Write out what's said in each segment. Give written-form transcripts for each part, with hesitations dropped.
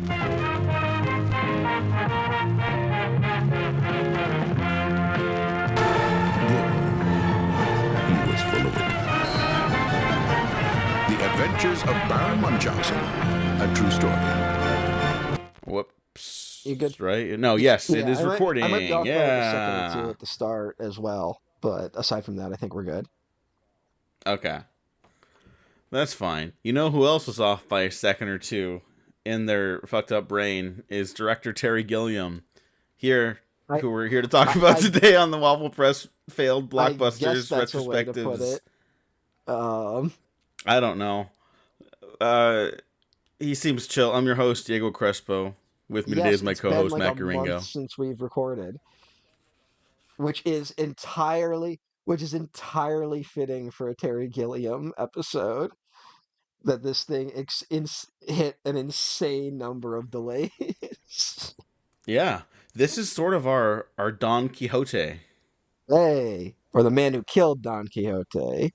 He was full of it. The Adventures of Baron Munchausen, a true story. Whoops. You good? Right? No, yes, it is recording. I might be off by like a second or Yeah. two at the start as well, but aside from that, I think we're good. Okay. That's fine. You know who else was off by a second or two in their fucked up brain is director Terry Gilliam. Who we're here to talk about today on the Waffle Press failed blockbusters retrospectives. I don't know. He seems chill. I'm your host, Diego Crespo. With me today is my co-host, Matt Garingo. It's been like a month since we've recorded, which is entirely fitting for a Terry Gilliam episode. That this thing hit an insane number of delays. Yeah, this is sort of our Don Quixote. Hey, or the man who killed Don Quixote.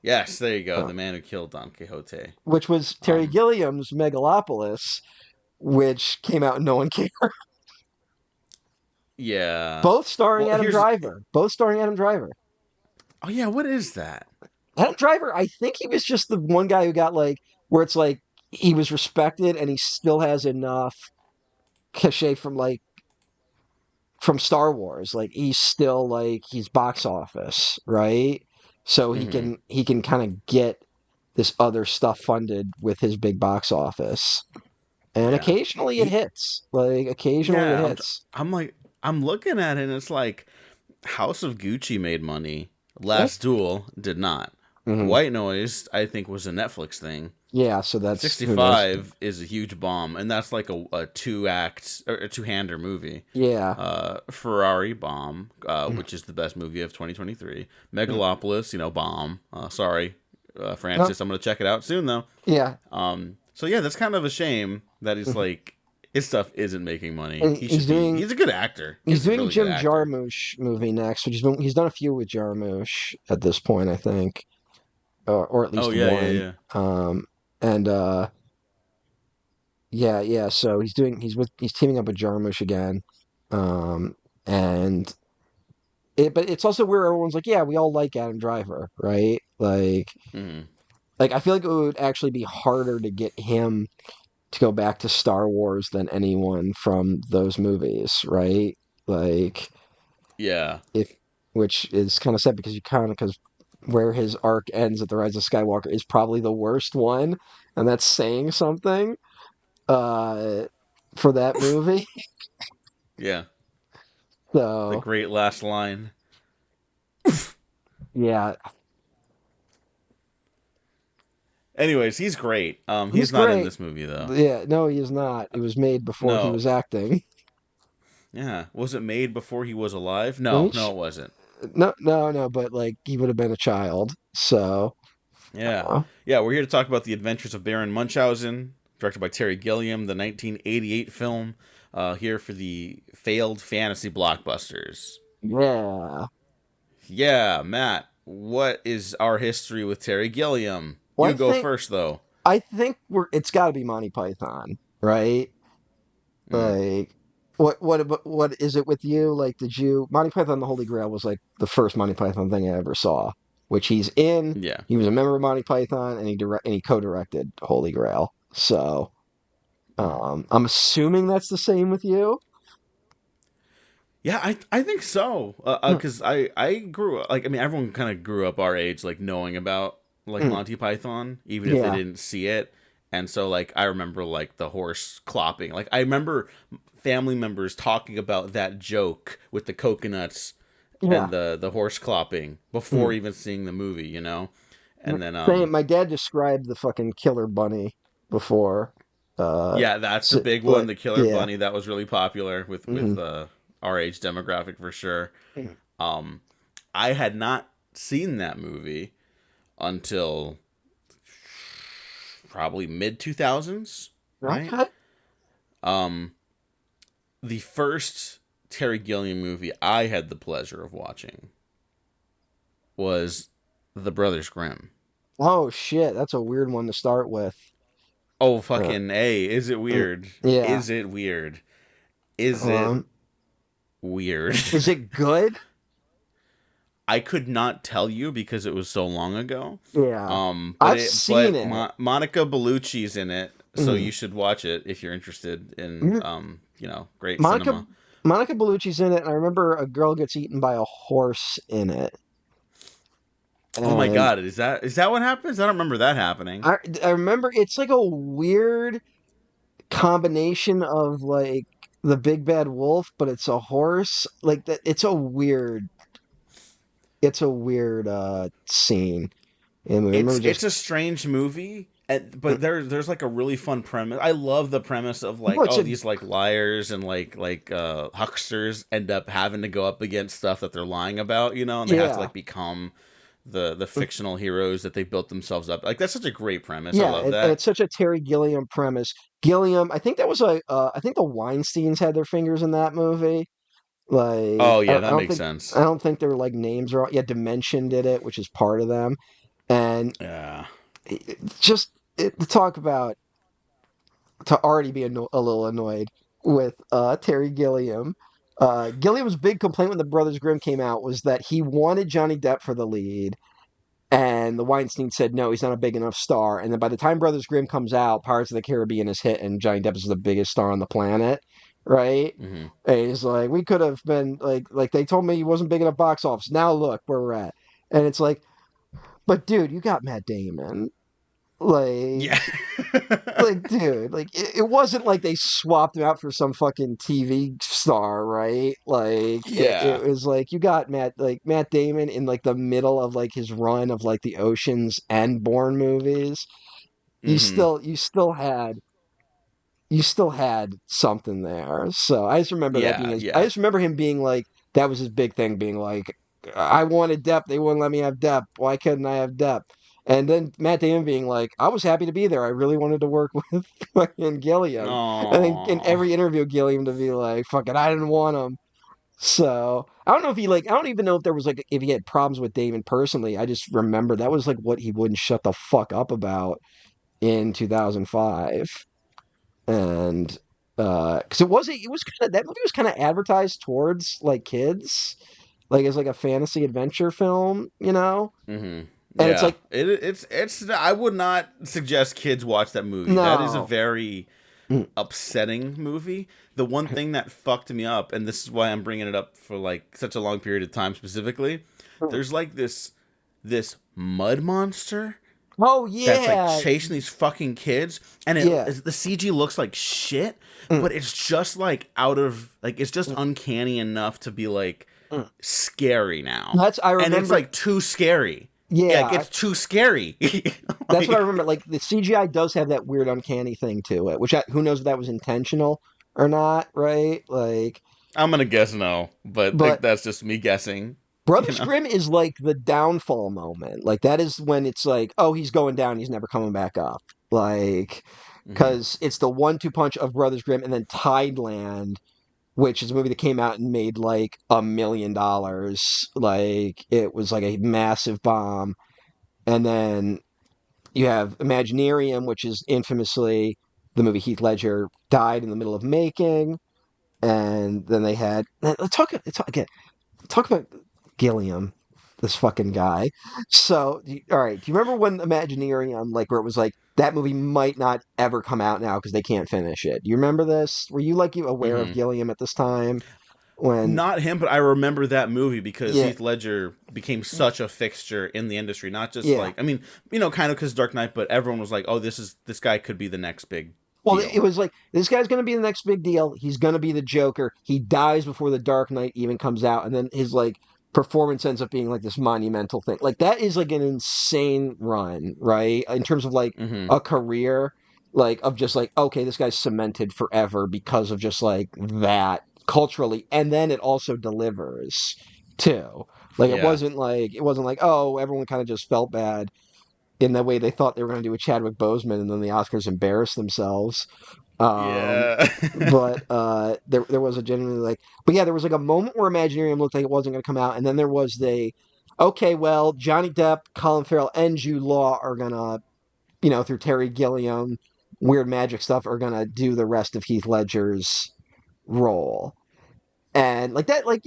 Yes, there you go. The man who killed Don Quixote. Which was Terry Gilliam's Megalopolis, which came out and no one cared. Yeah. Both starring Adam Driver. Oh, yeah, what is that? Adam Driver, I think he was just the one guy who got, like, where it's like, he was respected and he still has enough cachet from Star Wars. Like, he's still, like, he's box office, right? So he can kind of get this other stuff funded with his big box office. And occasionally it hits. Like, occasionally it hits. I'm looking at it and it's like, House of Gucci made money. Last Duel did not. Mm-hmm. White Noise, I think, was a Netflix thing. Yeah, so that's 65 is a huge bomb, and that's like a two-act or a two-hander movie. Yeah. Ferrari bomb, which is the best movie of 2023. Megalopolis, bomb. Sorry, Francis, I'm gonna check it out soon though. Yeah. So yeah, that's kind of a shame that he's like his stuff isn't making money. He's a good actor. He's doing really Jim Jarmusch movie next, which he's done a few with Jarmusch at this point, I think, or at least one. Yeah. So he's teaming up with Jarmusch again, but it's also where everyone's like, yeah, we all like Adam Driver, right? Like, like I feel like it would actually be harder to get him to go back to Star Wars than anyone from those movies, right? Like, yeah, which is kind of sad because where his arc ends at The Rise of Skywalker is probably the worst one, and that's saying something for that movie. Yeah. So the great last line. Yeah. Anyways, he's great. He's not in this movie though. Yeah, no, he is not. It was made before he was acting. Yeah, was it made before he was alive? No, it wasn't. No, but like he would have been a child, so yeah. We're here to talk about The Adventures of Baron Munchausen, directed by Terry Gilliam, the 1988 film. Here for the failed fantasy blockbusters. Yeah, Matt. What is our history with Terry Gilliam? You go first, though. I think it's got to be Monty Python, right? Like. What is it with you? Like, Monty Python and the Holy Grail was like the first Monty Python thing I ever saw, which he's in. Yeah. He was a member of Monty Python and he co-directed Holy Grail. So, I'm assuming that's the same with you. Yeah, I think so. Because I grew up, everyone kind of grew up our age, like, knowing about, like, Monty Python, even if they didn't see it. And so, like, I remember, like, the horse clopping. Like, I remember family members talking about that joke with the coconuts and the horse clopping before even seeing the movie, And then... my dad described the fucking killer bunny before. That's the big one, the killer bunny. That was really popular with our age demographic for sure. I had not seen that movie until... probably mid-2000s, right? Okay. The first Terry Gilliam movie I had the pleasure of watching was The Brothers Grimm. Oh, shit. That's a weird one to start with. Oh, Uh, fucking A. Is it mm, weird? yeah. Is it weird? Is it Um, weird? is it good? I could not tell you because it was so long ago. Yeah. But I've seen it. Monica Bellucci's in it, so Mm. you should watch it if you're interested in Mm. great Monica cinema. Monica Bellucci's in it, and I remember a girl gets eaten by a horse in it. Oh my And god, is that what happens? I don't remember that happening. I remember it's like a weird combination of like the big bad wolf, but it's a horse. Like that, it's a weird scene. And I remember It's just a strange movie, but there's like a really fun premise. I love the premise of well, like, it's oh, a these like liars and hucksters end up having to go up against stuff that they're lying about, and they have to yeah. like become the fictional heroes that they built themselves up. Like that's such a great premise. I Yeah, love and that. it's such a Terry Gilliam premise. Gilliam, I think that was I think the Weinsteins had their fingers in that movie. Like, Oh I, yeah, I that don't makes think, sense. I don't think their like names are. Yeah, Dimension did it, which is part of them, and Yeah. just to talk about to already be a little annoyed with Terry Gilliam. Gilliam's big complaint when the Brothers Grimm came out was that he wanted Johnny Depp for the lead. And the Weinstein said, no, he's not a big enough star. And then by the time Brothers Grimm comes out, Pirates of the Caribbean is hit, and Johnny Depp is the biggest star on the planet, right? Hmm. And he's like, we could have been like they told me he wasn't big enough box office. Now look where we're at. And it's like, but dude, you got Matt Damon. Yeah. Dude, it wasn't like they swapped him out for some fucking TV star, right? Like it Yeah. was like you got Matt Damon in like the middle of like his run of like the Oceans and Bourne movies. You Hmm. still you still had you still had something there. So I just remember that being Yeah. his. I Yeah. just remember him being like that was his big thing, being like, I wanted Depp, they wouldn't let me have Depp. Why couldn't I have Depp? And then Matt Damon being like, I was happy to be there. I really wanted to work with fucking Gilliam. I think in Oh. every interview, Gilliam to be like, fucking, I didn't want him. So I don't know if I don't even know if there was like if he had problems with Damon personally. I just remember that was like what he wouldn't shut the fuck up about in 2005. And because it was kind of that movie was kind of advertised towards like kids, like as like a fantasy adventure film, Hmm. and it's Yeah. like It's. I would not suggest kids watch that movie. That is a no. very Mm. upsetting movie. The one thing that fucked me up, and this is why I'm bringing it up for like such a long period of time specifically, there's like this mud monster Oh that's like yeah. chasing these fucking kids, and Yeah. the CG looks like shit, Mm, but it's just like out of like it's just mm, uncanny enough to be like mm. scary now, That's I and it's remember. like too scary. Yeah, like, Yeah, it's too scary. that's what I Like, remember. Like the CGI does have that weird uncanny thing to it, which who knows if that was intentional or not, right? Like, I'm gonna guess no, but but that's just me guessing. You Brothers know. Grimm is like the downfall moment. Like that is when it's like, oh, he's going down, he's never coming back up. Like, Hmm. because it's the one-two punch of Brothers Grimm and then Tideland, which is a movie that came out and made like $1 million. Like it was like a massive bomb. And then you have Imaginarium, which is infamously the movie Heath Ledger died in the middle of making. And then they had again. Talk about Gilliam, this fucking guy. So, all right, do you remember when Imaginarium, like where it was like that movie might not ever come out now because they can't finish it? Do you remember this? Were you like you aware of Hmm. Gilliam at this time? When Not him, but I remember that movie because yeah, Heath Ledger became such a fixture in the industry. Not just yeah. like, I mean, kind of because Dark Knight, but everyone was like, "Oh, this guy could be the next big Well, it deal." was like this guy's going to be the next big deal. He's going to be the Joker. He dies before the Dark Knight even comes out, and then his like performance ends up being like this monumental thing. Like that is like an insane run, right? In terms of like Hmm. a career, like of just like okay, this guy's cemented forever because of just like that culturally, and then it also delivers too. Like Yeah. it wasn't like oh everyone kind of just felt bad in the way they thought they were going to do with Chadwick Boseman, and then the Oscars embarrassed themselves. Um, Yeah. but there was a genuinely like, but yeah, there was like a moment where Imaginarium looked like it wasn't going to come out, and then there was okay, well, Johnny Depp, Colin Farrell, and Jude Law are gonna, through Terry Gilliam, weird magic stuff are gonna do the rest of Heath Ledger's role. And like that, like,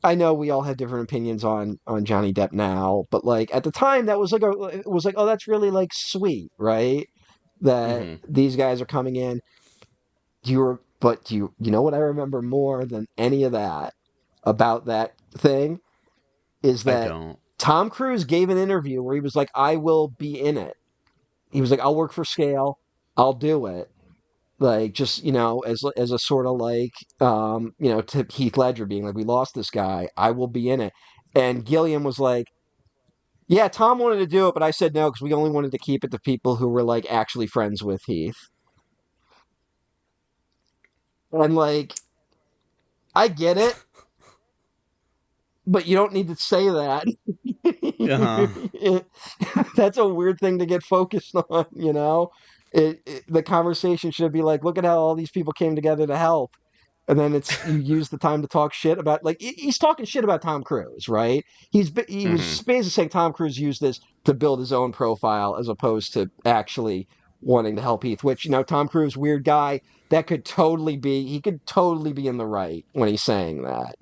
I know we all have different opinions on Johnny Depp now, but like at the time that was like it was like, oh, that's really like sweet, right? That Mm-hmm. these guys are coming in. Do you know what I remember more than any of that about that thing is I that don't. Tom Cruise gave an interview where he was like, I will be in it. He was like, I'll work for scale, I'll do it. Like just as a sort of like to Heath Ledger being like, we lost this guy, I will be in it. And Gilliam was like, yeah, Tom wanted to do it, but I said no because we only wanted to keep it to people who were like actually friends with Heath. And like, I get it, but you don't need to say that. Uh-huh. That's a weird thing to get focused on, the conversation should be like, look at how all these people came together to help. And then you use the time to talk shit about, like, he's talking shit about Tom Cruise, right? He was Mm-hmm. basically saying Tom Cruise used this to build his own profile as opposed to actually wanting to help Heath, which, Tom Cruise, weird guy, he could totally be in the right when he's saying that,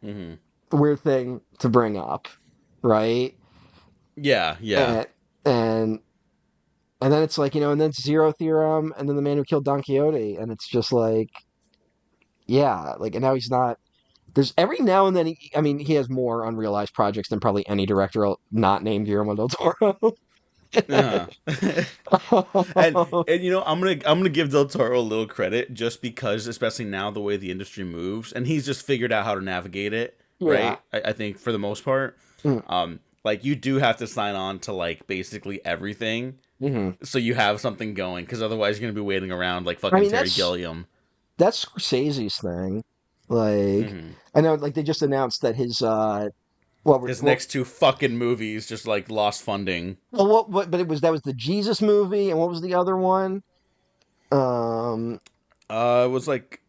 Mm-hmm. weird thing to bring up, right? Yeah, yeah. And and and then it's like, and then Zero Theorem, and then The Man Who Killed Don Quixote, and it's just like, yeah, like, and now he's not. There's every now and then, he has more unrealized projects than probably any director not named Guillermo del Toro. Uh-huh. and I'm gonna give Del Toro a little credit just because, especially now, the way the industry moves, and he's just figured out how to navigate it, Yeah. right? I think for the most part, like you do have to sign on to like basically everything, Mm-hmm. so you have something going, because otherwise you're gonna be waiting around like I fucking mean, Terry that's Gilliam. that's Scorsese's thing. Like, Hmm. I know, like they just announced that his His next two fucking movies just like lost funding. but that was the Jesus movie, and what was the other one? Um, It was like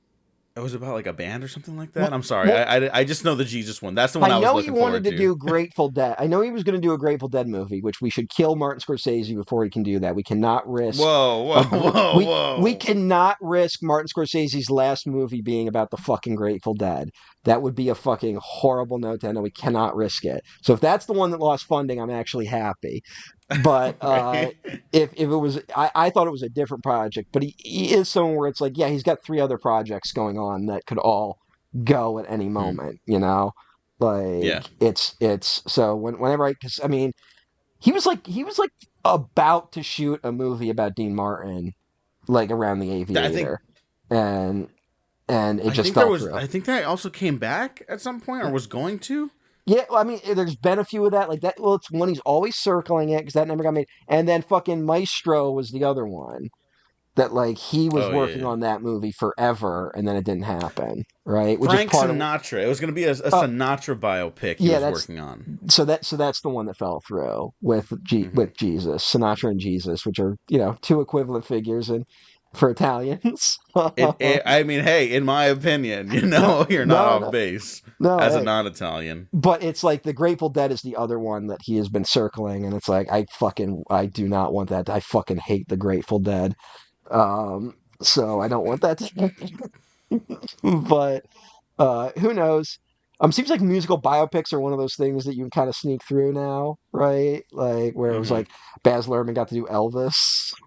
it was about like a band or something like that. well, I'm sorry, well, I just know the Jesus one. That's the one I I was know he looking wanted forward to to. do Grateful Dead. I know he was going to do a Grateful Dead movie, which we should kill Martin Scorsese before he can do that. We cannot risk Whoa, whoa, whoa, we whoa. cannot risk Martin Scorsese's last movie being about the fucking Grateful Dead. That would be a fucking horrible note to end on. We cannot risk it. So if that's the one that lost funding, I'm actually happy. But Okay. if it was, I thought it was a different project. But he is someone where it's like, yeah, he's got 3 other projects going on that could all go at any Hmm. moment. Yeah. Like it's so whenever because he was like about to shoot a movie about Dean Martin like around The I think Aviator, and it I just think there fell was through. I think that also came back at some point or was going to. Yeah, well, there's been a few of that like that. Well, it's one he's always circling it because that never got made, and then fucking Maestro was the other one that like he was Oh yeah, working yeah. on that movie forever, and then it didn't happen, right? Which is Frank part of Sinatra. It was going to be a uh, Sinatra biopic he yeah, was that's working on. so that's the one that fell through with Hmm. with Jesus, Sinatra and Jesus, which are two equivalent figures and for Italians. I mean, hey, in my opinion, no, you're not no, off no, base no. as a Hey, non-Italian. but it's like the Grateful Dead is the other one that he has been circling, and it's like I do not want that. I fucking hate the Grateful Dead. So I don't want that to happen. But who knows? Seems like musical biopics are one of those things that you can kind of sneak through now, right? Like where it was Hmm. like Baz Luhrmann got to do Elvis,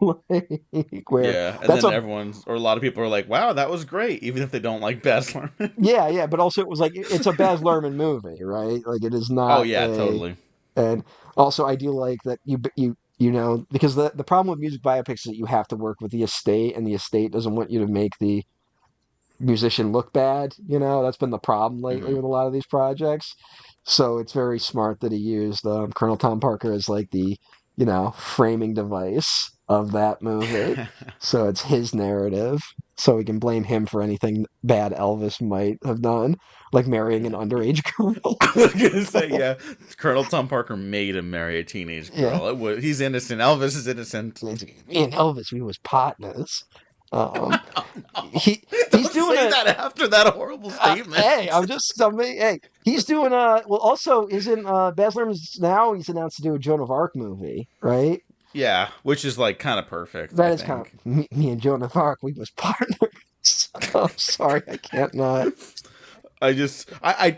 like where Yeah, and that's then a everyone's or a lot of people are like, "Wow, that was great," even if they don't like Baz Luhrmann. yeah, but also it was like it's a Baz Luhrmann movie, right? Like it is Oh not yeah, totally. and also I do like that because the problem with music biopics is that you have to work with the estate, and the estate doesn't want you to make the musician look bad. That's been the problem lately Hmm. with a lot of these projects. So it's very smart that he used Colonel Tom Parker as like the, framing device of that movie. So it's his narrative. So we can blame him for anything bad Elvis might have done, like marrying an underage girl. I was gonna say, yeah, Colonel Tom Parker made him marry a teenage Yeah. girl. He's innocent. Elvis is innocent. Me and Elvis, we was partners. Um, Oh, no. he he's Don't doing say a that after that horrible statement. hey, I'm just somebody. Hey, he's doing well. Also, isn't Baz Luhrmann's now? He's announced to do a Joan of Arc movie, right? Yeah, which is like kind of perfect, That I is kind think. of me and Joan of Arc. We was partners. I'm sorry, I can't not I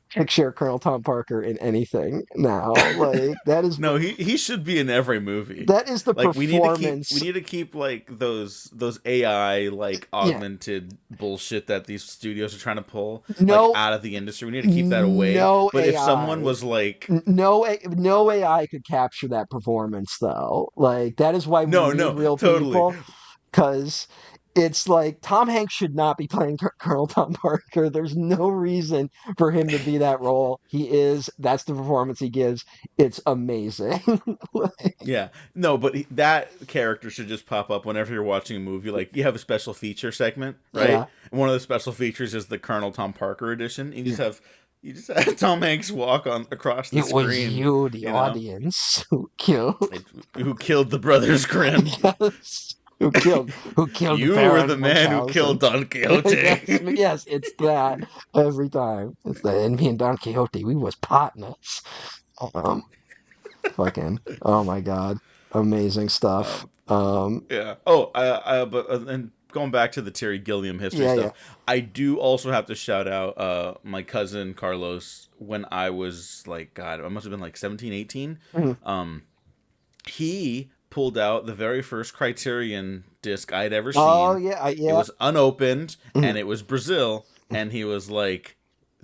picture Colonel Tom Parker in anything now. Like no, he should be in every movie. that is the Like we performance. need to keep like those AI like Yeah, augmented bullshit that these studios are trying to pull like no, out of the industry. We need to keep that away. no But if someone AI. was like No AI could capture that performance though. Like that is why we no, need no, real totally. people, because it's like Tom Hanks should not be playing Colonel Tom Parker. There's no reason for him to be that role. He is. That's the performance he gives. It's amazing. Like, Yeah. No, but that character should just pop up whenever you're watching a movie. Like, you have a special feature segment, right? yeah. And one of the special features is the Colonel Tom Parker edition. Yeah. You just have Tom Hanks walk on across the It was screen, you, the you know, audience, who killed. it, who killed the Brothers Grimm. Yes. Who killed You were Baron the man who Munchausen? killed Don Yes, Quixote. yes, it's that every time. It's that, and me and Don Quixote, we was partners. Um, fucking, oh my God, amazing stuff. um, yeah. Oh, but and going back to the Terry Gilliam history Yeah, yeah. stuff, I do also have to shout out my cousin Carlos when I was like, God, I must have been like 17, 18. Mhm. He pulled out the very first Criterion disc I'd ever Oh seen. yeah, It yeah. was unopened, Mhm. and it was Brazil, and he was like,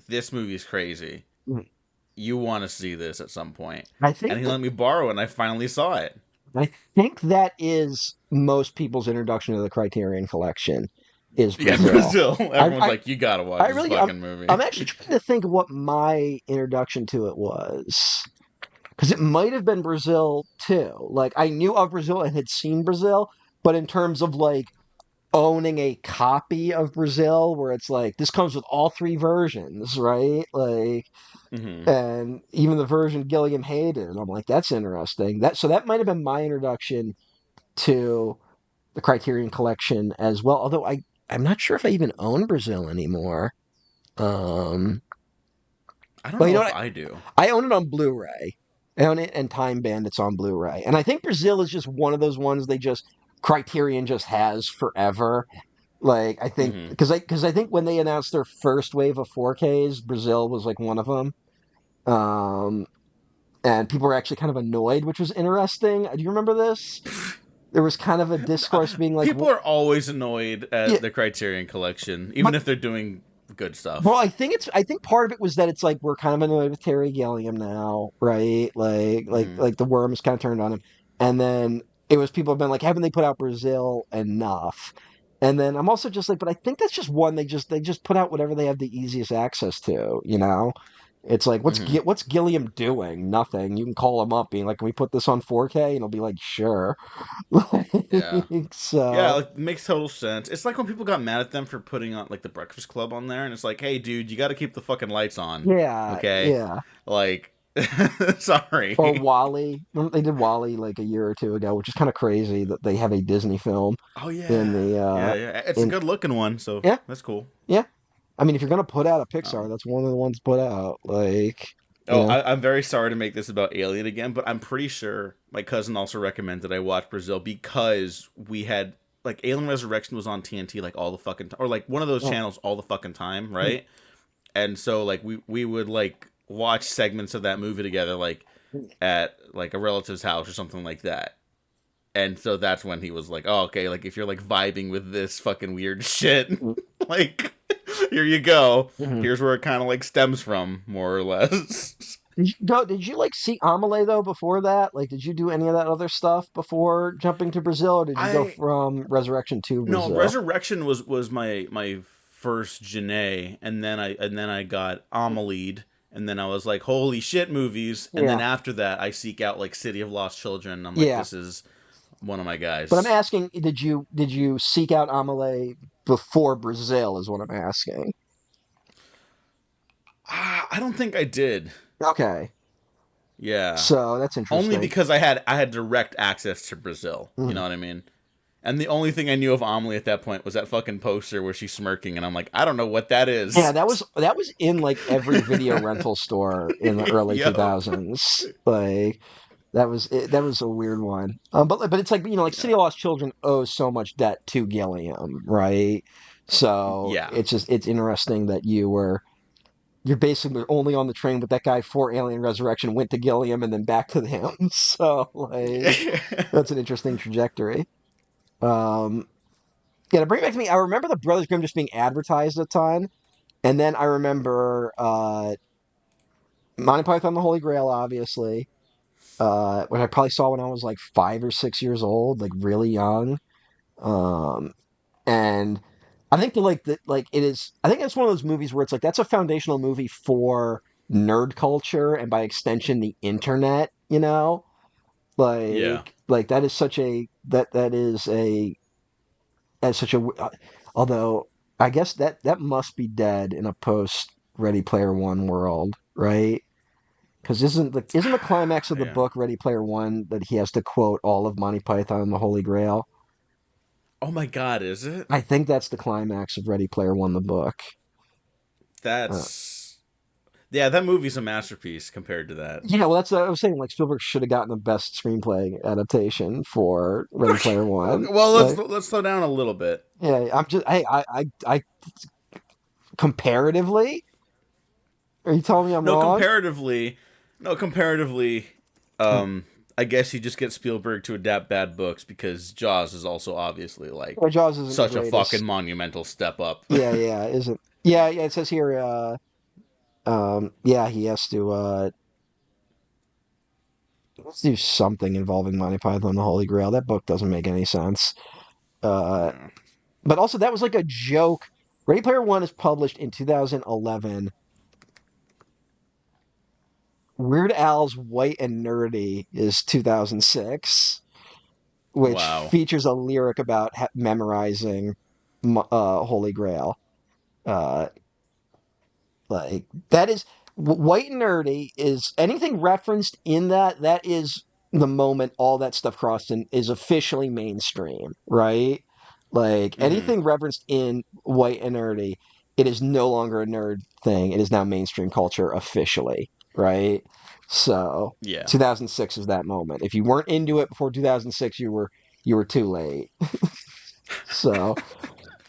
"This movie's crazy. Mhm. You want to see this at some point?" I And think he that let me borrow it, and I finally saw it. I think that is most people's introduction to the Criterion Collection is Yeah, Brazil. Brazil. I, Everyone's I, like, "You gotta watch I this really, fucking movie." I'm actually trying to think of what my introduction to it was. Because it might have been Brazil too. Like I knew of Brazil and had seen Brazil, but in terms of like owning a copy of Brazil, where it's like this comes with all three versions, right? Like, Hmm. and even the version Gilliam hated, and I'm like, that's interesting. That might have been my introduction to the Criterion Collection as well. Although I'm not sure if I even own Brazil anymore. Um, I don't well, you know know if what? I do. I own it on Blu-ray. I own it and Time Bandits on Blu-ray. And I think Brazil is just one of those ones they just Criterion just has forever. Like I think Hmm. because I think when they announced their first wave of 4Ks, Brazil was like one of them. Um, and people were actually kind of annoyed, which was interesting. Do you remember this? There was kind of a discourse being like, People are always annoyed yeah, at the Criterion Collection, even but if they're doing good well, stuff. I think part of it was that it's like we're kind of annoyed with Terry Gilliam now, right? Hmm. Like the worms kind of turned on him, and then it was people have been like, haven't they put out Brazil enough? And then I'm also just like, but I think that's just one they just put out whatever they have the easiest access to, you know? It's like Hmm. What's Gilliam doing? Nothing. You can call him up, being like, "Can we put this on 4K?" And he'll be like, "Sure." Yeah. Like, Yeah, so like makes total sense. It's like when people got mad at them for putting on like the Breakfast Club on there, and it's like, hey, dude, you got to keep the fucking lights on, yeah, okay? yeah. Like, Or sorry. Wally. They did Wally like a year or two ago, which is kind of crazy that they have a Disney film Oh in yeah, the yeah, yeah. It's a in good looking one, so yeah, that's cool. yeah. I mean, if you're gonna put out a Pixar, Um, that's one of the ones put out. Like, you oh, know, I'm very sorry to make this about Alien again, but I'm pretty sure my cousin also recommended I watch Brazil because we had like Alien Resurrection was on TNT like all the fucking time, or like one of those oh, channels all the fucking time, right? And so like we would like watch segments of that movie together, like at like a relative's house or something like that. And so that's when he was like, "Oh, okay, like if you're like vibing with this fucking weird shit, like here you go. mhm. Here's where it kind of like stems from, more or less." Did you like see Amelie though before that? Like, did you do any of that other stuff before jumping to Brazil, or did you go I from Resurrection to No, Brazil? Resurrection was my first Janae, and then I got Amelie, and then I was like, "Holy shit, movies!" And then Yeah, after that, I seek out like City of Lost Children. And I'm like, yeah. "This is one of my But I'm guys." asking, did you seek out Amelie before Brazil? Is what I'm asking. I don't think I did. Okay, Yeah, so that's only interesting. because I had direct access to Brazil. You know Mhm. what I mean? And the only thing I knew of Amelie at that point was that fucking poster where she's smirking, and I'm like, I don't know what that Yeah, is. that was in like every video rental store in the early Yup. 2000s. Like that was a weird one. But it's like like Yeah. City of Lost Children owes so much debt to Gilliam, right? So Yeah. it's interesting that you're basically only on the train with that guy for Alien Resurrection, went to Gilliam and then back to him. So like that's an interesting trajectory. Um, yeah, to bring it back to me, I remember the Brothers Grimm just being advertised a ton, and then I remember Monty Python and the Holy Grail, obviously, which I probably saw when I was like 5 or 6 years old, like really young. Um, and I think it is. I think it's one of those movies where it's like that's a foundational movie for nerd culture and by extension the internet. Yeah. Like that is such a that is a as such a. Although I guess that must be dead in a post Ready Player One world, right? Because isn't the climax of the Yeah. book Ready Player One that he has to quote all of Monty Python and the Holy Grail? Oh my God, is it? I think that's the climax of Ready Player One, the book. Uh, That's yeah. That movie's a masterpiece compared to that. yeah, well, that's what I was saying. Like Spielberg should have gotten the best screenplay adaptation for Ready Okay. Player One. Okay. Well, Like, let's slow down a little bit. yeah, I'm just, hey, I comparatively, are you telling me I'm No, wrong? comparatively, no, comparatively. Um, I guess you just get Spielberg to adapt bad books because Jaws is also obviously like Well, Jaws isn't the such a fucking greatest. monumental step up. Yeah, yeah, isn't. Yeah, yeah. It says here. Yeah, he has to. Let's do something involving Monty Python and the Holy Grail. That book doesn't make any sense. Uh, Yeah. but also that was like a joke. Ready Player One is published in 2011. Weird Al's White and Nerdy is 2006, which Wow. features a lyric about memorizing Holy Grail. Uh, Like that is White and Nerdy is anything referenced in that is the moment all that stuff crossed and is officially mainstream, right? Like Hmm. anything referenced in White and Nerdy, it is no longer a nerd thing. It is now mainstream culture officially, right? So Yeah. 2006 is that moment. If you weren't into it before 2006, you were too late. So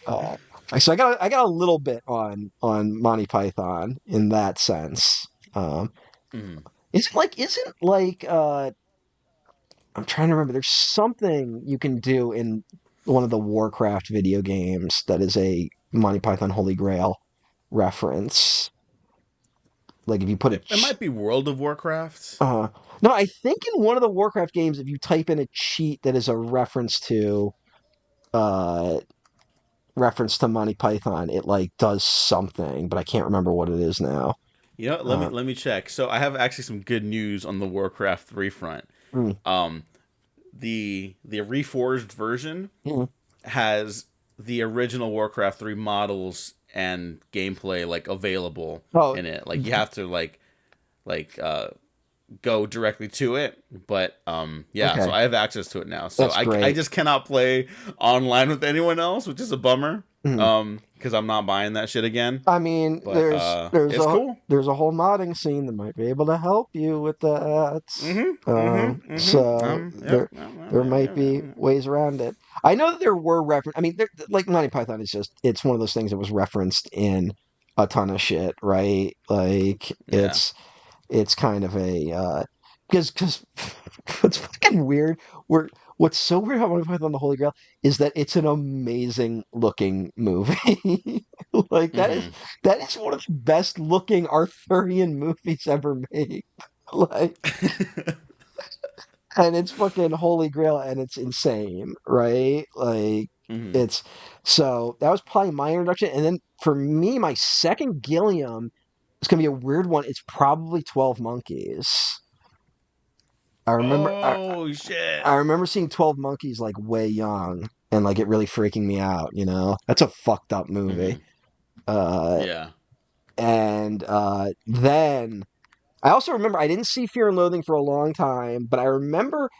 uh, so I got a little bit on Monty Python in that sense. Um, Hmm. isn't like I'm trying to remember. There's something you can do in one of the Warcraft video games that is a Monty Python Holy Grail reference. Like if you put a It might be World of Warcraft. uh no, I think in one of the Warcraft games, if you type in a cheat that is a uh reference to Monty Python, it like does something, but I can't remember what it is now. You know, Uh, let me check. So I have actually some good news on the Warcraft 3 front. mm, Um, the reforged version mm. has the original Warcraft 3 models and gameplay like available Oh, in it. Like you have to like go directly to it, but yeah, so okay, I have access to it now. So that's I great. just cannot play online with anyone else, which is a bummer. Mm. Because I'm not buying that shit again. I mean, But it's cool. there's a whole modding scene that might be able to help you with that. So Yep. there might be ways around it. I know that there were reference. I mean, like Monty Python is just it's one of those things that was referenced in a ton of shit, right? Like Yeah. it's kind of a because what's fucking weird. We're What's so weird about Monty Python and the Holy Grail is that it's an amazing looking movie. Like Hmm. that is one of the best looking Arthurian movies ever made. Like, and it's fucking Holy Grail, and it's insane, right? Like, Hmm. it's so that was probably my introduction, and then for me, my second Gilliam is gonna be a weird one. It's probably 12 Monkeys. I remember I, Oh shit. I remember seeing 12 Monkeys like way young and like it really freaking me out, you know? That's a fucked up movie. Hmm. Uh Yeah. and then I also remember I didn't see Fear and Loathing for a long time, but I remember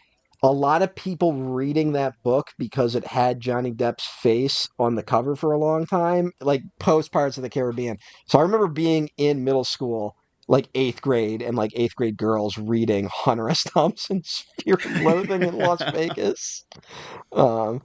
a lot of people reading that book because it had Johnny Depp's face on the cover for a long time, like post Pirates of the Caribbean. So I remember being in middle school like 8th grade and like 8th grade girls reading Hunter S. Thompson's Fear and Loathing in Las Vegas. Um,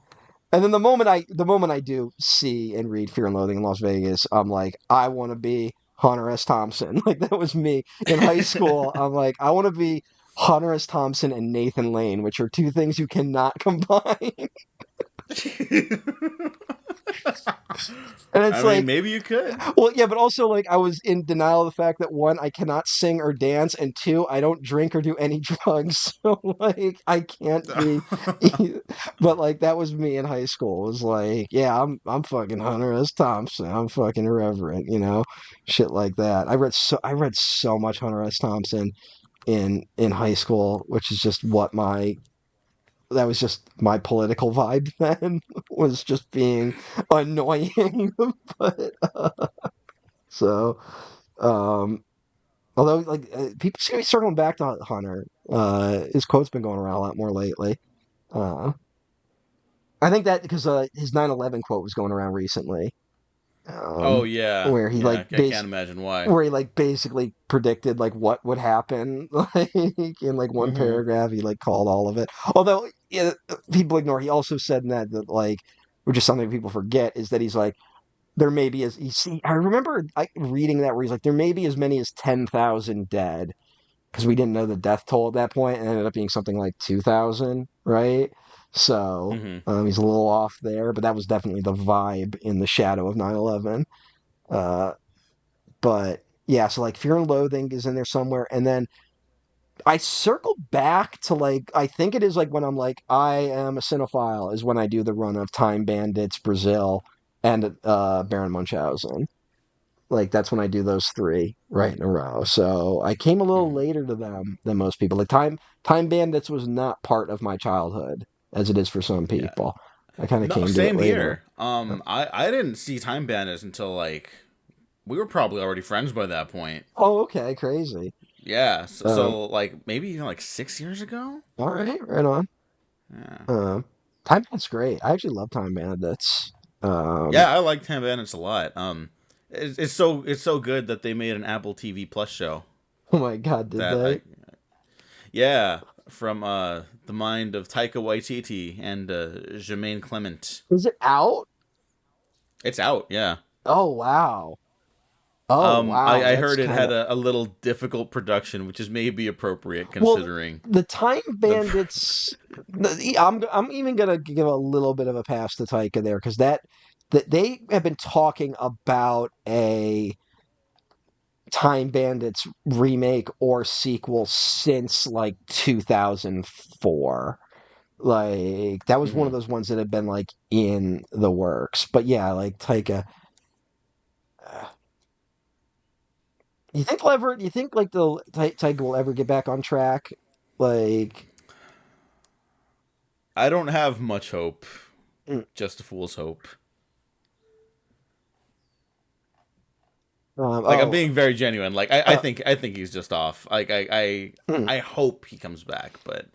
and then the moment I do see and read Fear and Loathing in Las Vegas, I'm like, I want to be Hunter S. Thompson. Like that was me in high school. I'm like, I want to be Hunter S. Thompson and Nathan Lane, which are two things you cannot combine. And I it's mean, like, maybe you could. well, yeah, but also like I was in denial of the fact that one, I cannot sing or dance, and two, I don't drink or do any drugs. So like I can't be. But like that was me in high school. It was like, yeah, I'm fucking Hunter S. Thompson. I'm fucking irreverent, shit like that. I read so much Hunter S. Thompson in high school, which is just that was just my political vibe then, was just being annoying. But so, um, although like people seem to be circling back to Hunter. His quote's been going around a lot more lately. Uh, I think that because his 9/11 quote was going around recently, Oh yeah, where he yeah. like I can't imagine why. where he like basically predicted like what would happen, like in like one Hmm. paragraph he like called all of it. Although yeah, people ignore, he also said in that like, which is something people forget, is that he's like, there may be as you see. I remember reading that where he's like, there may be as many as 10,000 dead, because we didn't know the death toll at that point, and it ended up being something like 2,000, right? So Hmm. he's a little off there, but that was definitely the vibe in the shadow of 9/11. Uh, but yeah, so like Fear and Loathing is in there somewhere, and then I circle back to like, I think it is like when I'm like, I am a cinephile, is when I do the run of Time Bandits, Brazil, and Baron Munchausen. Like that's when I do those three right in a row. So I came a little Hmm. later to them than most people. Like Time Bandits was not part of my childhood as it is for some Yeah. people. I kind of No, came to it same later. here. I didn't see Time Bandits until like we were probably already friends by that point. Oh, okay, crazy. Yeah. So, Um, so like maybe even like 6 years ago. all right, right on. Yeah. Um, Time Bandits great. I actually love Time Bandits. Um, Yeah, I like Time Bandits a lot. It's so good that they made an Apple TV Plus show oh my God, did that I they? yeah from the mind of Taika Waititi and Jermaine Clement. Is it out? It's out. Yeah. Oh wow. Oh wow. I That's heard it kind had of a little difficult production, which is maybe appropriate well. considering The Time the. Bandits. I'm even gonna give a little bit of a pass to Taika there, because that they have been talking about a Time Bandits remake or sequel since like 2004. Like that was one of Mhm. those ones that had been like in the works. But yeah, like Taika. uh, You think they'll ever? You think like the Taika will ever get back on track? Like, I don't have much hope. mm, Just a fool's hope. Like I'm oh, being very genuine. Like I uh, think I think he's just off. Like hmm. I hope he comes back, but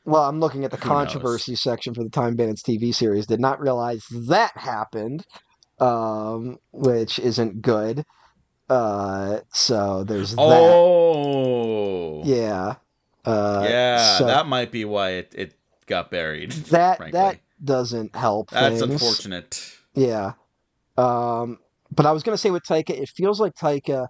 Well, I'm looking at the who knows? controversy section for the Time Bandits TV series. Did not realize that happened, which isn't good. So there's that. Oh, Yeah. yeah, So that might be why it got buried. that Frankly, doesn't help that's things. unfortunate. Yeah. But I was gonna say with Taika, it feels like Taika,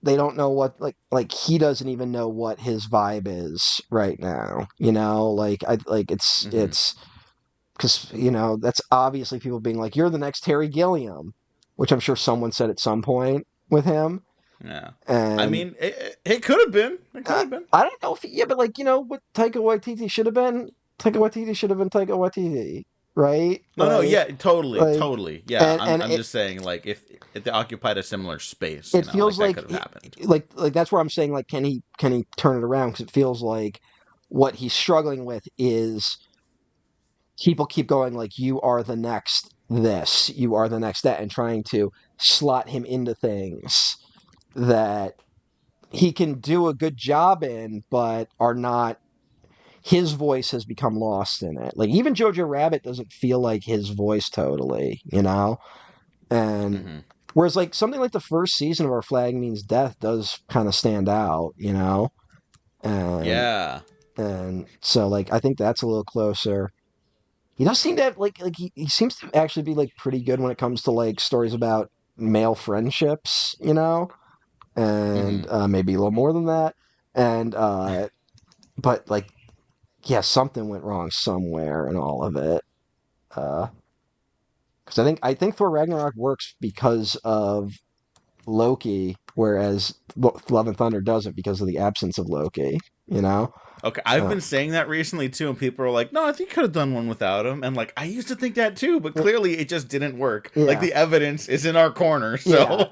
they don't know what, like he doesn't even know what his vibe is right now. Like I like Hmm. it's because that's obviously people being like, you're the next Terry Gilliam, which I'm sure someone said at some point with him. Yeah, I And mean, it could have been. It could uh, have been. I don't know if, yeah, but like, what Taika Waititi should have been Taika Waititi, right? No, no, yeah, totally, Like, totally. Yeah, and I'm just saying, like, if they occupied a similar space, it like feels that like could have happened. like that's where I'm saying, like, can he turn it around, because it feels like what he's struggling with is people keep going like, you are the next this, you are the next that, and trying to slot him into things that he can do a good job in, but are not, his voice has become lost in it. Like even Jojo Rabbit doesn't feel like his voice totally, and Hmm. Whereas like something like the first season of Our Flag Means Death does kind of stand out, and Yeah. and so like I think that's a little closer. He does seem to have he seems to actually be like pretty good when it comes to like stories about male friendships, and Hmm. maybe a little more than that. And but like yeah, something went wrong somewhere in all of it. Because I think Thor Ragnarok works because of Loki, whereas Love and Thunder doesn't because of the absence of Loki. You know. Okay, I've Uh, been saying that recently too, and people are like, "No, I think you could have done one without him." And like, I used to think that too, but clearly it just didn't work. Like yeah, the evidence is in our corner, yeah. so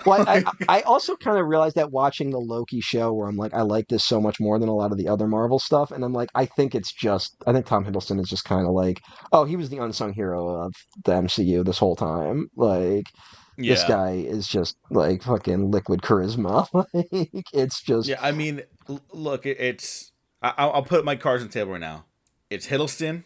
Well, like, I also kind of realized that watching the Loki show, where I'm like, I like this so much more than a lot of the other Marvel stuff, and I'm like, I think Tom Hiddleston is just kind of like, oh, he was the unsung hero of the MCU this whole time. Like, this yeah, guy is just like fucking liquid charisma. Like, it's just, yeah. I mean, look, it's I'll put my cards on the table right now. It's Hiddleston.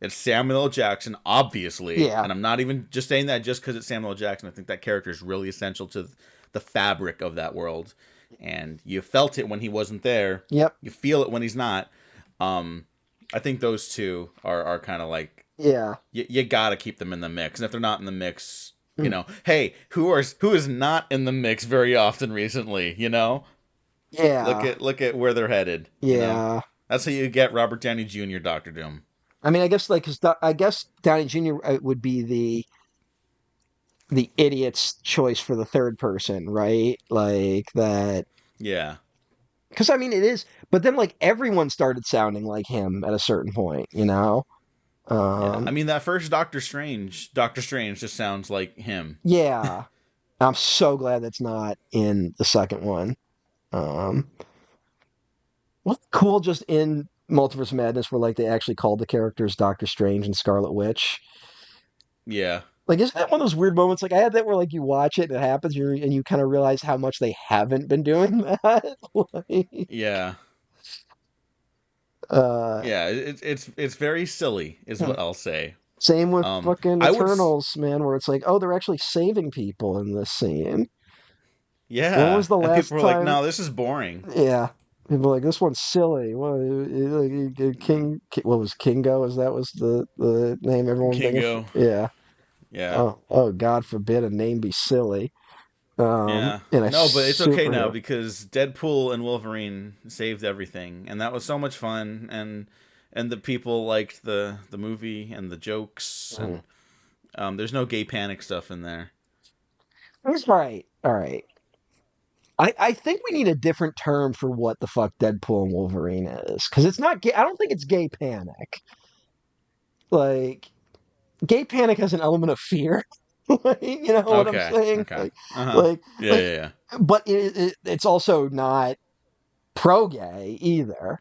It's Samuel L. Jackson, obviously, yeah, and I'm not even just saying that just because it's Samuel L. Jackson. I think that character is really essential to the fabric of that world, and you felt it when he wasn't there. yep, You feel it when he's not. Um, I think those two are kind of like yeah, you gotta keep them in the mix, and if they're not in the mix, mm, hey, who is not in the mix very often recently? yeah, Look at where they're headed. yeah. That's how you get Robert Downey Jr. Doctor Doom. I mean, I guess like, cause I guess Downey Jr. Would be the idiot's choice for the third person, right? Like that. Yeah. Because I mean, it is, but then like everyone started sounding like him at a certain point. Yeah, I Um, mean that first Doctor Strange just sounds like him. yeah, I'm so glad that's not in the second one. Um, what's cool just in Multiverse of Madness where like they actually called the characters Doctor Strange and Scarlet Witch. Yeah, Like, isn't that one of those weird moments? Like, I had that where like you watch it and it happens, and you kind of realize how much they haven't been doing that. Like, yeah, uh, yeah. It's very silly, is what I'll say. Same with fucking I would, Eternals, man, where it's like, oh, they're actually saving people in this scene. When yeah. was the And people last were like, time? "No, this is boring." Yeah, people were like, this one's silly. What, what was Kingo? Is that was the name everyone was thinking? Kingo. Yeah. Yeah, Oh, God forbid a name be silly. yeah. In a No, but it's okay now superhero. because Deadpool and Wolverine saved everything, and that was so much fun. And the people liked the movie and the jokes, Mm. and there's no gay panic stuff in there. All right, all right. I think we need a different term for what the fuck Deadpool and Wolverine is, because it's not gay. I don't think it's gay panic. Like, gay panic has an element of fear. Like, you know what I'm Okay, saying? okay. Like, Uh huh. like, Yeah, like, yeah, yeah. but it's also not pro-gay either.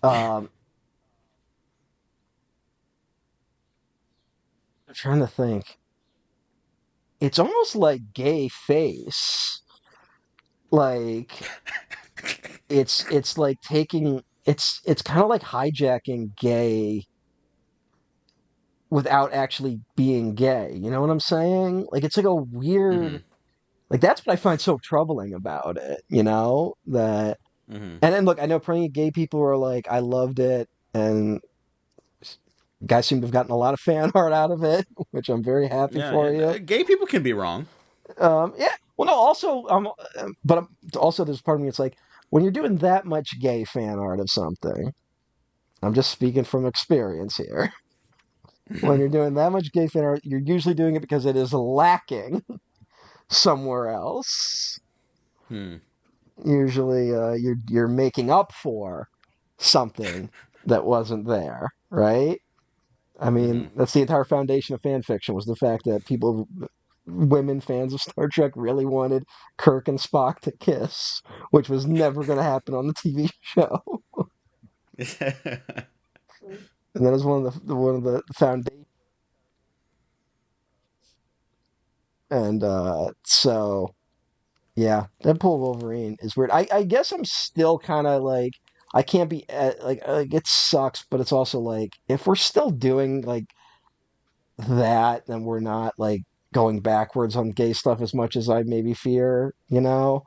Um, I'm trying to think. It's almost like gay face. Like it's like taking it's kind of like hijacking gay without actually being gay. You know what I'm saying? Like it's like a Mm-hmm. weird like that's what I find so troubling about it, that Mm-hmm. and then look, I know plenty of gay people who are like, I loved it, and guys seem to have gotten a lot of fan art out of it, which I'm very happy Yeah, for and you. gay people can be wrong. Yeah. Well, no. Also, but also there's part of me. It's like when you're doing that much gay fan art of something. I'm just speaking from experience here. When you're doing that much gay fan art, you're usually doing it because it is lacking somewhere else. Hmm. Usually, you're making up for something that wasn't there, right? I Mm-hmm. mean, that's the entire foundation of fan fiction was the fact that women fans of Star Trek really wanted Kirk and Spock to kiss, which was never going to happen on the TV show. And that is one of the foundation. And so yeah, Deadpool Wolverine is weird. I guess I'm still kind of like I can't be like it sucks, but it's also like if we're still doing like that, then we're not like going backwards on gay stuff as much as I maybe fear, you know?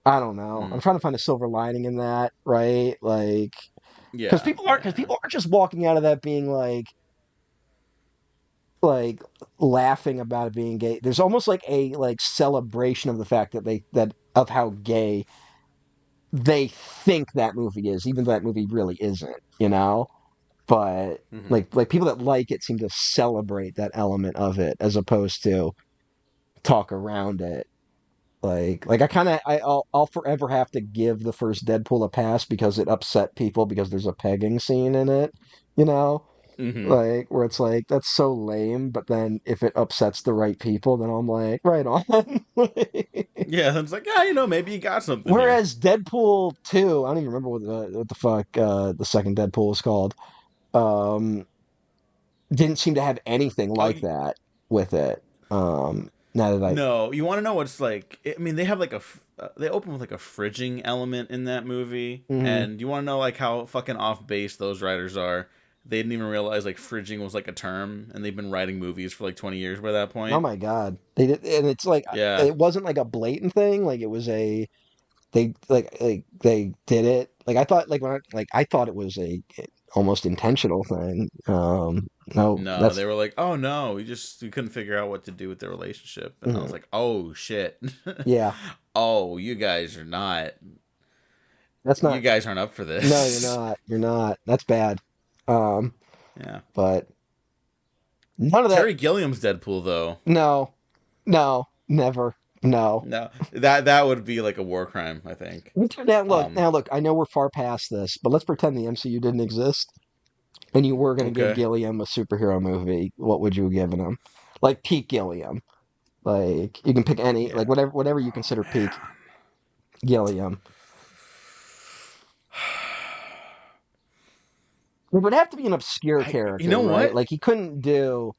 I don't know. I'm Mm. trying to find a silver lining in that, right? Like, Yeah, because yeah. people aren't just walking out of that being like laughing about it being gay. There's almost like a like celebration of the fact that that of how gay they think that movie is, even though that movie really isn't, you know? But Hmm. like people that like it seem to celebrate that element of it as opposed to talk around it. Like I kind of I'll forever have to give the first Deadpool a pass because it upset people because there's a pegging scene in it, you know? Hmm. Like where it's like that's so lame, but then if it upsets the right people, then I'm like, right on. Yeah, it's like, yeah, maybe you got something here. Whereas Deadpool 2, I don't even remember what the fuck the second Deadpool was called. Um didn't seem to have anything Oh, like that with it. Now that I no, you want to know what's like? I mean, they have like they open with like a fridging element in that movie, mhm. and you want to know like how fucking off base those writers are. They didn't even realize like fridging was like a term, and they've been writing movies for like 20 years by that Oh point. my God. They did, and it's like Yeah, it wasn't like a blatant thing, like it was a like they did it. Like I thought like when I thought it was a almost intentional thing. No, no, that's they were like, oh no, we couldn't figure out what to do with their relationship, and I was mhm. like, oh shit, Yeah, oh that's you not guys aren't up for no, you're this. not. You're not. That's bad. Um, Yeah, but none of that Terry Gilliam's Deadpool though. no, no, never. No. No, that would be like a war crime, I think. Um, Now look, I know we're far past this, but let's pretend the MCU didn't exist and you were going to give okay. Gilliam a superhero movie. What would you have given him? Like peak Gilliam. Like you can pick any, like Yeah. whatever you Oh consider peak man. Gilliam. It would have to be an obscure You character, know right? what? Like he couldn't do,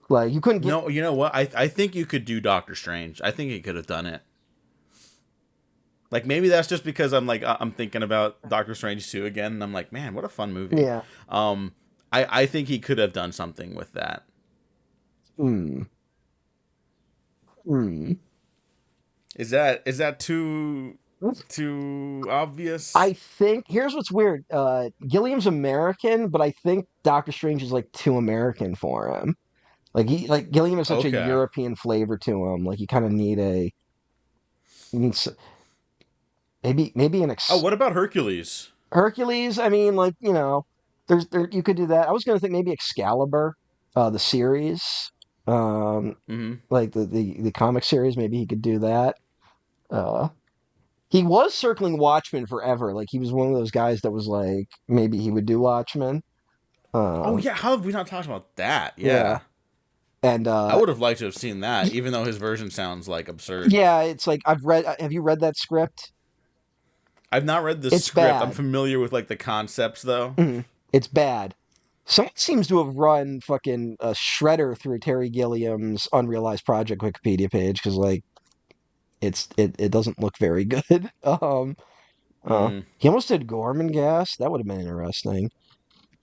like you couldn't get, No, you know what? I think you could do Doctor Strange. I think he could have done it. Like maybe that's just because I'm thinking about Doctor Strange 2 again, and I'm like, man, what a fun movie. yeah. Um, I think he could have done something with that. Hmm. Hmm. Is that too obvious? I think here's what's weird. Gilliam's American, but I think Doctor Strange is like too American for him. Like Gilliam has such a Okay. European flavor to him. Like you kind of need you need maybe an Oh, what about Hercules? Hercules. I mean, like there you could do that. I was gonna think maybe Excalibur, the series, um, Hmm. like the comic series. Maybe he could do that. Uh, he was circling Watchmen forever. Like he was one of those guys that was like maybe he would do Watchmen. Oh Um, yeah, how have we not talked about that? yeah, Yeah. and I would have liked to have seen that, y- even though his version sounds like absurd. yeah, it's like I've read. Have you read that script? I've not read the It's script. I'm bad. familiar with like the concepts though. Mhm. It's bad. Someone seems to have run fucking a shredder through Terry Gilliam's unrealized project Wikipedia page because like it doesn't look very good. Mm. He almost did Gorman Gas. That would have been interesting.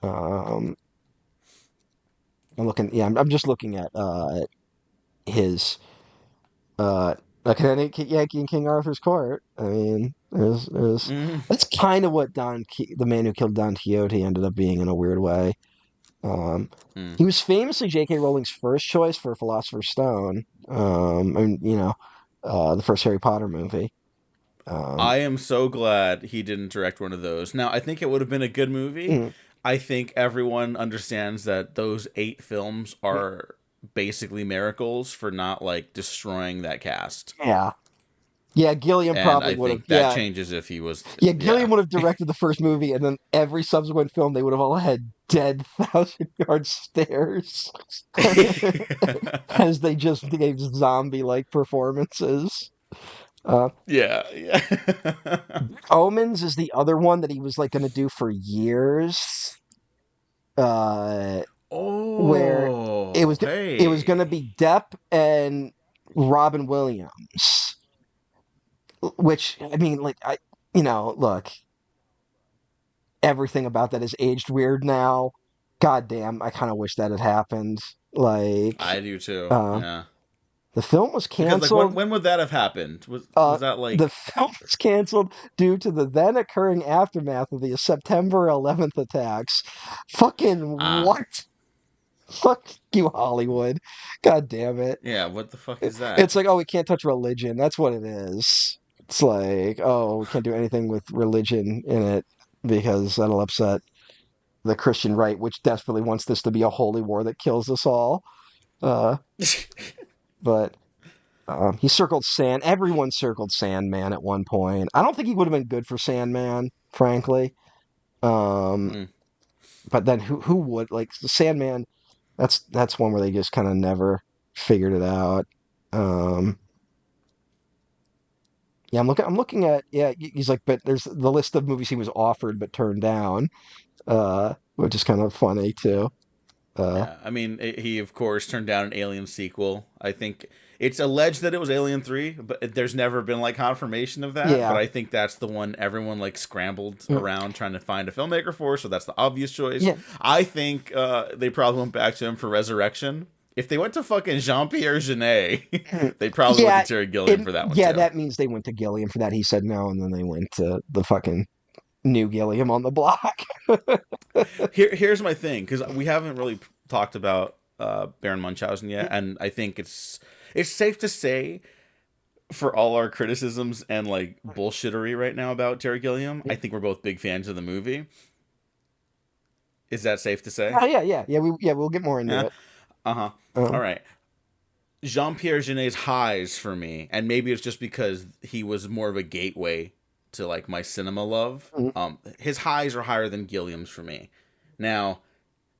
Um, I'm looking. Yeah, I'm just looking at his uh a Connecticut Yankee in King Arthur's Court. I mean, there's Mm. that's kind of what the man who killed Don Quixote ended up being in a weird way. Um, Mm. he was famously J.K. Rowling's first choice for Philosopher's Stone. And the first Harry Potter movie. Um, I am so glad he didn't direct one of those. Now, I think it would have been a good movie. mm, I think everyone understands that those 8 films are basically miracles for not like destroying that cast. yeah, yeah. Gilliam And probably I would have. think that Yeah, changes if he was yeah. yeah. Gilliam would have directed the first movie, and then every subsequent film they would have all had dead 1,000 yard stares as they just gave zombie-like performances. Uh, Yeah, yeah. Omens is the other one that he was like going to do for years. Uh, where it Oh, was it was going to hey. be Depp and Robin Williams, which I mean, like look, everything about that is aged weird now. God damn, I kind of wish that had happened. Like, I do too. uh, Yeah. The film was Because like canceled. when would that have happened? Was that The like film was canceled due to the then occurring aftermath of the September 11th attacks. Fucking ah what? Fuck you, Hollywood. God damn it. yeah, what the fuck is that? It's like, oh, we can't touch religion. That's what it is. It's like, oh, we can't do anything with religion in it because that'll upset the Christian right, which desperately wants this to be a holy war that kills us all. Uh, but he circled Sand. Everyone circled Sandman at one point. I don't think he would have been good for Sandman, frankly. Um, Mm. but then who would like the Sandman? That's one where they just kind of never figured it out. Um, yeah, I'm looking at yeah. He's like, but there's the list of movies he was offered but turned down, which is kind of funny too. Uh, Yeah, I mean, he of course turned down an Alien sequel. I think it's alleged that it was Alien 3, but there's never been like confirmation of that. But yeah, I think that's the one everyone like scrambled Mm, around trying to find a filmmaker for. So that's the obvious choice. yeah, I think they probably went back to him for Resurrection. If they went to fucking Jean-Pierre Jeunet, Mm. they probably went yeah. to Terry Gilliam for that one Yeah, too. that means they went to Gilliam for that. He said no, and then they went to the fucking new Gilliam on the block. Here's my thing, because we haven't really talked about Baron Munchausen yet, and I think it's safe to say, for all our criticisms and like bullshittery right now about Terry Gilliam, I think we're both big fans of the movie. Is that safe to say? We'll get more into Yeah. it. Uh-huh. All Um, right. Jean-Pierre Genet's highs for me, and maybe it's just because he was more of a gateway to like my cinema love. mm, His highs are higher than Gilliam's for me. Now,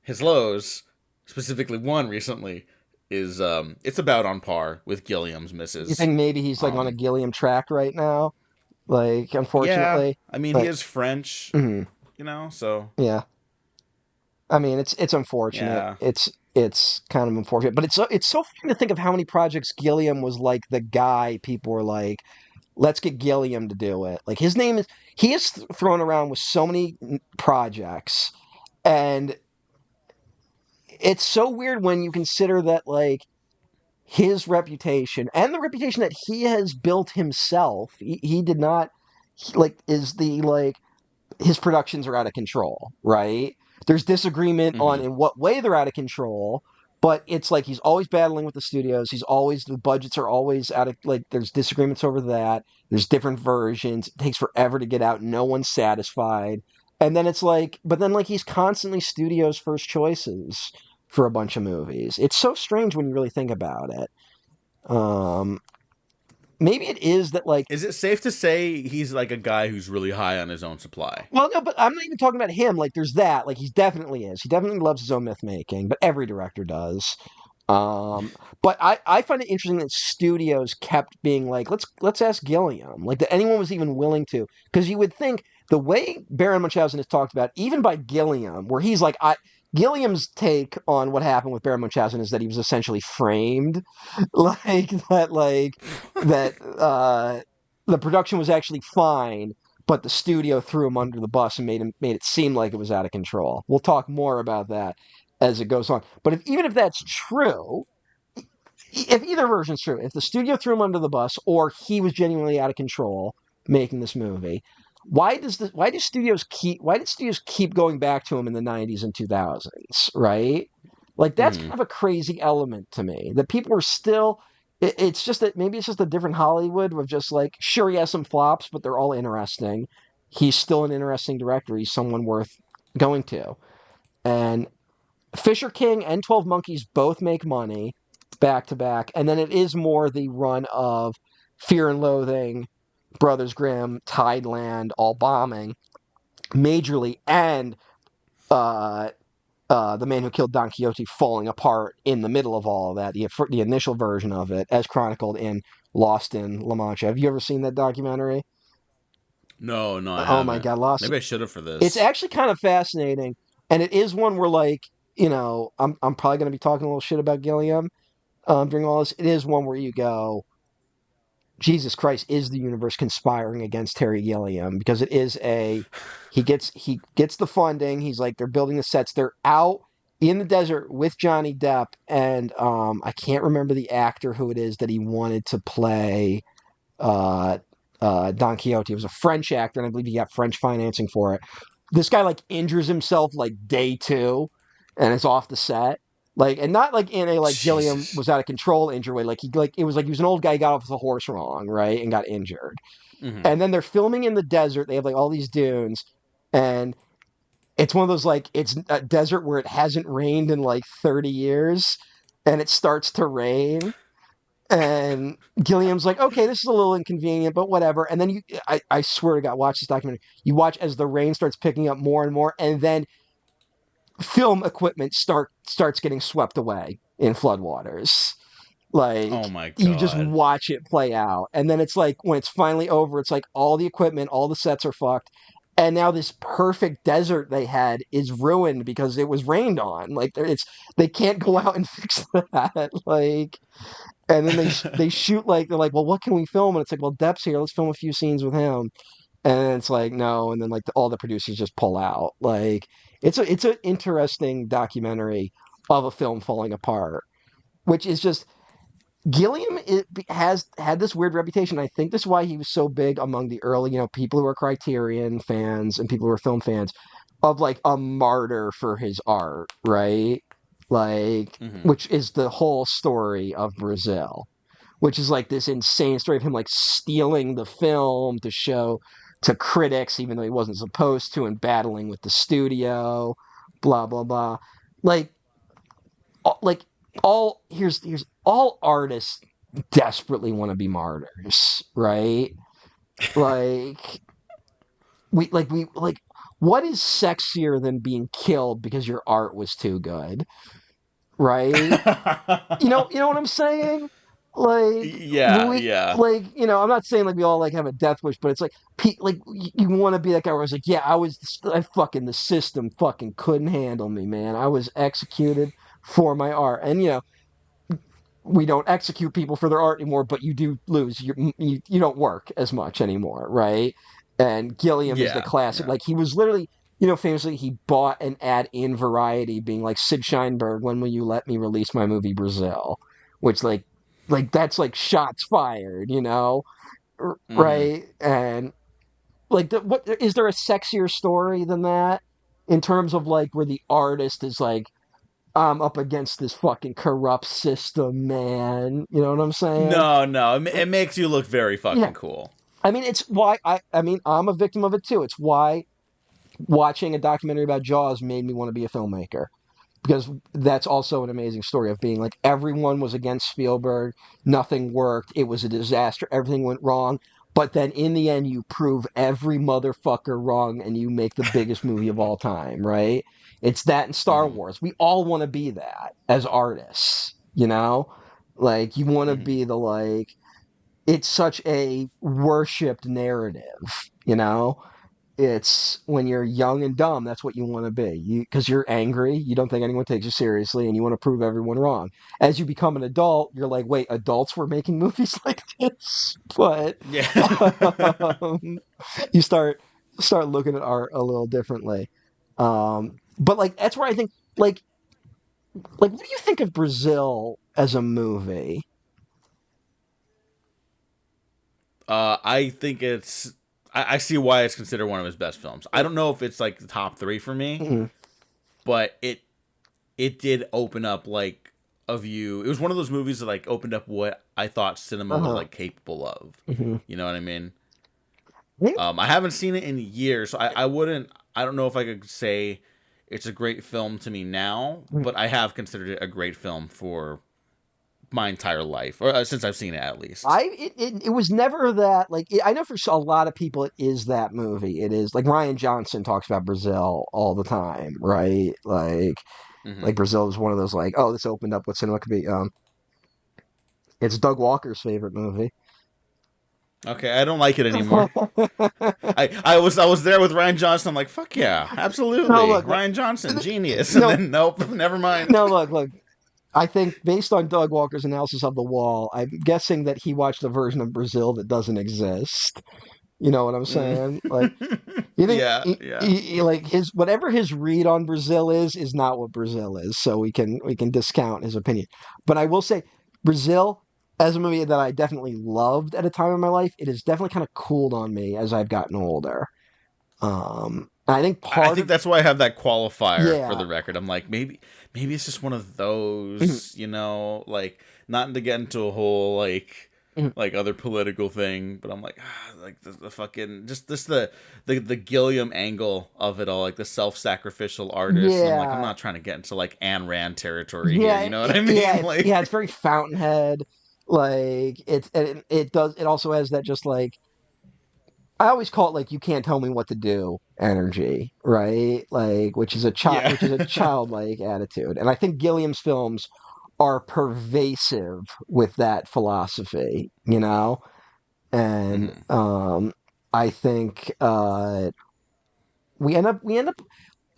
his lows, specifically one recently, is it's about on par with Gilliam's you misses. think maybe he's like on a Um, Gilliam track right now? Like, yeah, unfortunately, I mean he but is French, mhm, so yeah. I mean, it's unfortunate. yeah. It's kind of unfortunate, but it's so funny to think of how many projects Gilliam was like the guy people were like, let's get Gilliam to do it. Like his name is he is thrown around with so many projects, and it's so weird when you consider that like his reputation and the reputation that he has built himself. He did not like is the like his productions are out of control, right? There's disagreement on Hmm. in what way they're out of control, but it's like he's always battling with the studios. He's always the budgets are always out of like there's disagreements over that. There's different versions. It takes forever to get out. No one's satisfied. And then it's like, but then like he's constantly studios' first choices for a bunch of movies. It's so strange when you really think about it. Um, maybe it is that like Is it safe to say he's like a guy who's really high on his own supply? well, no, but I'm not even talking about him. Like, there's that. Like, he definitely is. He definitely loves his own myth making, but every director does. But I find it interesting that studios kept being like, let's ask Gilliam. Like that anyone was even willing to, because you would think the way Baron Munchausen is talked about, even by Gilliam, where he's like, Gilliam's take on what happened with Baron Munchausen is that he was essentially framed, like that the production was actually fine, but the studio threw him under the bus and made it seem like it was out of control. We'll talk more about that as it goes on. But even if that's true, if either version's true, if the studio threw him under the bus or he was genuinely out of control making this movie, why did studios keep going back to him in the 90s and 2000s, right? Like that's Hmm. kind of a crazy element to me that people are still it's just that maybe it's just a different Hollywood of just like sure he has some flops but they're all interesting. He's still an interesting director. He's someone worth going to. And Fisher King and 12 Monkeys both make money back to back. And then it is more the run of Fear and Loathing, Brothers Grimm, Tideland, all bombing majorly, and uh, The Man Who Killed Don Quixote falling apart in the middle of all of that, the initial version of it, as chronicled in Lost in La Mancha. Have you ever seen that documentary? No, I Oh my haven't. God, Lost. Maybe I should have for It's this. actually kind of fascinating, and it is one where like I'm probably going to be talking a little shit about Gilliam during all this. It is one where you go, Jesus Christ, is the universe conspiring against Terry Gilliam? Because it is he gets the funding. He's like they're building the sets. They're out in the desert with Johnny Depp, and I can't remember the actor who it is that he wanted to play uh, Don Quixote. It was a French actor, and I believe he got French financing for it. This guy like injures himself like day two, and is off the set. Like, and not like in a like Gilliam Jesus. was out of control injury way. Like it was like he was an old guy, got off the horse wrong, right, and got injured. Hmm. And then they're filming in the desert. They have like all these dunes, and it's one of those like it's a desert where it hasn't rained in like 30 years, and it starts to rain, and Gilliam's like, okay, this is a little inconvenient, but whatever. And then I swear to God, watch this documentary. You watch as the rain starts picking up more and more, and then film equipment starts getting swept away in floodwaters. Like, Oh my you just god. watch it play out. And then it's like, when it's finally over, it's like all the equipment, all the sets are fucked. And now this perfect desert they had is ruined because it was rained on. Like, they can't go out and fix that. Like, and then they shoot like, they're like, well, what can we film? And it's like, well, Depp's here. Let's film a few scenes with him. And it's like, no. And then like all the producers just pull out. Like, it's an interesting documentary of a film falling apart, which is just Gilliam has had this weird reputation. I think this is why he was so big among the early, people who are Criterion fans and people who are film fans, of like a martyr for his art, right? Like, Hmm. which is the whole story of Brazil, which is like this insane story of him like stealing the film to show to critics, even though he wasn't supposed to, and battling with the studio, blah blah blah. Like, like all here's all artists desperately want to be martyrs, right? Like, we what is sexier than being killed because your art was too good, right? You know what I'm saying? Like, Yeah, we yeah. like, I'm not saying like we all like have a death wish, but it's like like you want to be that guy where it's like, yeah, I fucking the system fucking couldn't handle me, man. I was executed for my art, and we don't execute people for their art anymore, but you do lose. You don't work as much anymore, right? And Gilliam is the Yeah, classic. yeah. Like, he was literally, famously, he bought an ad in Variety being like, Sid Sheinberg, when will you let me release my movie Brazil? Which, like that's like shots fired, Hmm. right? And like, what is there a sexier story than that in terms of like where the artist is like, I'm up against this fucking corrupt system, man. You know what I'm saying? No, no, it makes you look very Yeah. fucking cool. I mean, it's why I mean, I'm a victim of it too. It's why watching a documentary about Jaws made me want to be a filmmaker, because that's also an amazing story of being like, everyone was against Spielberg, nothing worked, it was a disaster, everything went wrong, but then in the end you prove every motherfucker wrong and you make the biggest movie of all time, right? It's that in Star Hmm. Wars. We all want to be that as artists, like, you want to Hmm. be the like, it's such a worshipped narrative, it's when you're young and dumb, that's what you want to be. Because you're angry, you don't think anyone takes you seriously, and you want to prove everyone wrong. As you become an adult, you're like, wait, adults were making movies like this? But Yeah. um, you start looking at art a little differently. But like, that's where I think, like what do you think of Brazil as a movie? I think I see why it's considered one of his best films. I don't know if it's like the top three for me, Mhm. but it did open up like a view. It was one of those movies that like opened up what I thought cinema was Uh-huh. like capable of. Hmm. You know what I mean? I haven't seen it in years, so I wouldn't. I don't know if I could say it's a great film to me now, but I have considered it a great film for my entire life, or since I've seen it at least. It was never that, like, I know for a lot of people it is that movie. It is like Ryan Johnson talks about Brazil all the time, right? Hmm. Like Brazil is one of those like, oh, this opened up what cinema could be. It's Doug Walker's favorite movie. Okay, I don't like it anymore. I was there with Ryan Johnson. I'm like, fuck yeah, No, absolutely, look, Ryan Johnson, genius. And no, then nope, never mind. no, look. I think based on Doug Walker's analysis of The Wall, I'm guessing that he watched a version of Brazil that doesn't exist. You know what I'm saying? Like, you think Yeah, yeah. like his whatever his read on Brazil is not what Brazil is, so we can discount his opinion. But I will say, Brazil as a movie that I definitely loved at a time in my life, it has definitely kind of cooled on me as I've gotten older. I think I part think of that's why I have that qualifier for yeah, the record. I'm like, maybe it's just one of mhm, those, like not to get into a whole mhm. like other political thing, but I'm like, like the fucking just this the Gilliam angle of it all, like the self-sacrificial artist, and I'm like, I'm Yeah, not trying to get into like Ayn Rand territory here, yeah, you know what I yeah. mean? Yeah, Like, it's very Fountainhead. Like it does. It also has that just like I always call it like you can't tell me what to do energy, right? Like yeah. which is a childlike attitude. And I think Gilliam's films are pervasive with that philosophy, you know? And Mhm. I think we end up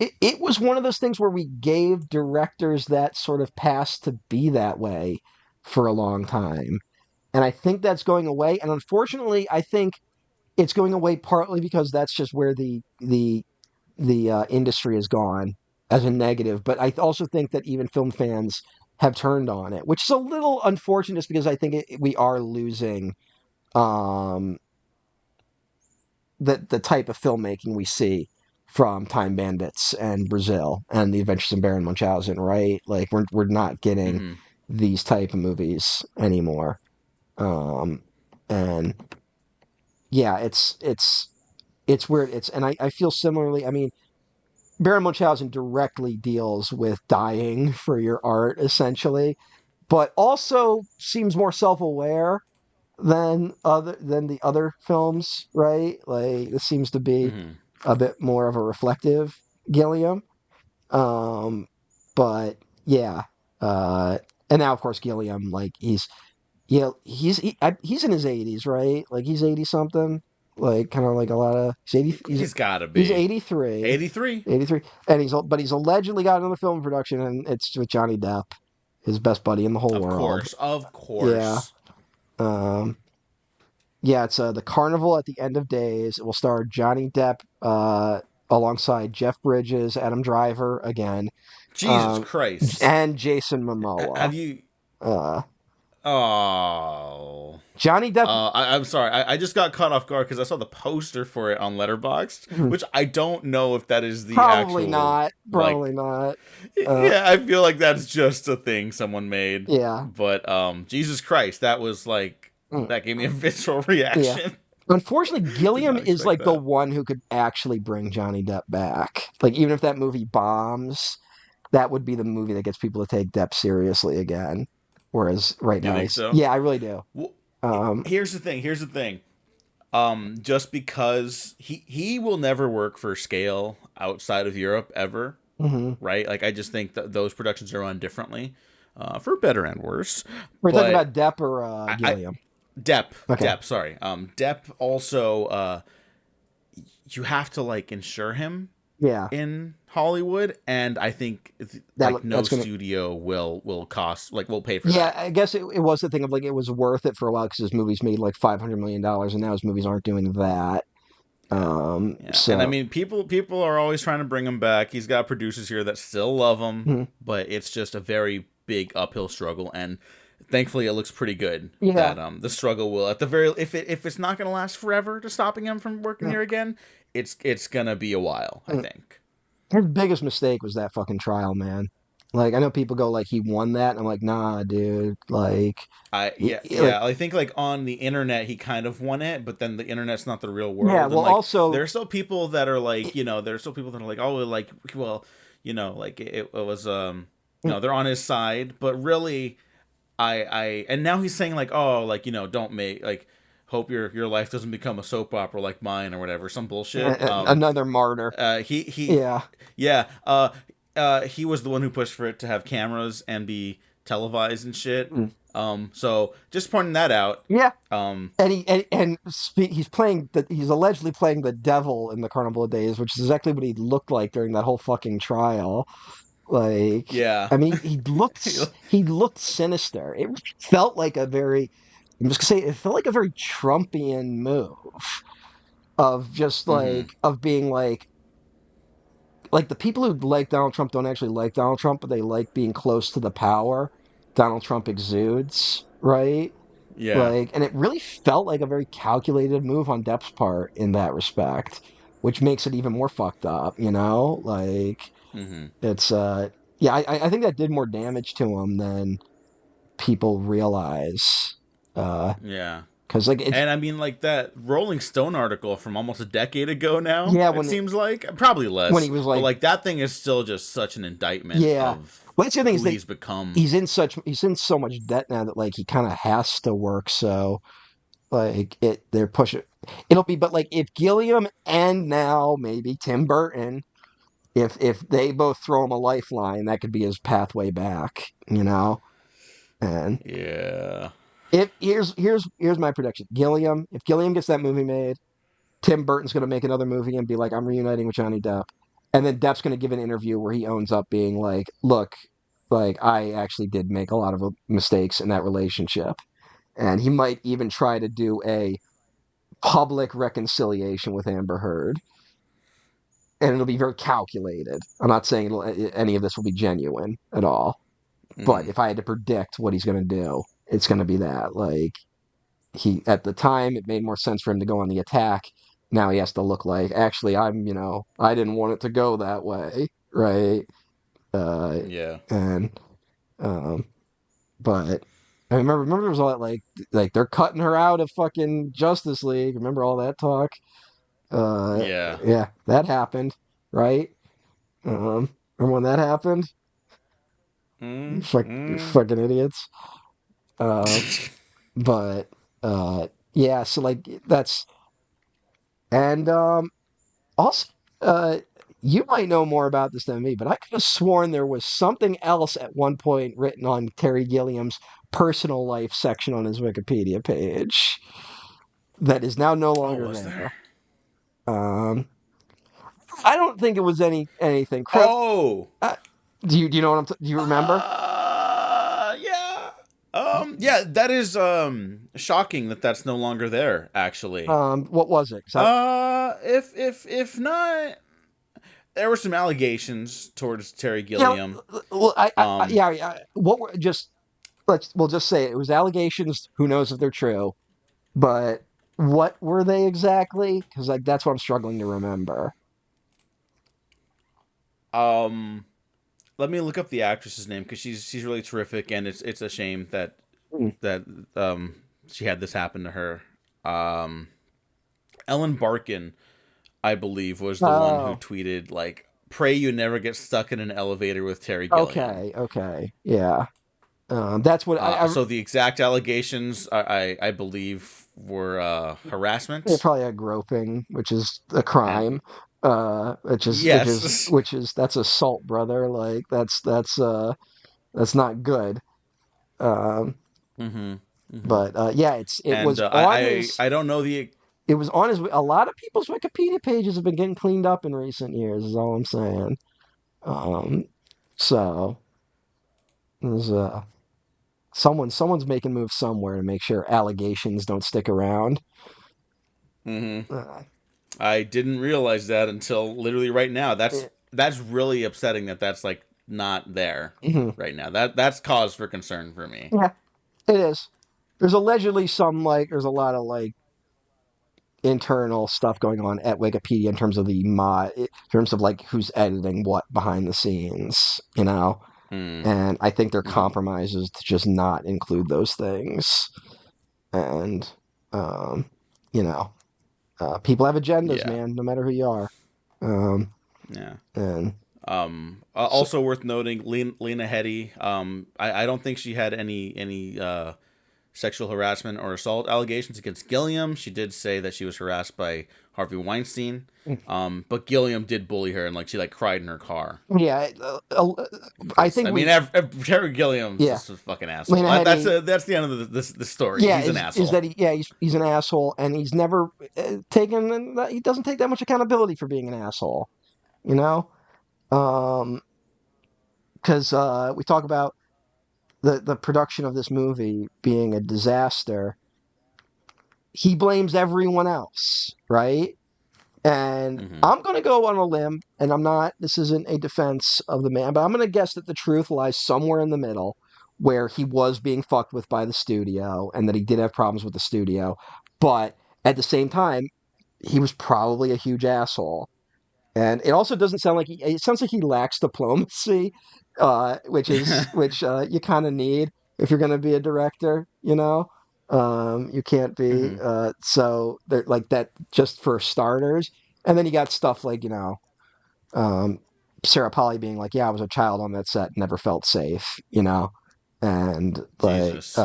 it was one of those things where we gave directors that sort of pass to be that way for a long time. And I think that's going away. And unfortunately, I think it's going away partly because that's just where the industry has gone as a negative. But I also think that even film fans have turned on it, which is a little unfortunate, just because I think we are losing um, the type of filmmaking we see from Time Bandits and Brazil and The Adventures of Baron Munchausen. Right? Like we're not getting Mhm. these type of movies anymore. Um, and yeah, it's weird. And I feel similarly. I mean, Baron Munchausen directly deals with dying for your art, essentially, but also seems more self-aware than the other films, right? Like this seems to be Mhm. a bit more of a reflective Gilliam. Um, but yeah, uh, and now of course Gilliam, like he's in his 80s, right? Like he's 80 something, like kind of like a lot of He's got to he's be 83, 83. 83, and he's allegedly got another film production, and it's with Johnny Depp, his best buddy in the whole Of world. course, of Yeah, course. um, yeah. It's the Carnival at the End of Days. It will star Johnny Depp alongside Jeff Bridges, Adam Driver again, Jesus um, Christ. and Jason Momoa. Have you? Uh, Oh. Johnny Depp. I'm sorry. I just got caught off guard because I saw the poster for it on Letterboxd, which I don't know if that is the Probably actual not. Probably like. not. Uh, Yeah, I feel like that's just a thing someone made. yeah. But Jesus Christ, that was like Mm, that gave me a visceral yeah. reaction. Unfortunately, Did Gilliam not is expect like the that. one who could actually bring Johnny Depp back. Like, even if that movie bombs, that would be the movie that gets people to take Depp seriously again. Whereas right You now think he's, so? yeah, I really do. Well, Um, here's the thing. Here's the thing. Just because he will never work for scale outside of Europe ever, mhm. right? Like I just think that those productions are run differently, for better and worse. We're talking But about Depp or I Gilliam. Okay. Depp, sorry, Depp also, you have to like insure him Yeah. in Hollywood, and I think like no That's gonna. studio will cost like will pay for Yeah, that. I guess it was the thing of like it was worth it for a while because his movies made like $500 million, and now his movies aren't doing that. Yeah. Yeah, and I So. mean, people are always trying to bring him back. He's got producers here that still love him, Mhm. but it's just a very big uphill struggle. And thankfully, it looks pretty good Yeah. that the struggle will at the very if it's not gonna last forever to stopping him from working Yeah. here again, it's gonna be a while, I Mm. think. His biggest mistake was that fucking trial, man. Like I know people go like he won that, and I'm like, nah, dude. Like, like I think like on the internet he kind of won it, but then the internet's not the real yeah. world, and Well, like also, there are still people that are it, like there are still people that are like, oh, like, well, like it was they're on his side, but really I and now he's saying like, oh, like don't make like hope your life doesn't become a soap opera like mine or whatever, some bullshit. another martyr. He Yeah. yeah, he was the one who pushed for it to have cameras and be televised and shit. Mm. So just pointing that out. Yeah. Um, He's allegedly playing the devil in the Carnival of Days, which is exactly what he looked like during that whole fucking trial. Like, yeah, I mean, he looked sinister. It felt like a very, I'm just gonna say, it felt like a very Trumpian move. of just Mm-hmm. of being like the people who like Donald Trump don't actually like Donald Trump, but they like being close to the power Donald Trump exudes, right? Yeah. Like, and it really felt like a very calculated move on Depp's part in that respect, which makes it even more fucked up, you know? Like, Mm-hmm. it's yeah, I think that did more damage to him than people realize. Yeah. Because like it's And I mean, like that Rolling Stone article from almost a decade ago now, yeah, it seems like. Probably when he less. was But like like that thing is still just such an indictment yeah. of Well, that's the other thing is who that he's become. he's in so much debt now that like he kind of has to work. So like they're pushing. It'll be, but like if Gilliam and now maybe Tim Burton, if they both throw him a lifeline, that could be his pathway back. You know, and Yeah. if here's my prediction: Gilliam, if Gilliam gets that movie made, Tim Burton's going to make another movie and be like, I'm reuniting with Johnny Depp. And then Depp's going to give an interview where he owns up being like, look, like I actually did make a lot of mistakes in that relationship. And he might even try to do a public reconciliation with Amber Heard. And it'll be very calculated. I'm not saying any of this will be genuine at all. But Mm-hmm. if I had to predict what he's going to do, it's going to be that. Like, he at the time it made more sense for him to go on the attack. Now he has to look like actually I didn't want it to go that way, right? Yeah. And um, but I remember there was all that like they're cutting her out of fucking Justice League. Remember all that talk? Uh, Yeah. yeah, that happened, right? Remember when that happened? You Mm-hmm. fucking idiots. Um, but yeah, so like that's and also, uh, you might know more about this than me, but I could have sworn there was something else at one point written on Terry Gilliam's personal life section on his Wikipedia page that is now no Oh, longer was there? there. Um, I don't think it was anything. Oh. Uh, do you know what do you remember? Yeah. Yeah, that is shocking that that's no longer there actually. What was it? If not, there were some allegations towards Terry Yeah, Gilliam. well, Um yeah. What were just we'll just say it was allegations. Who knows if they're true? But what were they exactly? Because like that's what I'm struggling to remember. um let me look up the actress's name cuz she's really terrific and it's a shame that Hmm. that she had this happen to her. Um Ellen Barkin, I believe, was the one who Oh, tweeted like pray you never get stuck in an elevator with Terry Gilliam. okay, yeah. That's what So the exact allegations I believe were yeah, harassment probably a groping, which is a and crime. yes. Which is that's assault, brother. Like that's not good. Um, Mm-hmm. Mm-hmm. but yeah, it And was on I don't know the it was on his. A lot of people's Wikipedia pages have been getting cleaned up in recent years. Is all I'm saying. Um, so there's someone's making moves somewhere to make sure allegations don't stick around. mm-hmm. Uh, I didn't realize that until literally right now. yeah, That's really upsetting that that's like not there mhm. right now. That's cause for concern for me. Yeah, it is. There's allegedly there's a lot of like internal stuff going on at Wikipedia in terms of in terms of like who's editing what behind the scenes, you know. Mm. And I think their Mm-hmm. compromise is to just not include those things. And um, you know, people have agendas, Yeah. man, no matter who you are. Um, Yeah. and so, Also worth noting, Lena Headey. I don't think she had any sexual harassment or assault allegations against Gilliam. She did say that she was harassed by Harvey Weinstein. But Gilliam did bully her and like she like cried in her car yeah, I because think I mean Terry Gilliam's yeah, just a fucking asshole. Lena Headey, That's the end of the story. yeah, He's an is asshole. that he's an asshole and he's never he doesn't take that much accountability for being an asshole, you know? Um, because we talk about the production of this movie being a disaster. He blames everyone else, right? And Mm-hmm. I'm going to go on a limb, and this isn't a defense of the man, but I'm going to guess that the truth lies somewhere in the middle where he was being fucked with by the studio and that he did have problems with the studio. But at the same time, he was probably a huge asshole. And it also doesn't sound like it sounds like he lacks diplomacy, which you kind of need if you're going to be a director, you know? You can't be, Mm-hmm. so they're like that just for starters. And then you got stuff like, um, Sarah Polly being like, yeah, I was a child on that set, never felt safe, and like, Jesus.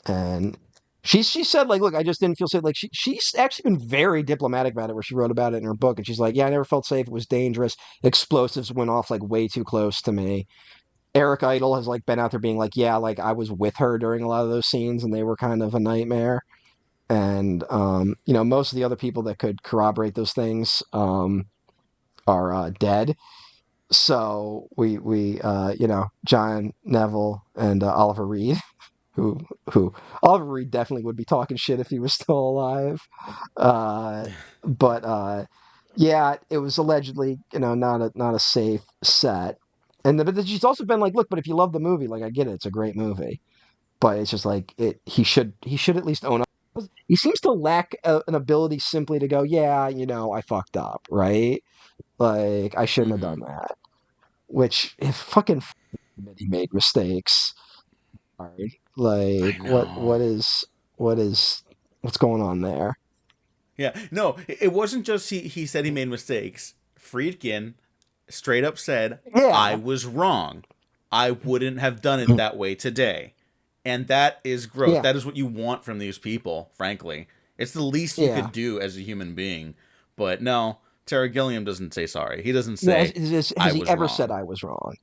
and she said like, look, I just didn't feel safe. Like she's actually been very diplomatic about it, where she wrote about it in her book, and she's like, yeah, I never felt safe. It was dangerous. Explosives went off like way too close to me. Eric Idle has like been out there being like, yeah, like I was with her during a lot of those scenes, and they were kind of a nightmare. And most of the other people that could corroborate those things are dead. So we John Neville and Oliver Reed, who Oliver Reed definitely would be talking shit if he was still alive. Uh, but yeah, it was allegedly not a safe set. But she's also been like, look, but if you love the movie, like I get it, it's a great movie. But it's just like he should at least own up. He seems to lack an ability simply to go, yeah, I fucked up, right? Like I shouldn't have Mm-hmm. done that. Which if fucking admit he made mistakes. Hard. I Like know. what's going on there? Yeah, no, it wasn't just he said he made mistakes. Friedkin straight up said, I Yeah. was wrong. I wouldn't have done it that way today. And that is growth. Yeah. That is what you want from these people, frankly. It's the least you Yeah. could do as a human being. But no, Terry Gilliam doesn't say sorry. He doesn't Yeah. say, Has I he was ever said wrong. I was wrong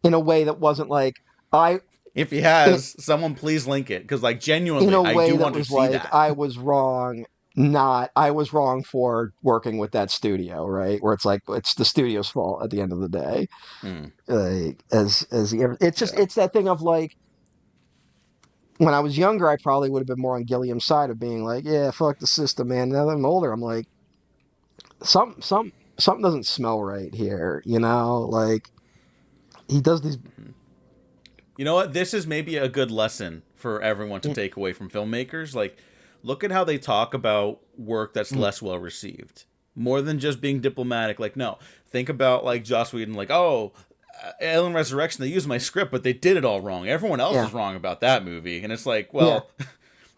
in a way that wasn't like I If he in, has, someone please link it. Because, like, in genuinely, a I way do that want to was see like that. I was wrong. Not I was wrong for working with that studio, right? Where it's like it's the studio's fault at the end of the day. Mm, Like as he ever, it's just yeah. it's that thing of like when I was younger, I probably would have been more on Gilliam's side of being like, yeah, fuck the system, man. Now that I'm older, I'm like, something doesn't smell right here, Like he does these. You know what? This is maybe a good lesson for everyone to Mm, take away from filmmakers. Like, look at how they talk about work that's mm, less well received. More than just being diplomatic. Like, no. Think about, like, Joss Whedon, like, oh, Alien Resurrection, they used my script, but they did it all wrong. Everyone else yeah, is wrong about that movie. And it's like, yeah, well,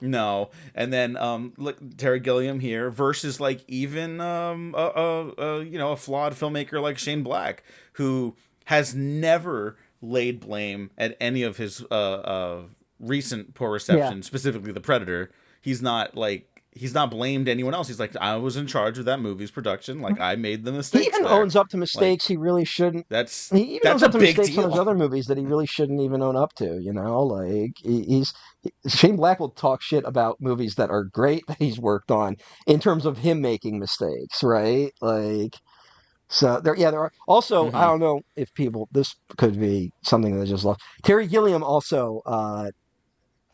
no. And then, look, Terry Gilliam here versus, like, even, a flawed filmmaker like Shane Black, who has never laid blame at any of his recent poor yeah. reception, specifically The Predator. He's not blamed anyone else. He's like, I was in charge of that movie's production. Like, I made the He mistakes even there. owns up to Like, mistakes he really shouldn't. that's He even that's owns a up to big mistakes on his deal. other movies that he really shouldn't even own up to. Like Shane Black will talk shit about movies that are great that he's worked on in terms of him making mistakes, right? Like so there are also I Mm-hmm. don't know if people this could be something that I just love. Terry Gilliam also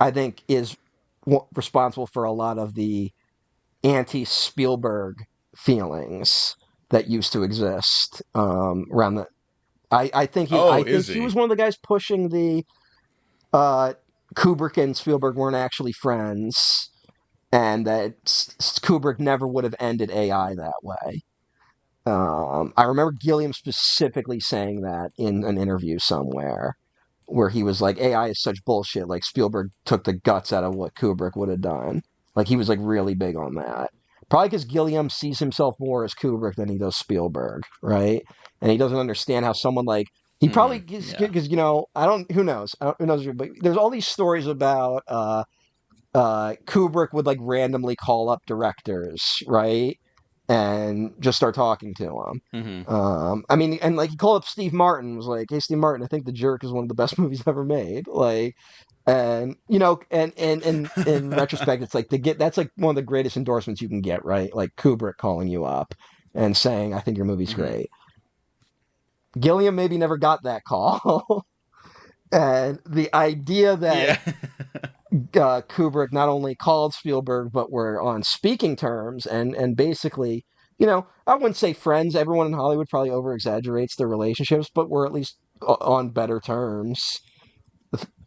I think is responsible for a lot of the anti-Spielberg feelings that used to exist around the. I Oh, think is he was he? one of the guys pushing the uh, Kubrick and Spielberg weren't actually friends, and that Kubrick never would have ended AI that way. I remember Gilliam specifically saying that in an interview somewhere, where he was like, AI is such bullshit. Like Spielberg took the guts out of what Kubrick would have done. Like he was like really big on that. Probably because Gilliam sees himself more as Kubrick than he does Spielberg, right? And he doesn't understand how someone like he probably Mm-hmm. Yeah. because I don't who knows who knows, but there's all these stories about Kubrick would like randomly call up directors, right? And just start talking to them. Mm-hmm. I mean, and like he called up Steve Martin, was like, "Hey, Steve Martin, I think The Jerk is one of the best movies ever made." Like, and and in retrospect, it's like that's like one of the greatest endorsements you can get, right? Like Kubrick calling you up and saying, "I think your movie's Mm-hmm. great." Gilliam maybe never got that call, and the idea that Yeah. Kubrick not only called Spielberg but were on speaking terms and basically I wouldn't say friends. Everyone in Hollywood probably over exaggerates their relationships, but we're at least on better terms.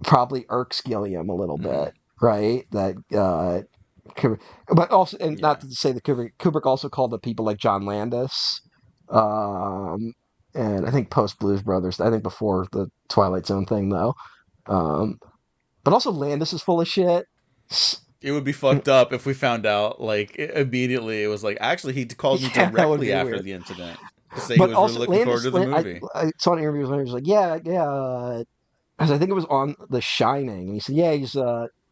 Probably irks Gilliam a little Mm-hmm. bit, right? That, but also, and not Yeah. to say that Kubrick also called the people like John Landis, um, and I think post Blues Brothers. I think before the Twilight Zone thing, though. Um, but also Landis is full of shit. It would be fucked up if we found out like immediately. It was like actually he called me Yeah, that would directly be after weird. the incident to say he But was really also looking forward Landis, to the movie. I saw an interview where he was like, yeah, yeah, because I think it was on The Shining, and he said, yeah,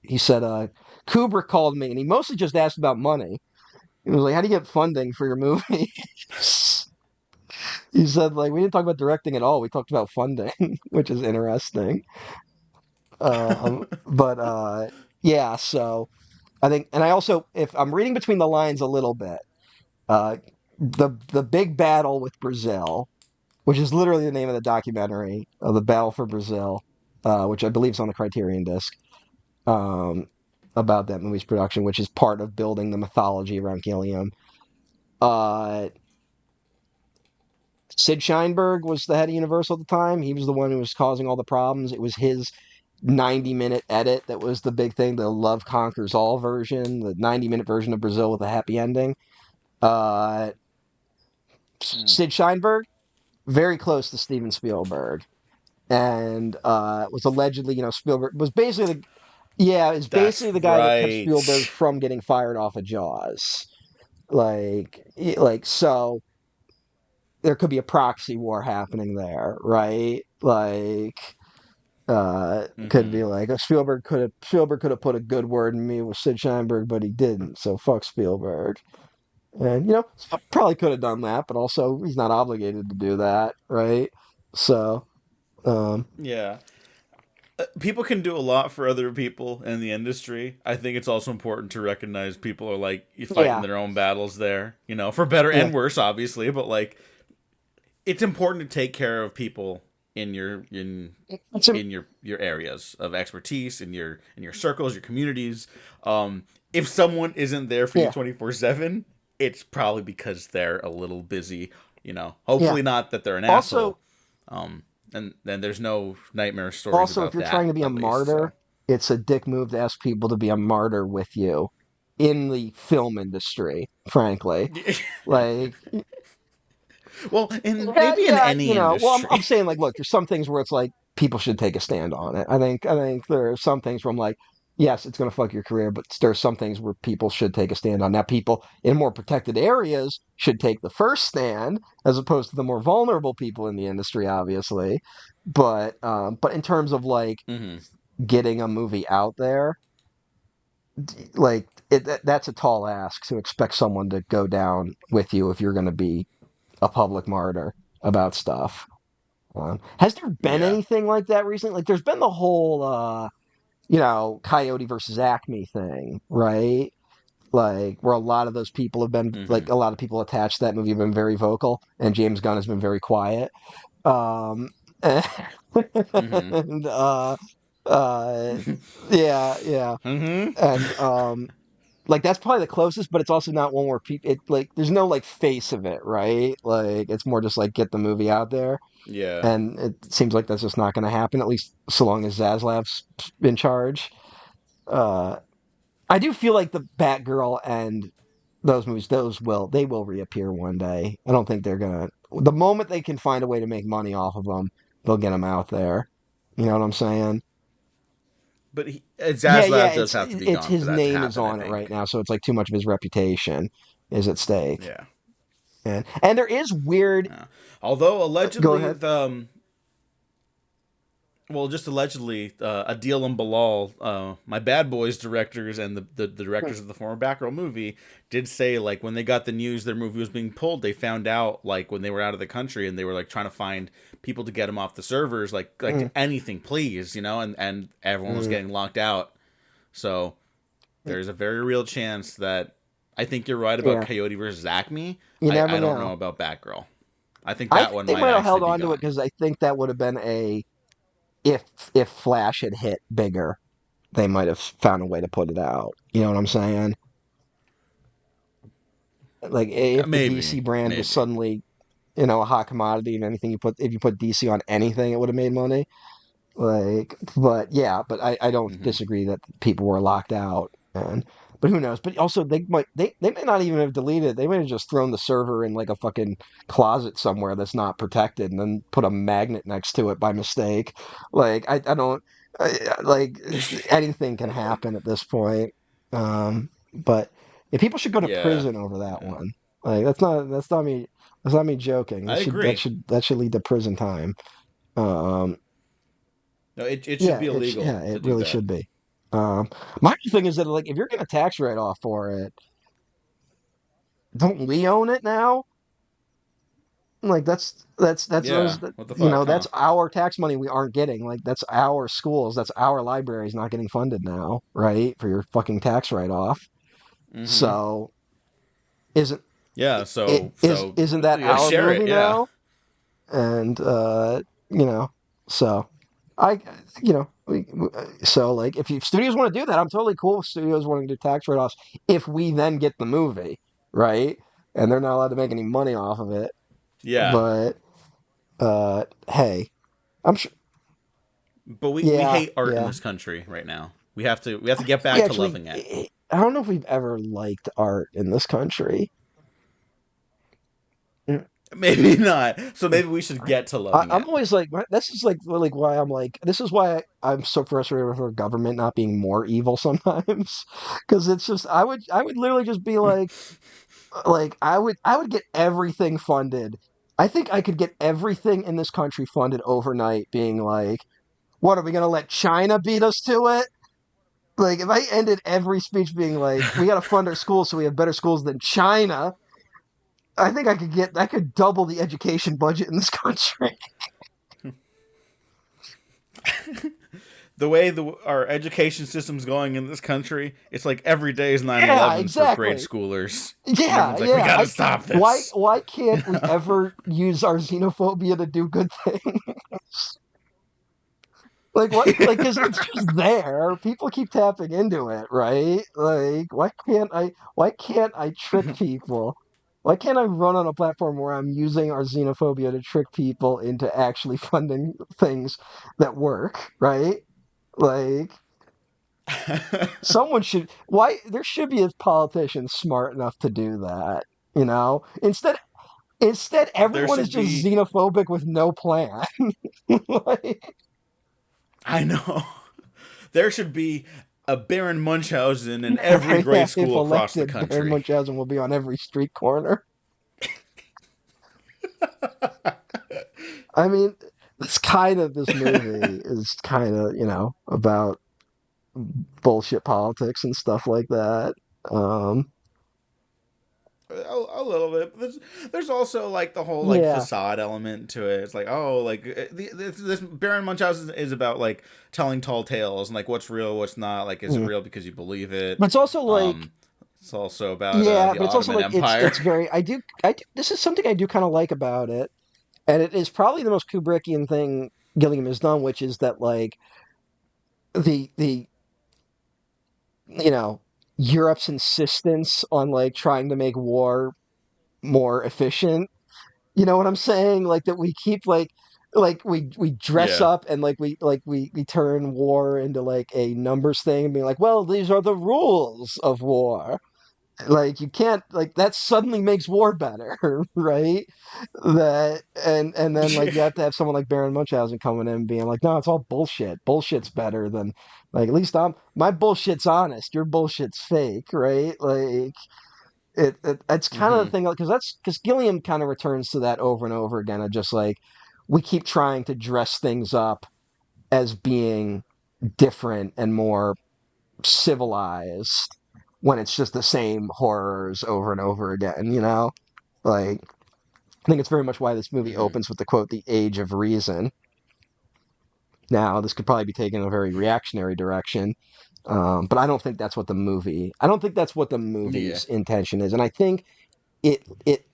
he said, Kubrick called me, and he mostly just asked about money. He was like, how do you get funding for your movie? He said, like, we didn't talk about directing at all. We talked about funding, which is interesting. But yeah, so I think, and I also, if I'm reading between the lines a little bit, uh, the big battle with Brazil, which is literally the name of the documentary, the Battle for Brazil, which I believe is on the Criterion disc, um, about that movie's production, which is part of building the mythology around Gilliam. Uh, Sid Sheinberg was the head of Universal at the time. He was the one who was causing all the problems. It was his 90-minute edit that was the big thing, the Love Conquers All version, the 90-minute version of Brazil with a happy ending. Uh, Mm. Sid Sheinberg, very close to Steven Spielberg, and was allegedly, Spielberg was basically is That's basically the guy that kept right. Spielberg from getting fired off of Jaws. So there could be a proxy war happening there, right? Could Mm-hmm. be like Spielberg could have put a good word in me with Sid Sheinberg, but he didn't. So fuck Spielberg. And probably could have done that, but also he's not obligated to do that, right? So, um, Yeah. People can do a lot for other people in the industry. I think it's also important to recognize people are like fighting yeah, their own battles there, for better yeah. and worse, obviously. But like, it's important to take care of people in your It's a, in your areas of expertise, in your circles, your communities. If someone isn't there for you yeah, 24/7, it's probably because they're a little busy. yeah. Hopefully not that they're an Also, asshole. And then there's no nightmare stories also, if about you're trying that to be a at least. martyr, So it's a dick move to ask people to be a martyr with you in the film industry, frankly. Like, well, and yeah, maybe in yeah, any well, I'm industry. saying like, look, there's some things where it's like people should take a stand on it. I think there are some things where I'm like, yes, it's gonna fuck your career, but there are some things where people should take a stand on. Now, people in more protected areas should take the first stand, as opposed to the more vulnerable people in the industry, obviously. But in terms of like Hmm. getting a movie out there, that's a tall ask to expect someone to go down with you if you're going to be a public martyr about stuff. Has there been Yeah. anything like that recently? Like, there's been the whole, Coyote versus Acme thing, right? Like, where a lot of those people have been, Hmm. like, a lot of people attached to that movie have been very vocal, and James Gunn has been very quiet. Um, Hmm. and, uh, yeah, yeah. Hmm. And, like, that's probably the closest, but it's also not one where people, like, there's no, like, face of it, right? Like, it's more just, like, get the movie out there. Yeah. And it seems like that's just not going to happen, at least so long as Zaslav's in charge. Uh, I do feel like the Batgirl and those movies, they will reappear one day. I don't think they're gonna. The moment they can find a way to make money off of them, they'll get them out there. You know what I'm saying? But Yeah, yeah. Zaslav does have to be It's gone for his that to name is happen, I on it right think. now, so it's like too much of his reputation is at stake. Yeah. And there is weird. Yeah. Although Go allegedly, ahead. well, just allegedly, Adil and Bilal, my Bad Boys directors and the directors of the former Batgirl movie, did say like when they got the news their movie was being pulled, they found out like when they were out of the country and they were like trying to find people to get them off the servers, Mm, anything, please, and everyone was mm, getting locked out. So there's a very real chance that I think you're right about yeah, Coyote versus Acme. you never I don't know know. about Batgirl. I think I that think one they might might have actually held be on to it gone. because I think that would have been a if if Flash had hit bigger, they might have found a way to put it out. You know what I'm saying? Like if the DC Maybe, brand was maybe. suddenly, a hot commodity and anything if you put DC on anything, it would have made money. Like, but yeah, but I don't Hmm. disagree that people were locked out, and but who knows? But also they may not even have deleted. They may have just thrown the server in like a fucking closet somewhere that's not protected, and then put a magnet next to it by mistake. Like I don't like anything can happen at this point. But yeah, people should go to Yeah, prison over that yeah. one. Like that's not me joking. I agree. That should lead to prison time. Um, No, it should be yeah, illegal to it do really that. should be. My thing is that like if you're gonna tax write off for it, don't we own it now? Like that's Yeah, those what the fuck, huh? that's our tax money we aren't getting. Like that's our schools, that's our libraries not getting funded now, right? For your fucking tax write off. Hmm. So isn't Yeah, it so isn't that you gotta our share it. movie Yeah, now? And you know, so I so like if studios want to do that, I'm totally cool with studios wanting to do tax write-offs if we then get the movie, right? And they're not allowed to make any money off of it. yeah. But hey, I'm sure. But we Yeah, hate art in yeah. this country right now. We have to get We back to actually loving it. I don't know if we've ever liked art in this country. Mm, Maybe not. So maybe we should get to loving I'm it. always like this is like why I'm like this is why I'm so frustrated with our government not being more evil sometimes because it's just I would literally just be like I would get everything funded. I think I could get everything in this country funded overnight being like what are we going to let China beat us to it? Like if I ended every speech being like we got to fund our schools so we have better schools than China, I think I could double the education budget in this country. The way our education system's going in this country, it's like every day is Yeah, 9/11 for grade exactly. schoolers, and Yeah, everyone's like, "We yeah. gotta stop Why this." can't we ever use our xenophobia to do good things? Like what? Like because it's just there. People keep tapping into it, right? Like why can't I trick people? Why can't I run on a platform where I'm using our xenophobia to trick people into actually funding things that work, right? Like someone should why there should be a politician smart enough to do that, you know? Instead There everyone is should just be. xenophobic with no plan. Like, I know. There should be a Baron Munchausen in every yeah, grade if school across the elected, Baron country. Munchausen will be on every street corner. I mean, it's kind of this movie is kind of, about bullshit politics and stuff like that. Um, A little bit. There's also like the whole like yeah. facade element to it. It's like, oh, like this Baron Munchausen is about like telling tall tales and like what's real, what's not. Like, is it Mm. real because you believe it? But it's also like, It's also about yeah, the but it's also Ottoman like Empire. it's very I do this is something I do kind of like about it. And it is probably the most Kubrickian thing Gilliam has done, which is that like the you know Europe's insistence on like trying to make war more efficient. You know what I'm saying? Like that we keep like we dress Yeah. up and we turn war into like a numbers thing and being like, well, these are the rules of war. Like you can't like that suddenly makes war better, right? That and then like you have to have someone like Baron Munchausen coming in and being like, no, it's all bullshit. Bullshit's better than like at least I'm my bullshit's honest. Your bullshit's fake, right? Like it's kind of the Hmm. thing because that's because Gilliam kind of returns to that over and over again of just like we keep trying to dress things up as being different and more civilized when it's just the same horrors over and over again, you know? Like I think it's very much why this movie Hmm. opens with the quote, "The age of reason." Now, this could probably be taken in a very reactionary direction, but I don't think that's what the movie. I don't think that's what the Yeah. movie's intention is, and I think it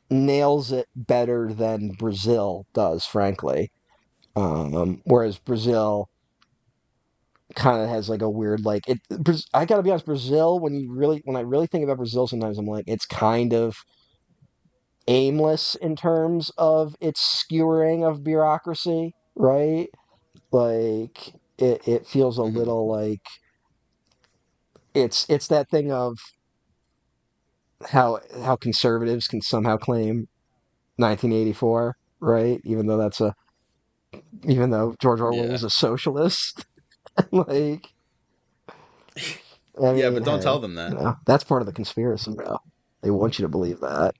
nails it better than Brazil does, frankly. Whereas Brazil kind of has like a weird like it. I gotta be honest, Brazil when I really think about Brazil, sometimes I'm like it's kind of aimless in terms of its skewering of bureaucracy, right? Like it feels a Mm-hmm. little like it's that thing of how conservatives can somehow claim 1984, right? Even though George Orwell Yeah. was a socialist, like I Yeah, but mean, don't tell hey, them that. that's part of the conspiracy, bro. They want you to believe that.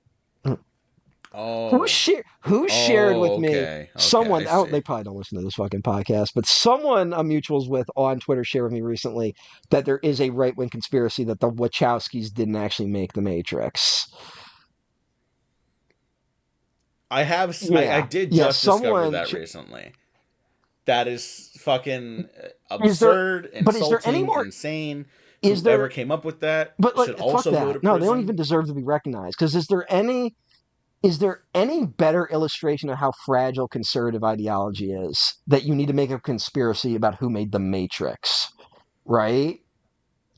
Oh. Who shared with Oh, me okay. Okay, I someone out see. they probably don't listen to this fucking podcast, but someone I'm mutuals with on Twitter shared with me recently that there is a right wing conspiracy that the Wachowskis didn't actually make the Matrix. I Yeah. did Yeah, just discover someone that recently. That is fucking is there absurd, but is there any insulting, more insane. is Whoever there came up with that but like should fuck also go that. to No, they don't prison. even deserve to be recognized cuz is there any better illustration of how fragile conservative ideology is that you need to make a conspiracy about who made the Matrix, right?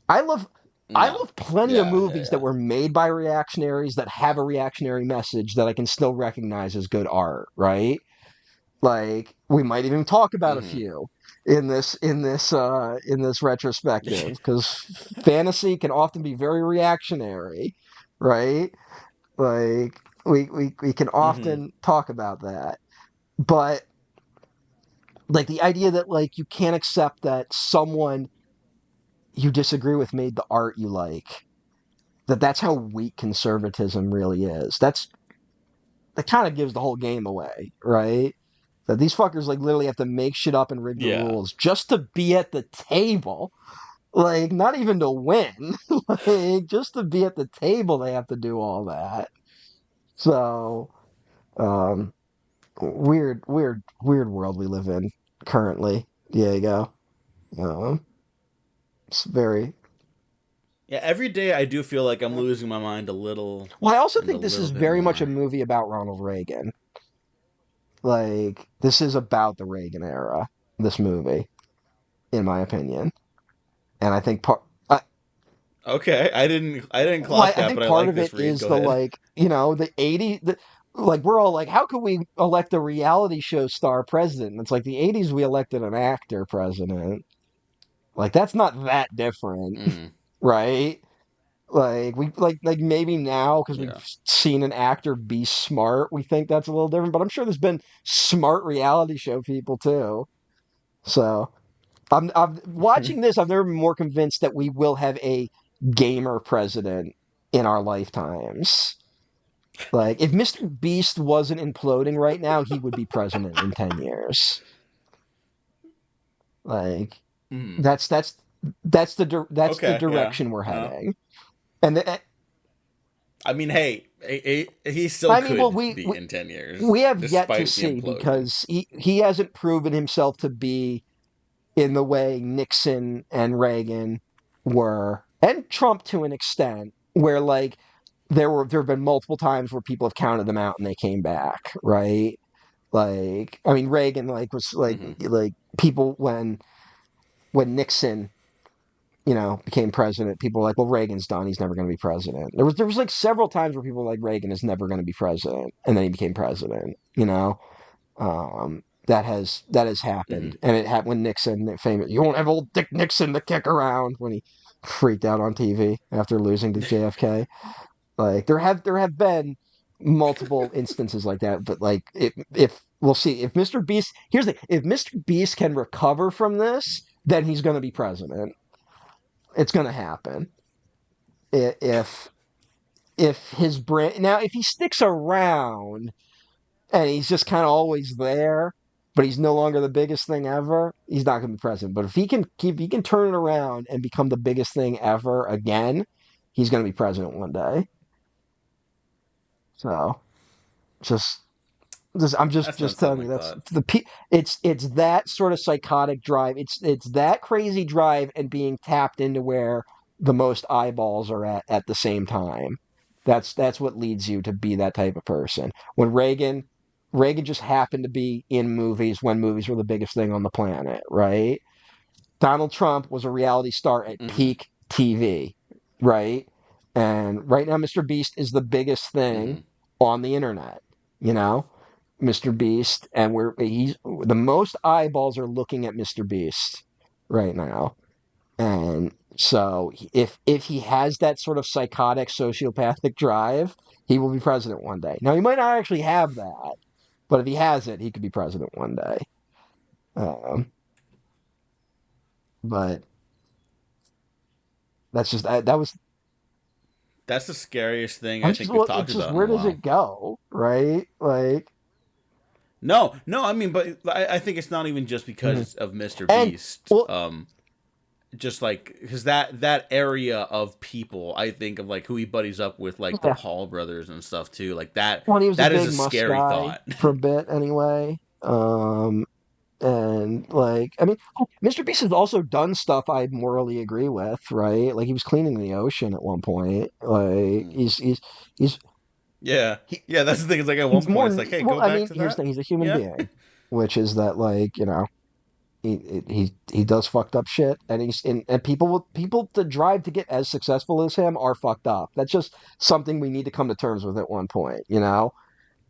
I love I No. love plenty of Yeah, movies that yeah, were made by reactionaries that have a reactionary message that I can still recognize as good art, right? Like we might even talk yeah. about a Mm-hmm. few in this retrospective because fantasy can often be very reactionary, right? Like we can Mm-hmm. often talk about that. But like the idea that like you can't accept that someone you disagree with made the art you like, that's how weak conservatism really is. That kind of gives the whole game away, right? That these fuckers like literally have to make shit up and rig the Yeah. rules just to be at the table. Like not even to win. Like just to be at the table they have to do all that. So um weird world we live in currently, Diego. Um it's very Yeah, every day I do feel like I'm losing my mind a little well, I also and a think this is little bit very much a more. movie about Ronald Reagan. Like this is about the Reagan era, this movie, in my opinion. And I think Okay, I didn't well, clock I that, think but I part like of it this read. is Go the ahead. like, the 80s, like we're all like, how could we elect a reality show star president? And it's like the 80s we elected an actor president. Like that's not that different, Mm-hmm. right? Like we like maybe now because we've Yeah. seen an actor be smart, we think that's a little different. But I'm sure there's been smart reality show people too. So I'm watching this. I've never been more convinced that we will have a gamer president in our lifetimes. Like if Mr. Beast wasn't imploding right now, he would be president in 10 years. Like Mm-hmm. that's that's the Okay. Yeah. direction we're No. heading. And I mean, hey, he still I mean, well, could be in 10 years, we have yet to despite the see implosion. because he hasn't proven himself to be in the way Nixon and Reagan were, and Trump to an extent, where like there have been multiple times where people have counted them out and they came back, right? Like I mean Reagan like was Mm-hmm. like people when Nixon became president, people were like, well, Reagan's done. He's never going to be president. There was like several times where people were like Reagan is never going to be president, and then he became president. That has Mm-hmm. happened, and it happened when Nixon, famous. You won't have old Dick Nixon to kick around when he freaked out on TV after losing to JFK. Like there have been multiple instances like that, but like if we'll see if Mr. Beast. Here's the if Mr. Beast can recover from this, then he's going to be president. It's going to happen. If his brain now if he sticks around and he's just kind of always there, but he's no longer the biggest thing ever, he's not going to be president. But if he can turn it around and become the biggest thing ever again, he's going to be president one day. So just, I'm That's not just something telling you like that's that. it's that sort of psychotic drive. It's that crazy drive and being tapped into where the most eyeballs are at the same time. That's what leads you to be that type of person. When Reagan just happened to be in movies when movies were the biggest thing on the planet, right? Donald Trump was a reality star at Mm-hmm. peak TV, right? And right now, Mr. Beast is the biggest Mm-hmm. thing on the internet, you know, Mr. Beast, and he's the most eyeballs are looking at Mr. Beast right now. And so if he has that sort of psychotic sociopathic drive, he will be president one day. Now he might not actually have that, but if he has it, he could be president one day. Um, but that's just that was That's the scariest thing I'm I just think we've well, talked it's just about in a where does while. it go, right? Like, No, no, I mean, but I think it's not even just mhm. because of Mr. And Beast. well, Just like because that area of people, I think of like who he buddies up with, like the yeah. Paul brothers and stuff too. Like that, Well, he was a that is big a Musk scary guy thought. for a bit anyway. And like, I mean, Mr. Beast has also done stuff I morally agree with, right? Like he was cleaning the ocean at one point. Like he's Yeah, he, yeah, that's the thing. It's like at he's one point, more it's like, hey, well. go I back mean, to here's the that. thing: he's a human Yeah, being, which is that like he does fucked up shit, and and people to drive to get as successful as him are fucked up. That's just something we need to come to terms with at one point, you know.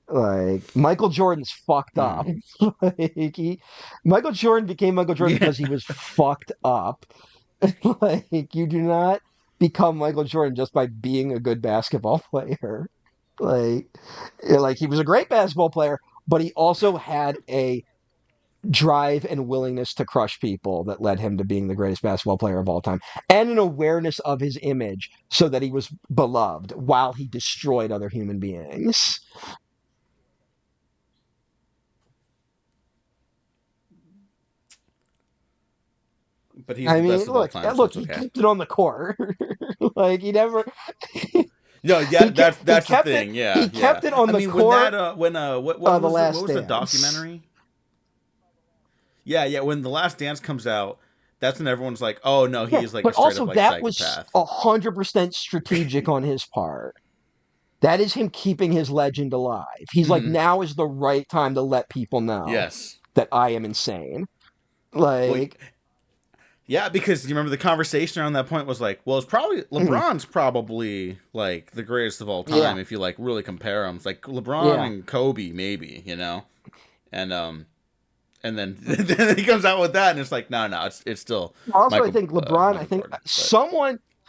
Like Michael Jordan's fucked up. mm. like Michael Jordan became Michael Jordan Yeah, because he was fucked up. like you do not become Michael Jordan just by being a good basketball player. Like like he was a great basketball player, but he also had a drive and willingness to crush people that led him to being the greatest basketball player of all time, and an awareness of his image so that he was beloved while he destroyed other human beings. but he's I the mean, best of all look, time, so look, it's he okay. kept it on the court. like he never, No, yeah, he that's the kept it, thing. Yeah, yeah. on I the mean, when court. that The what Last was the Dance. documentary? Yeah, yeah. When the Last Dance comes out, that's when everyone's like, "Oh no, Yeah, he's like a but straight up also like that was psychopath." 100% strategic on his part. That is him keeping his legend alive. He's like, Hmm. now is the right time to let people know Yes. that I am insane. Well, Like, yeah, because you remember the conversation around that point was like, well, it's probably mm, LeBron's probably like the greatest of all yeah, time if you like really compare them. It's like LeBron yeah. and Kobe maybe, and and then then he comes out with that and it's like no, no, it's still Also, I think LeBron. I Michael think Jordan, but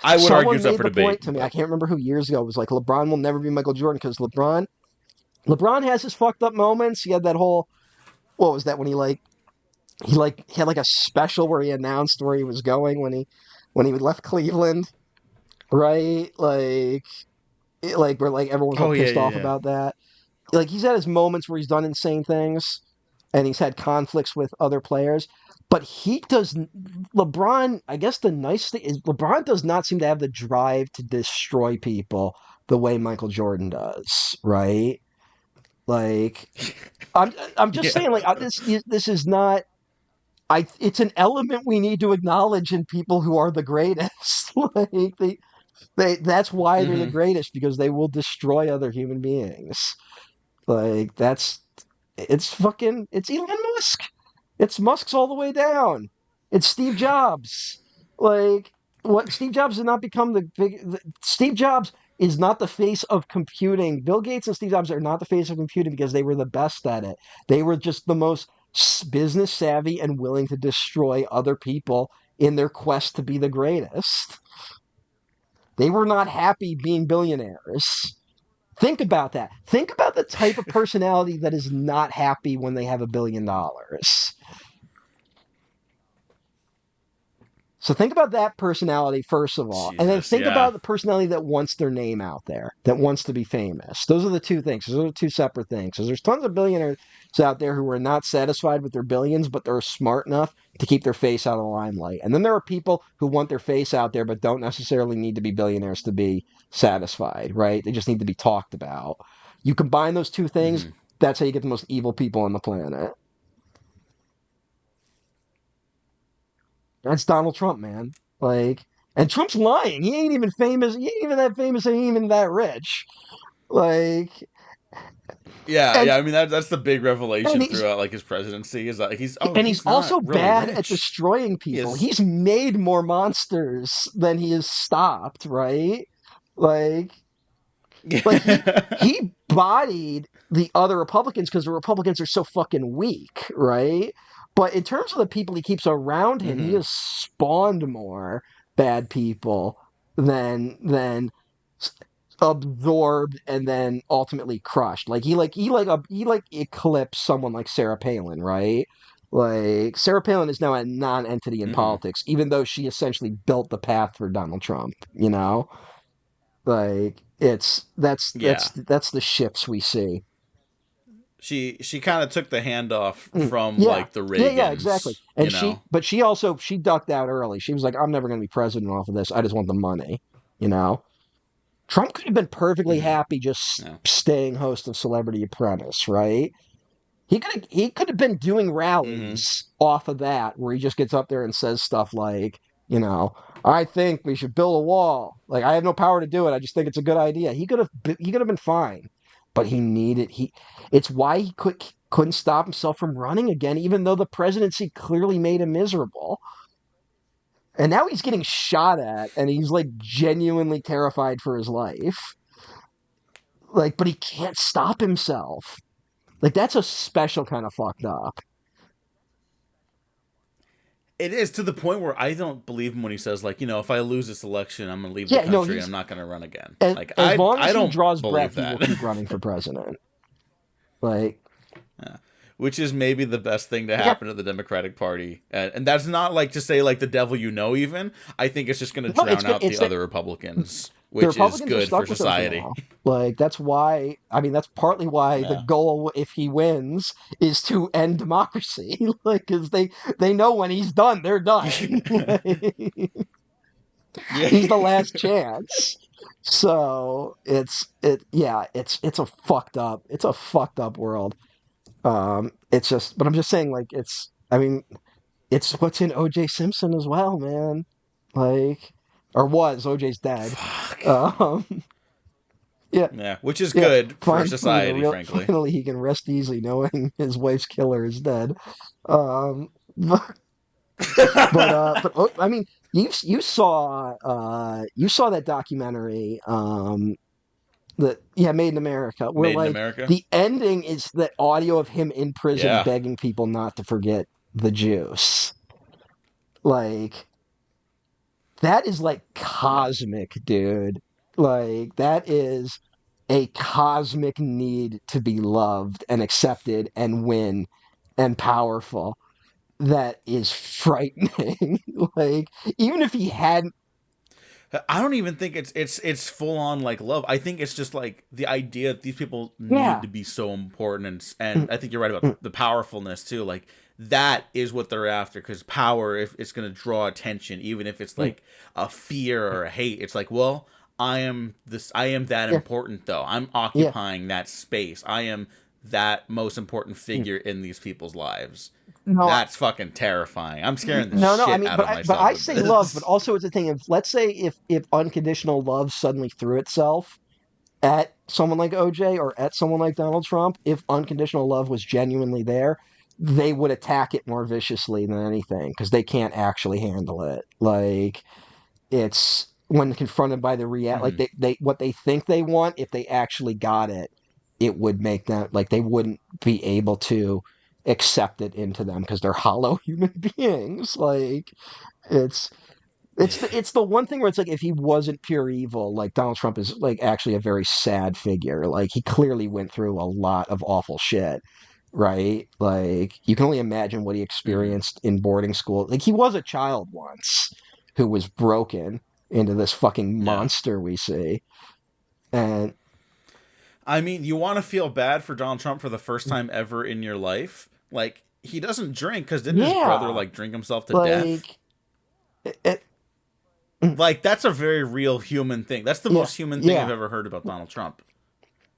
I would argue someone it's up made for the point debate, to me. I but can't remember who years ago was like LeBron will never be Michael Jordan because LeBron has his fucked up moments. He had that whole what was that when he had like a special where he announced where he was going when he left Cleveland, right? Like where like everyone's all oh yeah, pissed yeah, off yeah. about that. Like he's had his moments where he's done insane things and he's had conflicts with other players. But he does LeBron, I guess the nice thing is LeBron does not seem to have the drive to destroy people the way Michael Jordan does, right? Like I'm just Yeah. saying like this is not it's an element we need to acknowledge in people who are the greatest. like that's why they're the Hmm. greatest because they will destroy other human beings. Like it's fucking it's Elon Musk. It's Musk's all the way down. It's Steve Jobs. Like what Steve Jobs did not become Steve Jobs is not the face of computing. Bill Gates and Steve Jobs are not the face of computing because they were the best at it. They were just the most business savvy and willing to destroy other people in their quest to be the greatest. They were not happy being billionaires. Think about that. Think about the type of personality that is not happy when they have $1 billion. So think about that personality first of all, and then Jesus, think yeah. about the personality that wants their name out there, that wants to be famous. Those are the two things. Those are two separate things. Because there's tons of billionaires out there who are not satisfied with their billions, but they're smart enough to keep their face out of the limelight. And then there are people who want their face out there, but don't necessarily need to be billionaires to be satisfied, right? They just need to be talked about. You combine those two things, Hmm. that's how you get the most evil people on the planet. That's Donald Trump, man. Like, and Trump's lying. He ain't even famous. He ain't even that famous. And he ain't even that rich. Like, Yeah, and yeah. I mean that's the big and revelation he's throughout like his presidency is that he's he's not also really bad at rich. destroying He people. is. He's made more monsters than he has stopped. Right? Like, Like he bodied the other Republicans because the Republicans are so fucking weak, right? But in terms of the people he keeps around him, he Hmm. has spawned more bad people than absorbed and then ultimately crushed. Like he eclipsed someone like Sarah Palin, right? Like Sarah Palin is now a non-entity in Hmm. politics, even though she essentially built the path for Donald Trump. You know, like it's Yeah. that's the shifts we see. She kind of took the hand off Mm, from yeah, like the yeah, exactly. Reagans, And she also she ducked out early. She was like, I'm never going to be president off of this. I just want the money. You know, Trump could have been perfectly Hmm. happy just Yeah. staying host of Celebrity Apprentice, right? He could have been doing Hmm. rallies off of that where he just gets up there and says stuff like, you know, I think we should build a wall. Like I have no power to do it. I just think it's a good idea. He could have been fine, but he it's why couldn't stop himself from running again, even though the presidency clearly made him miserable. And now he's getting shot at, and he's like genuinely terrified for his life. Like, but he can't stop himself. Like that's a special kind of fucked up. It is to the point where I don't believe him when he says like, if I lose this election, I'm gonna leave the Yeah, no, country and he's I'm not gonna run again. Like as long I as he don't draws breath, believe he will that. keep running for president. Like, Yeah. Which is maybe the best thing to yeah, happen to the Democratic Party, and that's not like to say like the devil even. I think it's just going to no, it's drown good. out the It's that other Republicans, the which is Republicans are good for stuck with him for society. now. Like, that's why. I mean, that's partly why the Yeah. goal, if he wins, is to end democracy. Like, because they know when he's done, they're done. Like, Yeah. he's the last chance. So it's a fucked up world. It's just, but I'm just saying, like, I mean, it's what's in O.J. Simpson as well, man. Like, or was OJ's dead. Fuck. Um, yeah, Yeah, which is yeah. good for Finally, society, frankly. finally, he can rest easy knowing his wife's killer is dead. Um, I mean, you saw that documentary, that yeah, Made in America, where Made in like America. the ending is the audio of him in prison Yeah. begging people not to forget the juice. Like that is like Yeah. cosmic, dude. Like that is a cosmic need to be loved and accepted and win and powerful. That is frightening. Like even if he hadn't, I don't even think it's full on like love. I think it's just like the idea that these people need yeah, to be so important, and mm, I think you're right about mm, the powerfulness too. Like that is what they're after, because power, if it's going to draw attention, even if it's mm, like a fear or a hate, it's like, well, I am that yeah, important though. I'm yeah. occupying that space. I am that most important Mm. figure in these people's lives. No, That's fucking terrifying. I'm scaring the no. I shit mean, out of but myself I with say love, but this. also it's a thing of let's say if unconditional love suddenly threw itself at someone like OJ or at someone like Donald Trump, if unconditional love was genuinely there, they would attack it more viciously than anything because they can't actually handle it. Like it's when confronted by the like Hmm. they what they think they want, if they actually got it, it would make them like they wouldn't be able to accept it into them because they're hollow human beings. Like it's it's the one thing where it's like if he wasn't pure evil, like Donald Trump is like actually a very sad figure. Like he clearly went through a lot of awful shit, right? Like you can only imagine what he Hmm. experienced in boarding school. Like he was a child once who was broken into this fucking Yeah. monster we see. And I mean, you want to feel bad for Donald Trump for the first time ever in your life. Like, he doesn't drink because didn't his brother, yeah, like, drink himself to death? like it, Like, that's a very real human thing. That's the yeah, most human thing I've yeah. ever heard about Donald Trump.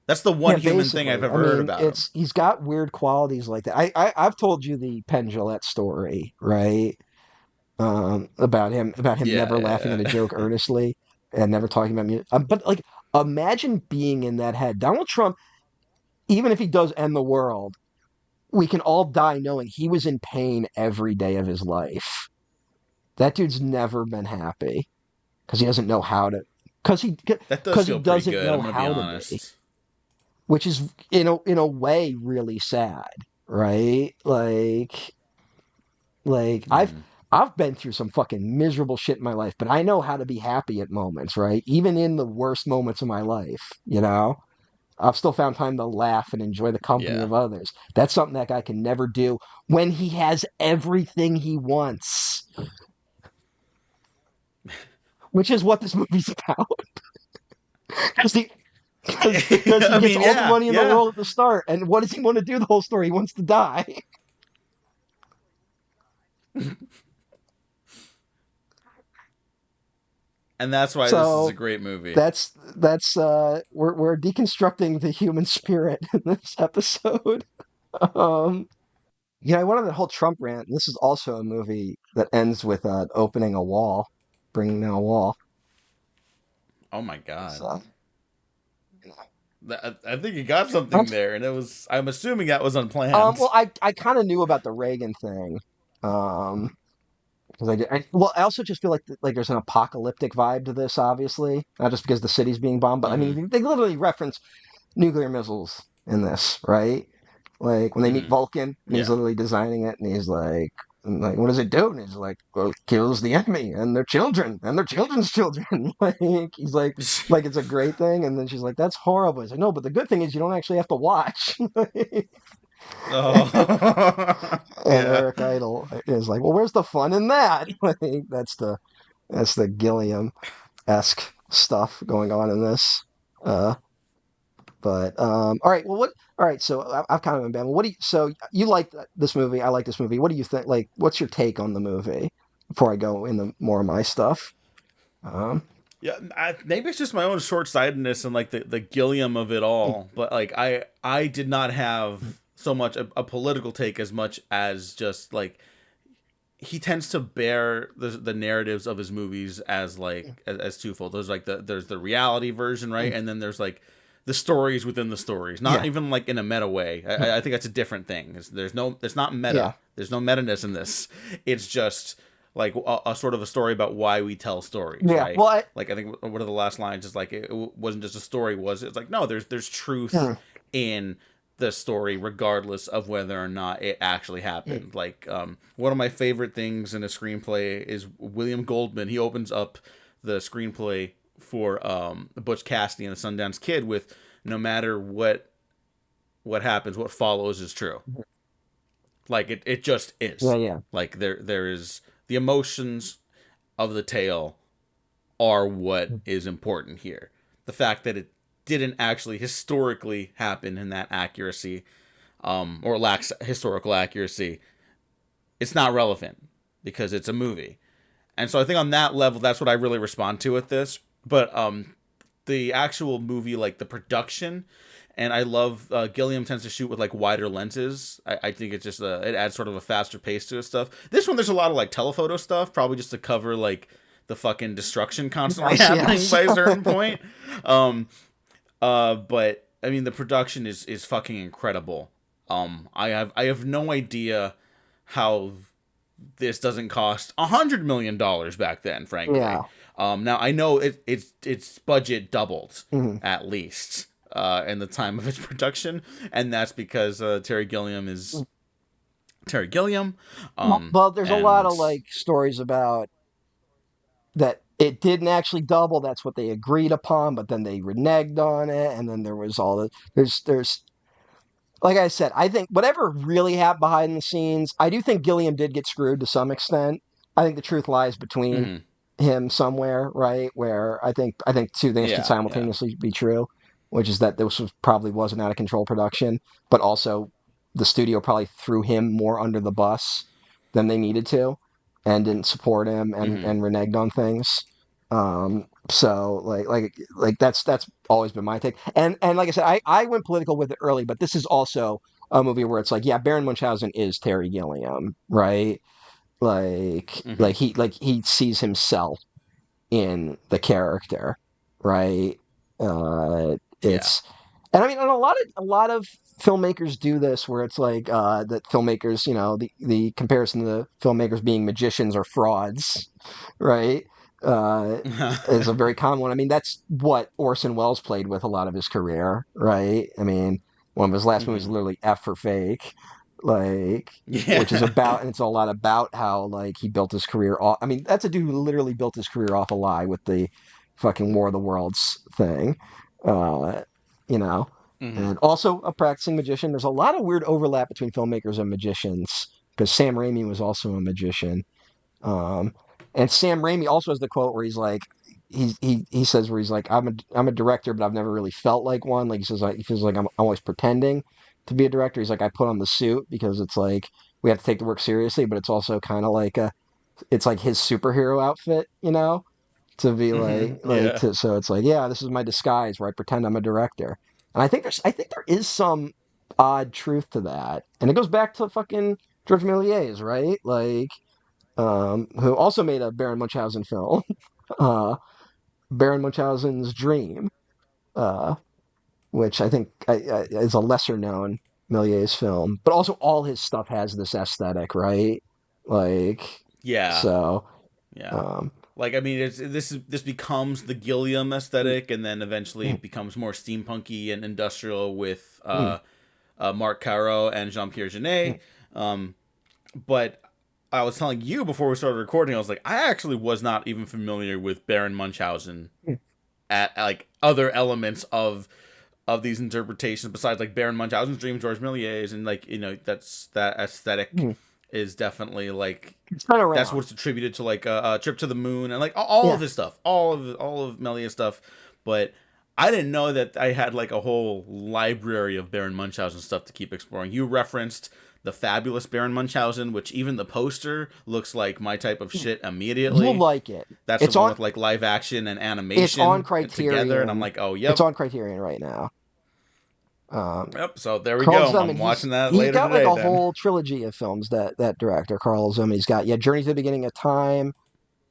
That's the Yeah, one human thing I've basically. I ever heard mean, about him. it's he's got weird qualities like that. I've told you the Penn Jillette story, right? About him Yeah, never laughing at a yeah, joke yeah. earnestly and never talking about music. But like, imagine being in that head. Donald Trump, even if he does end the world, we can all die knowing he was in pain every day of his life. That dude's never been happy because he doesn't know how to. because he That does because he feel pretty doesn't good. know I'm gonna be how to be, honest. which is in a way really sad, right? Like Hmm. I've been through some fucking miserable shit in my life, but I know how to be happy at moments, right? Even in the worst moments of my life, I've still found time to laugh and enjoy the company Yeah. of others. That's something that guy can never do when he has everything he wants, which is what this movie's about. Because he, because he I gets mean, all the yeah, money in the yeah. world at the start, and what does he want to do the whole story? He wants to die. And that's why this is a So great movie. that's we're deconstructing the human spirit in this episode. Um, I went on that whole Trump rant, and this is also a movie that ends with opening a wall, bringing down a wall. Oh my god. So, I think you got something that's, there, and it was. I'm assuming that was unplanned. well, I kind of knew about the Reagan thing, because well, I also just feel like there's an apocalyptic vibe to this, obviously, not just because the city's being bombed, but I Hmm. mean, they literally reference nuclear missiles in this, right? Like when they meet Hmm. Vulcan and he's Yeah. literally designing it, and he's like, what does it do? And he's like, well, it kills the enemy and their children and their children's children. Like he's like it's a great thing, and then she's like, that's horrible. He's like, no, but the good thing is you don't actually have to watch. Oh. And Yeah. Eric Idle is like, well, where's the fun in that? Like, that's the Gilliam esque stuff going on in this. Uh, But all right, well, what? All right, so I've kind of been bad. What do you? So you like this movie? I like this movie. What do you think? Like, what's your take on the movie? Before I go into more of my stuff. Um, Yeah, maybe it's just my own short-sightedness and like the Gilliam of it all. But like I did not have so much a political take as much as just like he tends to bear the narratives of his movies as like as twofold. There's like there's the reality version, right, and then there's like the stories within the stories. Not yeah, even like in a meta way. I think that's a different thing. It's not yeah, meta. There's no meta-ness in this. It's just like a sort of a story about why we tell stories, yeah. right? Well, Like I think one of the last lines is like it wasn't just a story. It's like no, there's truth hmm, in the story regardless of whether or not it actually happened. Like one of my favorite things in a screenplay is William Goldman. He opens up the screenplay for Butch Cassidy and the Sundance Kid with no matter what happens, what follows is true. Like it just yeah, is. yeah, Like there is the emotions of the tale are what is important here. The fact that it didn't actually historically happen in that accuracy, or lacks historical accuracy, it's not relevant because it's a movie. And so I think on that level, that's what I really respond to with this. But the actual movie, like the production, and I love Gilliam tends to shoot with like wider lenses. I think it's just it adds sort of a faster pace to his stuff. This one, there's a lot of like telephoto stuff, probably just to cover like the fucking destruction constantly yes, happening yes. by a certain point. Um, but I mean, the production is fucking incredible. I have no idea how this doesn't cost $100 million back then. Frankly, Yeah, now I know its budget doubled hmm, at least in the time of its production, and that's because Terry Gilliam is Terry Gilliam, well, there's a lot and of like stories about that it didn't actually double. That's what they agreed upon, but then they reneged on it, and then there was all the there's like I said, I think whatever really happened behind the scenes, I do think Gilliam did get screwed to some extent. I think the truth lies between mhm, him somewhere, right? Where I think two things could yeah, yeah, simultaneously be true, which is that this probably was an out of control production, but also the studio probably threw him more under the bus than they needed to, and didn't support him hmm, and reneged on things. So like that's always been my take. And like I said, I went political with it early, but this is also a movie where it's like, yeah, Baron Munchausen is Terry Gilliam, right? Like hmm, like he sees himself in the character, right? yeah, It's and I mean, and a lot of filmmakers do this where it's like that filmmakers, the comparison to the filmmakers being magicians or frauds, right? uh, is a very common one. I mean, that's what Orson Welles played with a lot of his career, right? I mean, one of his last movies is literally F for Fake, like, which is Yeah. about, and it's a lot about how, like, he built his career off. I mean, that's a dude who literally built his career off a lie with the fucking War of the Worlds thing, uh, you know? Hmm. And also a practicing magician. There's a lot of weird overlap between filmmakers and magicians because Sam Raimi was also a magician. Um, and Sam Raimi also has the quote where he's like, he says where he's like, I'm a director, but I've never really felt like one. Like he says, like he feels like I'm always pretending to be a director. He's like, I put on the suit because it's like we have to take the work seriously, but it's also kind of like it's like his superhero outfit, to be like Yeah. to. So it's like, yeah, this is my disguise where I pretend I'm a director. And I think there is some odd truth to that, and it goes back to fucking George Méliès, right? Like who also made a Baron Munchausen film, uh, Baron Munchausen's Dream, uh, which I think is a lesser known Méliès film, but also all his stuff has this aesthetic, right? Like, Yeah. so, Yeah. um, Like I mean, this becomes the Gilliam aesthetic, and then eventually it becomes more steampunky and industrial with Marc Caro and Jean Pierre Jeunet. Um, but I was telling you before we started recording, I was like, I actually was not even familiar with Baron Munchausen at like other elements of these interpretations besides like Baron Munchausen's Dream, George Méliès, and like that's that aesthetic is definitely like it's been that's around. what's attributed to like a Trip to the Moon and like all of Yeah. his stuff, all of Méliès stuff, but. I didn't know that I had like a whole library of Baron Munchausen stuff to keep exploring. You referenced the fabulous Baron Munchausen, which even the poster looks like my type of shit You'll immediately. like it. That's the It's one on. with like live action and It's on animation together, and I'm Criterion. like, oh, It's yep, on Criterion right now. Um, yep. So there we Carl go. I'm Zeman, watching that he's later got like today. a Then. whole trilogy of films that director Carl Zeman. He's got Journey to the Beginning of Time,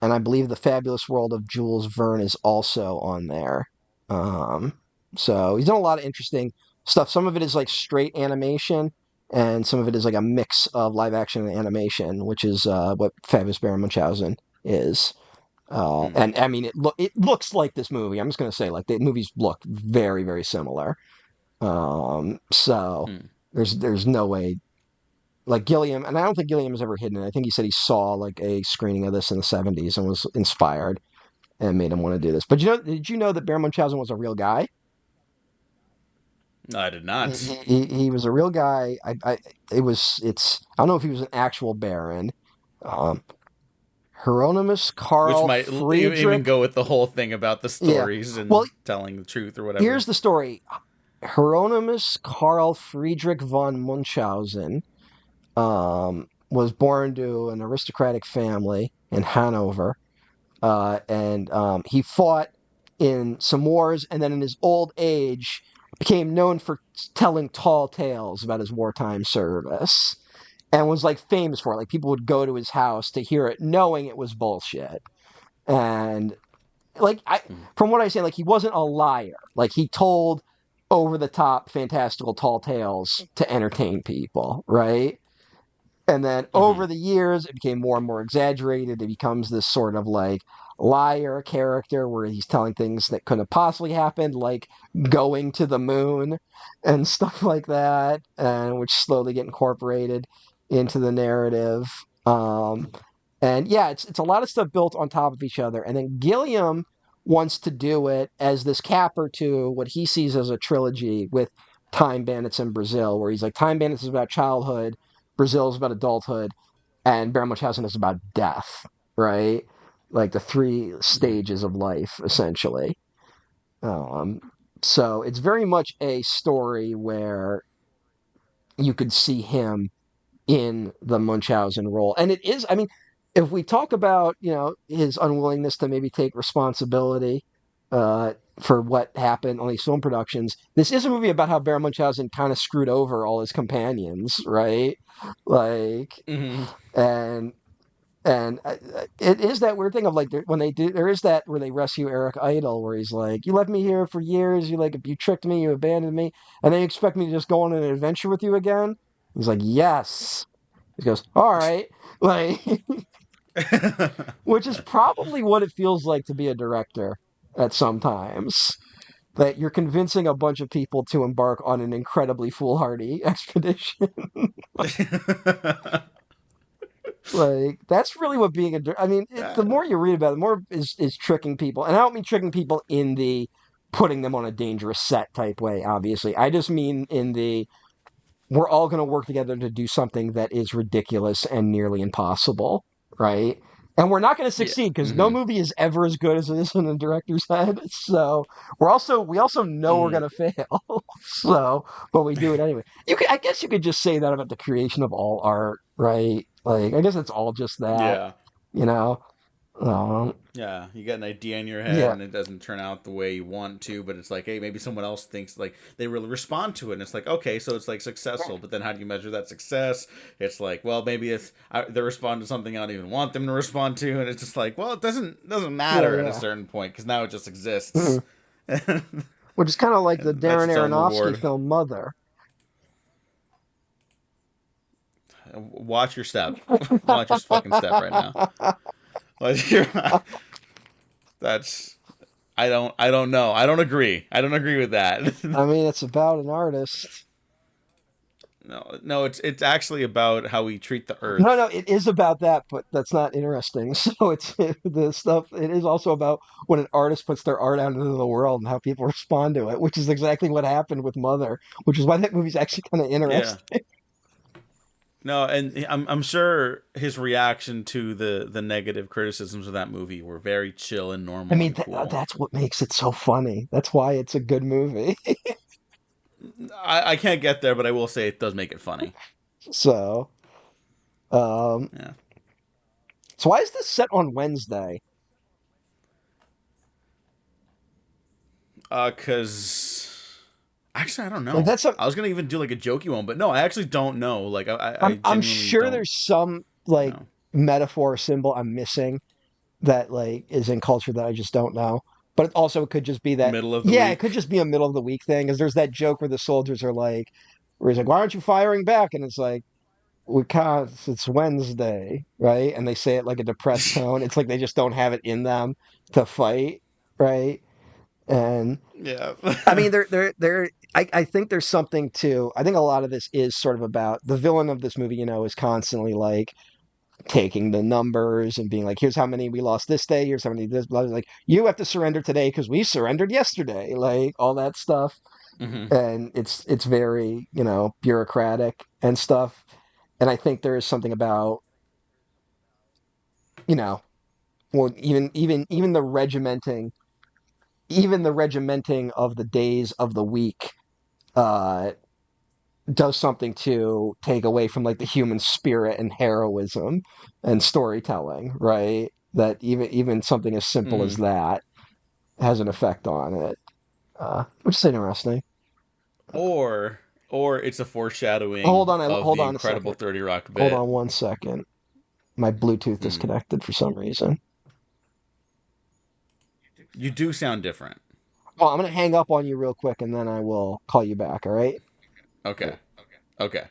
and I believe The Fabulous World of Jules Verne is also on there. Um, so he's done a lot of interesting stuff. Some of it is like straight animation, and some of it is like a mix of live action and animation, which is what Fabulous Baron Munchausen is. Hmm. And I mean, it looks like this movie. I'm just gonna say, like the movies look very very similar. So Hmm. there's no way like Gilliam, and I don't think Gilliam has ever hidden it. I think he said he saw like a screening of this in the '70s and was inspired and made him want to do this. But did you know that Baron Munchausen was a real guy? No, I did He, not. he was a real guy. I don't know if he was an actual Baron. Um, Hieronymus Which Karl might even Friedrich. go with the whole thing about the Yeah. stories Well, and telling the truth or here's whatever. the story. Hieronymus Karl Friedrich von Munchausen was born to an aristocratic family in Hanover, and he fought in some wars, and then in his old age became known for telling tall tales about his wartime service, and was like famous for it. Like people would go to his house to hear it, knowing it was bullshit. And like Hmm. from what I say, like he wasn't a liar. Like he told over the top, fantastical tall tales to entertain people, right? And then Hmm. over the years, it became more and more exaggerated. It becomes this sort of like liar character where he's telling things that couldn't have possibly happened, like going to the moon and stuff like that, and which slowly get incorporated into the narrative. And yeah, it's a lot of stuff built on top of each other. And then Gilliam wants to do it as this capper to what he sees as a trilogy with Time Bandits in Brazil, where he's like, Time Bandits is about childhood, Brazil is about adulthood, and Baron Munchausen is about death, right? Like the three Hmm. stages of life, essentially. Um, so it's very much a story where you could see him in the Munchausen role. And it is, I mean, if we talk about, his unwillingness to maybe take responsibility for what happened on these film productions, this is a movie about how Baron Munchausen kind of screwed over all his companions, right? Like, Hmm. and it is that weird thing of like when they do there is that where they rescue Eric Idle where he's like, you left me here for years, you tricked me, you abandoned me, and then you expect me to just go on an adventure with you again. He's like, yes. He goes, all right. Like which is probably what it feels like to be a director at some times. That you're convincing a bunch of people to embark on an incredibly foolhardy expedition. Like that's really what being I mean, the more you read about it, the more is tricking people. And I don't mean tricking people in the putting them on a dangerous set type way, obviously. I just mean in the we're all going to work together to do something that is ridiculous and nearly impossible, right? And we're not going to Yeah. succeed because no Mm-hmm. movie is ever as good as it is in the director's head. So we also know we're Mm. going to fail. So, but we do it anyway. I guess you could just say that about the creation of all art, right? Like, I guess it's all just that, Yeah. you know. Um, Yeah, you got an idea in your head yeah, and it doesn't turn out the way you want to, but it's like, hey, maybe someone else thinks like they really respond to it, and it's like, okay, so it's like successful, but then how do you measure that success? It's like, well, maybe they respond to something I don't even want them to respond to, and it's just like, well, it doesn't yeah, matter at a yeah. certain point because now it just exists, Mhm. Which is kind of like the and that's Darren its own Aronofsky reward. film Mother. Watch your step, watch your fucking step right now. Watch your, that's I don't know. I don't agree. I don't agree with that. I mean, it's about an artist. No, it's actually about how we treat the No, no, earth. it is about that, but that's not interesting. So it's the stuff. It is also about when an artist puts their art out into the world and how people respond to it, which is exactly what happened with Mother, which is why that movie's actually kind of Yeah. interesting. No, and I'm sure his reaction to the negative criticisms of that movie were very chill and I normal mean, and cool. that's what makes it so funny. That's why it's a good movie. I can't get there, but I will say it does make it funny. So, um, Yeah. so why is this set on Wednesday? Cause actually I don't Like know. that's a. I was gonna even do like a jokey one, but no, I actually don't know. Like I I'm genuinely sure don't there's some like know. metaphor or symbol I'm missing that like is in culture that I just don't know. But it also could just be that Middle of the yeah, it could week. just be a middle of the week thing. Because there's that joke where the soldiers are like, where he's like, "Why aren't you firing back?" And it's like, "We can't. It's Wednesday, right?" And they say it like a depressed tone. It's like they just don't have it in them to fight, right? And Yeah. I mean, they're. I think there's something to. I think a lot of this is sort of about the villain of this movie. Is constantly like taking the numbers and being like, here's how many we lost this day, here's how many this, blah, blah, like you have to surrender today because we surrendered yesterday, like all that stuff. hmm And it's very bureaucratic and stuff. And I think there is something about you know well even the regimenting of the days of the week uh does something to take away from like the human spirit and heroism and storytelling, right? That even something as simple as hmm that has an effect on it, which is interesting. Or it's a foreshadowing of Hold the on a incredible second. 30 Rock Hold bit. on 1 second. My Bluetooth Mm. disconnected for some reason. You do sound different. Well, I'm gonna hang up on you real quick and then I will call you back. All right. All Okay. right. Okay.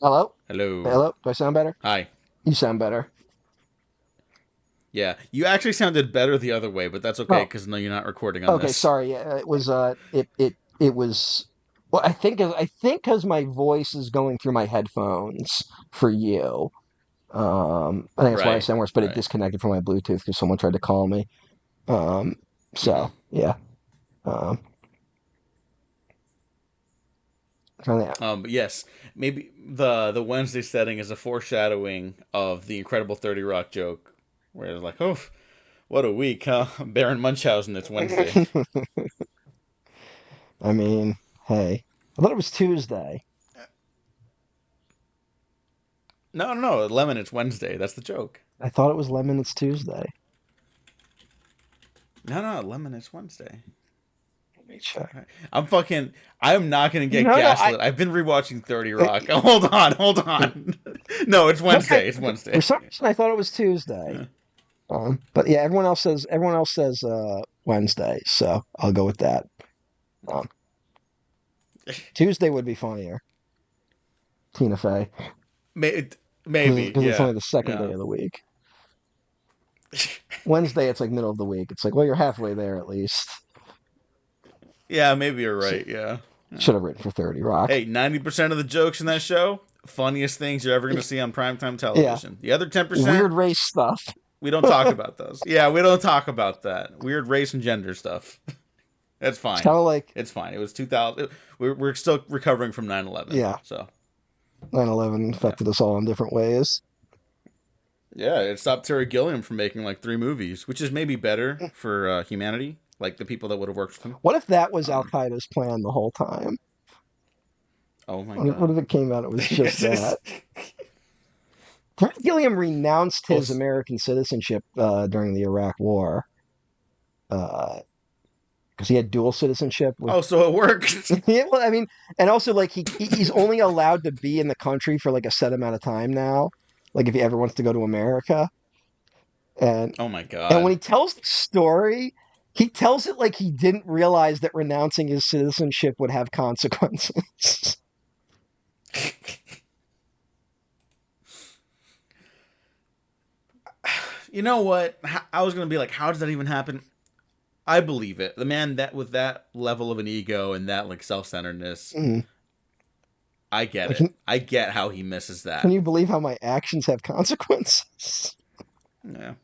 Hello. Hello. Hello. Do I sound better? Hi. You sound better. Yeah, you actually sounded better the other way, but that's okay Oh, because no, you're not recording on okay, this. sorry. Yeah, it was it was well, I think because my voice is going through my headphones for you. I think that's why I Right. sound worse, but it Right. disconnected from my Bluetooth because someone tried to call me. Um, hmm so yeah. Um, trying to, But yes, maybe the Wednesday setting is a foreshadowing of the incredible 30 Rock joke, where it's like, oh, what a week, huh? Baron Munchausen. It's Wednesday. I mean, hey, I thought it was Tuesday. No, no, no, Lemon. It's Wednesday. That's the joke. I thought it was Lemon. It's Tuesday. No, no, Lemon. It's Wednesday. Let me check. I'm fucking. I'm not gonna get No, no, I. gaslit. I've been rewatching 30 Rock. Hold on, hold on. No, it's No, Wednesday. It's for Wednesday. some reason I thought it was Tuesday. But yeah, everyone else says Wednesday, so I'll go with that. Um, Tuesday would be funnier. Tina Fey. Maybe, Because it's yeah, only the second day yeah. of the week. Wednesday, it's like middle of the week. It's like, well, you're halfway there at least. Yeah, maybe you're Sh- right. Yeah. Yeah. Should have written for 30 Rock. Hey, 90% of the jokes in that show, funniest things you're ever going to see on primetime Yeah. television. The other 10%, Weird race stuff. we don't talk about those. Yeah, we don't talk about that. Weird race and gender stuff. That's It's fine. kind of like, It's fine. It was 2000. We're still recovering from 9/11. yeah, So, 9/11 yeah. affected us all in different ways. Yeah, it stopped Terry Gilliam from making like 3 movies, which is maybe better for humanity, like the people that would have worked with him. What if that was Al Um, Qaeda's plan the whole time? oh my What if god. it came out? It was just that. Terry Gilliam renounced Well, his American citizenship during the Iraq War because he had dual citizenship with. oh, so it worked. Yeah, well, I mean, and also like he's only allowed to be in the country for like a set amount of time now. Like if he ever wants to go to America, and Oh my and when god. he tells the story, he tells it like he didn't realize that renouncing his citizenship would have consequences. You know what? I was gonna be like, how does that even happen? I believe it. The man that with that level of an ego and that like self-centeredness, Mm. I get Like, it. I get how he misses can that. you believe how my actions have consequences? Yeah.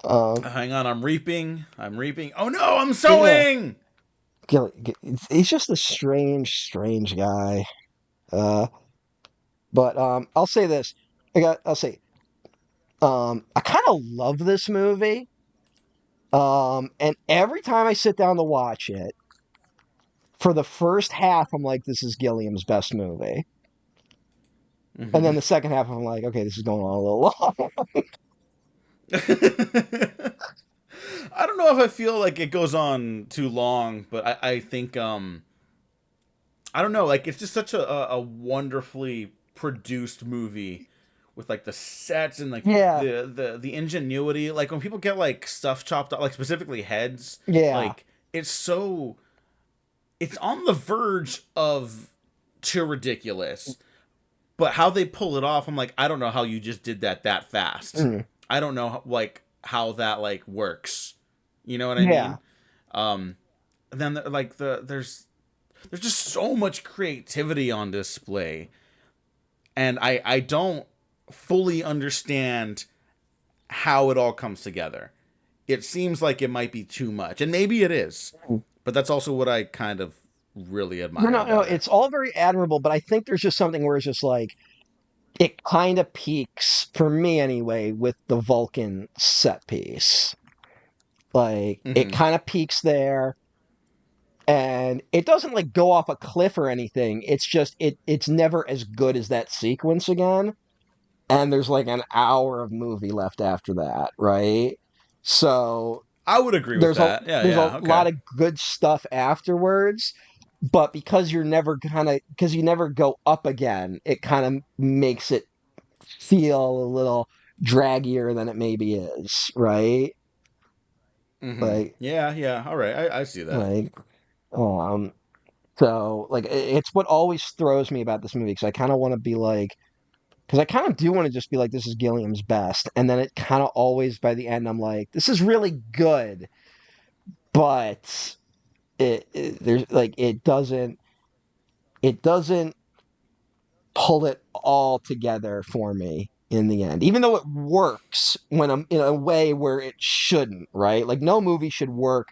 Um, Hang on, I'm reaping. I'm reaping. Oh no, I'm yeah, sowing. he's just a strange guy. Uh, but I'll say this. I'll say I kind of love this movie. And every time I sit down to watch it, for the first half, I'm like, this is Gilliam's best movie. And Mm-hmm. then the second half, I'm like, okay, this is going on a little long. I don't know if I feel like it goes on too long, but I think I don't know, like it's just such a wonderfully produced movie with like the sets and like Yeah, the ingenuity. Like when people get like stuff chopped off, like specifically heads, yeah. like it's on the verge of too ridiculous. But how they pull it off, I'm like, I don't know how you just did that fast. Mm, I don't know like how that like works. You know what I yeah. mean? Um, then like there's just so much creativity on display, and I don't fully understand how it all comes together. It seems like it might be too much, and maybe it is, but that's also what I kind of really admire No, about it. it's all very admirable, but I think there's just something where it's just like, it kind of peaks, for me anyway, with the Vulcan set piece. Like, it Mm-hmm. kind of peaks there. And it doesn't like go off a cliff or anything. It's just it's never as good as that sequence again. And there's like an hour of movie left after that, right? So I would agree with that. Yeah, there's a yeah, okay. lot of good stuff afterwards, but because you never go up again, it kind of makes it feel a little draggier than it maybe is, right? Mm-hmm. Like Yeah, yeah. All right, I see that. like um so like it's what always throws me about this movie because I kind of want to be like because I kind of do want to just be like this is Gilliam's best, and then it kind of always by the end I'm like this is really good, but it there's like it doesn't pull it all together for me in the end, even though it works when I'm in a way where it shouldn't, right? Like no movie should work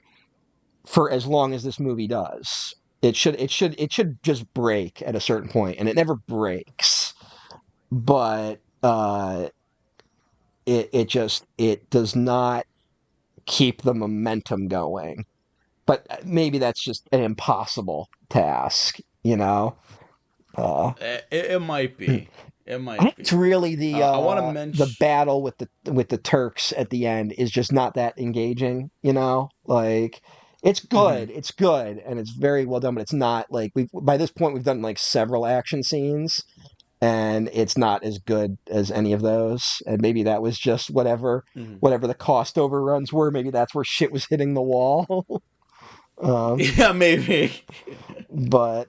for as long as this movie does. It should just break at a certain point, and it never breaks. But it does not keep the momentum going. But maybe that's just an impossible task, you know. Uh, It might be. It I might think it's be. really I want to the mention. battle with the Turks at the end is just not that engaging, you know? Like Mm-hmm. it's good and it's very well done, but it's not like we by this point we've done like several action scenes and it's not as good as any of those. And maybe that was just Mm-hmm. whatever the cost overruns were, maybe that's where shit was hitting the wall. Um, Yeah, maybe. but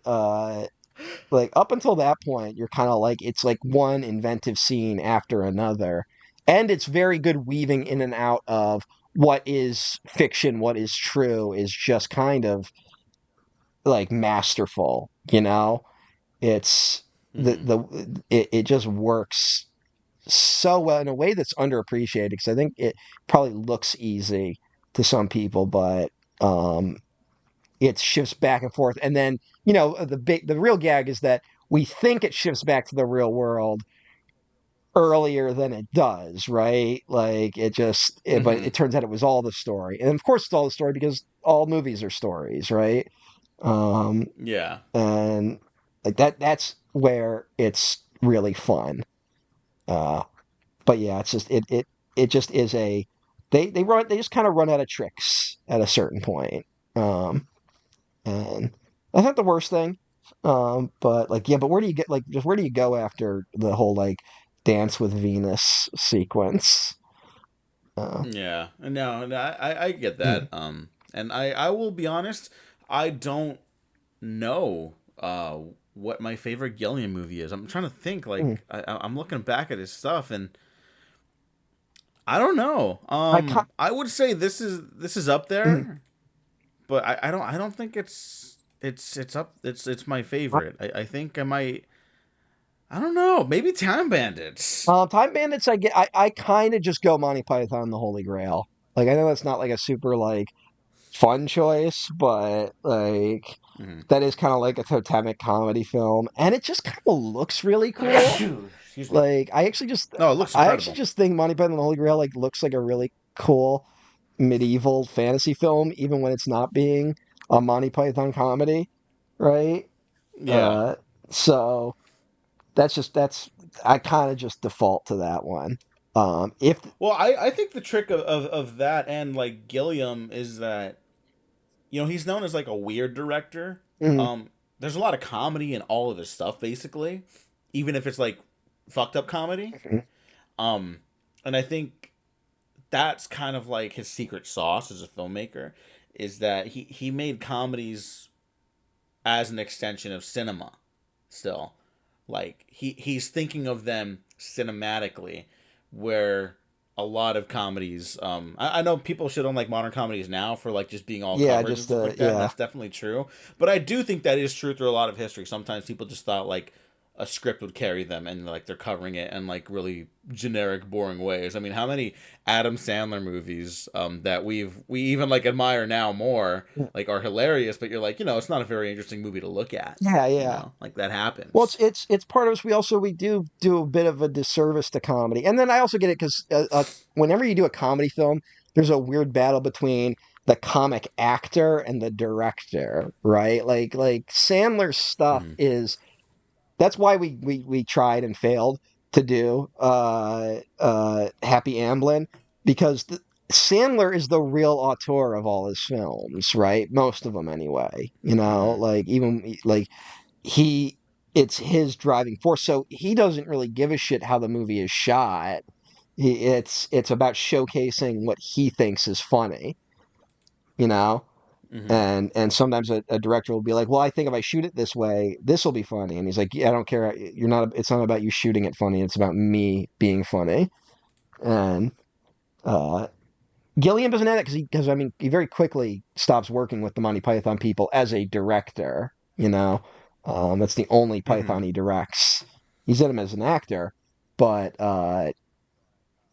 like up until that point, you're kind of like it's like one inventive scene after another, and it's very good weaving in and out of what is fiction, what is true, is just kind of like masterful. It's Hmm. it just works so well in a way that's underappreciated because I think it probably looks easy to some people, but um, it shifts back and forth. And then, the real gag is that we think it shifts back to the real world earlier than it does, right? Like but Hmm. it turns out it was all the story. And of course it's all the story because all movies are stories, right? Um, Yeah. and like that's where it's really fun. Uh, but yeah, it's just it just is they just kind of run out of tricks at a certain point. Um, and that's not the worst thing. But like but where do you get like just where do you go after the whole like Dance with Venus sequence? Uh, Yeah. No, I get mm, that. And I will be honest, I don't know what my favorite Gilliam movie is. I'm trying to think. mm. I'm looking back at his stuff, and I don't know. I ca- I would say this is up mm. there, but I don't think it's my favorite. I think I might. I don't know. Maybe Time Bandits. Time Bandits, I kind of just go Monty Python and the Holy Grail. Like I know that's not like a super like fun choice, but like Hmm. that is kind of like a totemic comedy film, and it just kind of looks really cool. Excuse me. Like No, it looks I actually incredible. just think Monty Python and the Holy Grail like looks like a really cool medieval fantasy film, even when it's not being a Monty Python comedy, right? Yeah. Uh, so that's I kind of just default to that one. If Well, I think the trick of that and like Gilliam is that he's known as like a weird director. mm, There's a lot of comedy in all of his stuff, basically, even if it's like fucked up comedy. mhm. Um, and I think that's kind of like his secret sauce as a filmmaker is that he made comedies as an extension of cinema. Still, like he's thinking of them cinematically, where a lot of comedies I know people shit on like modern comedies now for like just being all Yeah, covered and just stuff like that, and yeah. that's definitely true, but I do think that is true through a lot of history. Sometimes people just thought like a script would carry them and like they're covering it in like really generic boring ways. I mean, how many Adam Sandler movies that we even like admire now more like are hilarious, but you're like, it's not a very interesting movie to look at. Yeah, yeah. Like that Well, happens. it's part of us. We do a bit of a disservice to comedy, and then I also get it because whenever you do a comedy film, there's a weird battle between the comic actor and the director, right? Like Sandler's stuff Hmm. is that's why we tried and failed to do Happy Amblin because Sandler is the real auteur of all his films, right? Most of them anyway. Hmm. Like even like he it's his driving force. So he doesn't really give a shit how the movie is shot. It's about showcasing what he thinks is funny, you know. Hmm. And sometimes a director will be like, "Well, I think if I shoot it this way, this will be funny." And he's like, "Yeah, I don't care. You're not. It's not about you shooting it funny. It's about me being funny." And uh, Gilliam doesn't have that because I mean he very quickly stops working with the Monty Python people as a director. That's the only Hmm. Python he directs. He's in him as an actor, but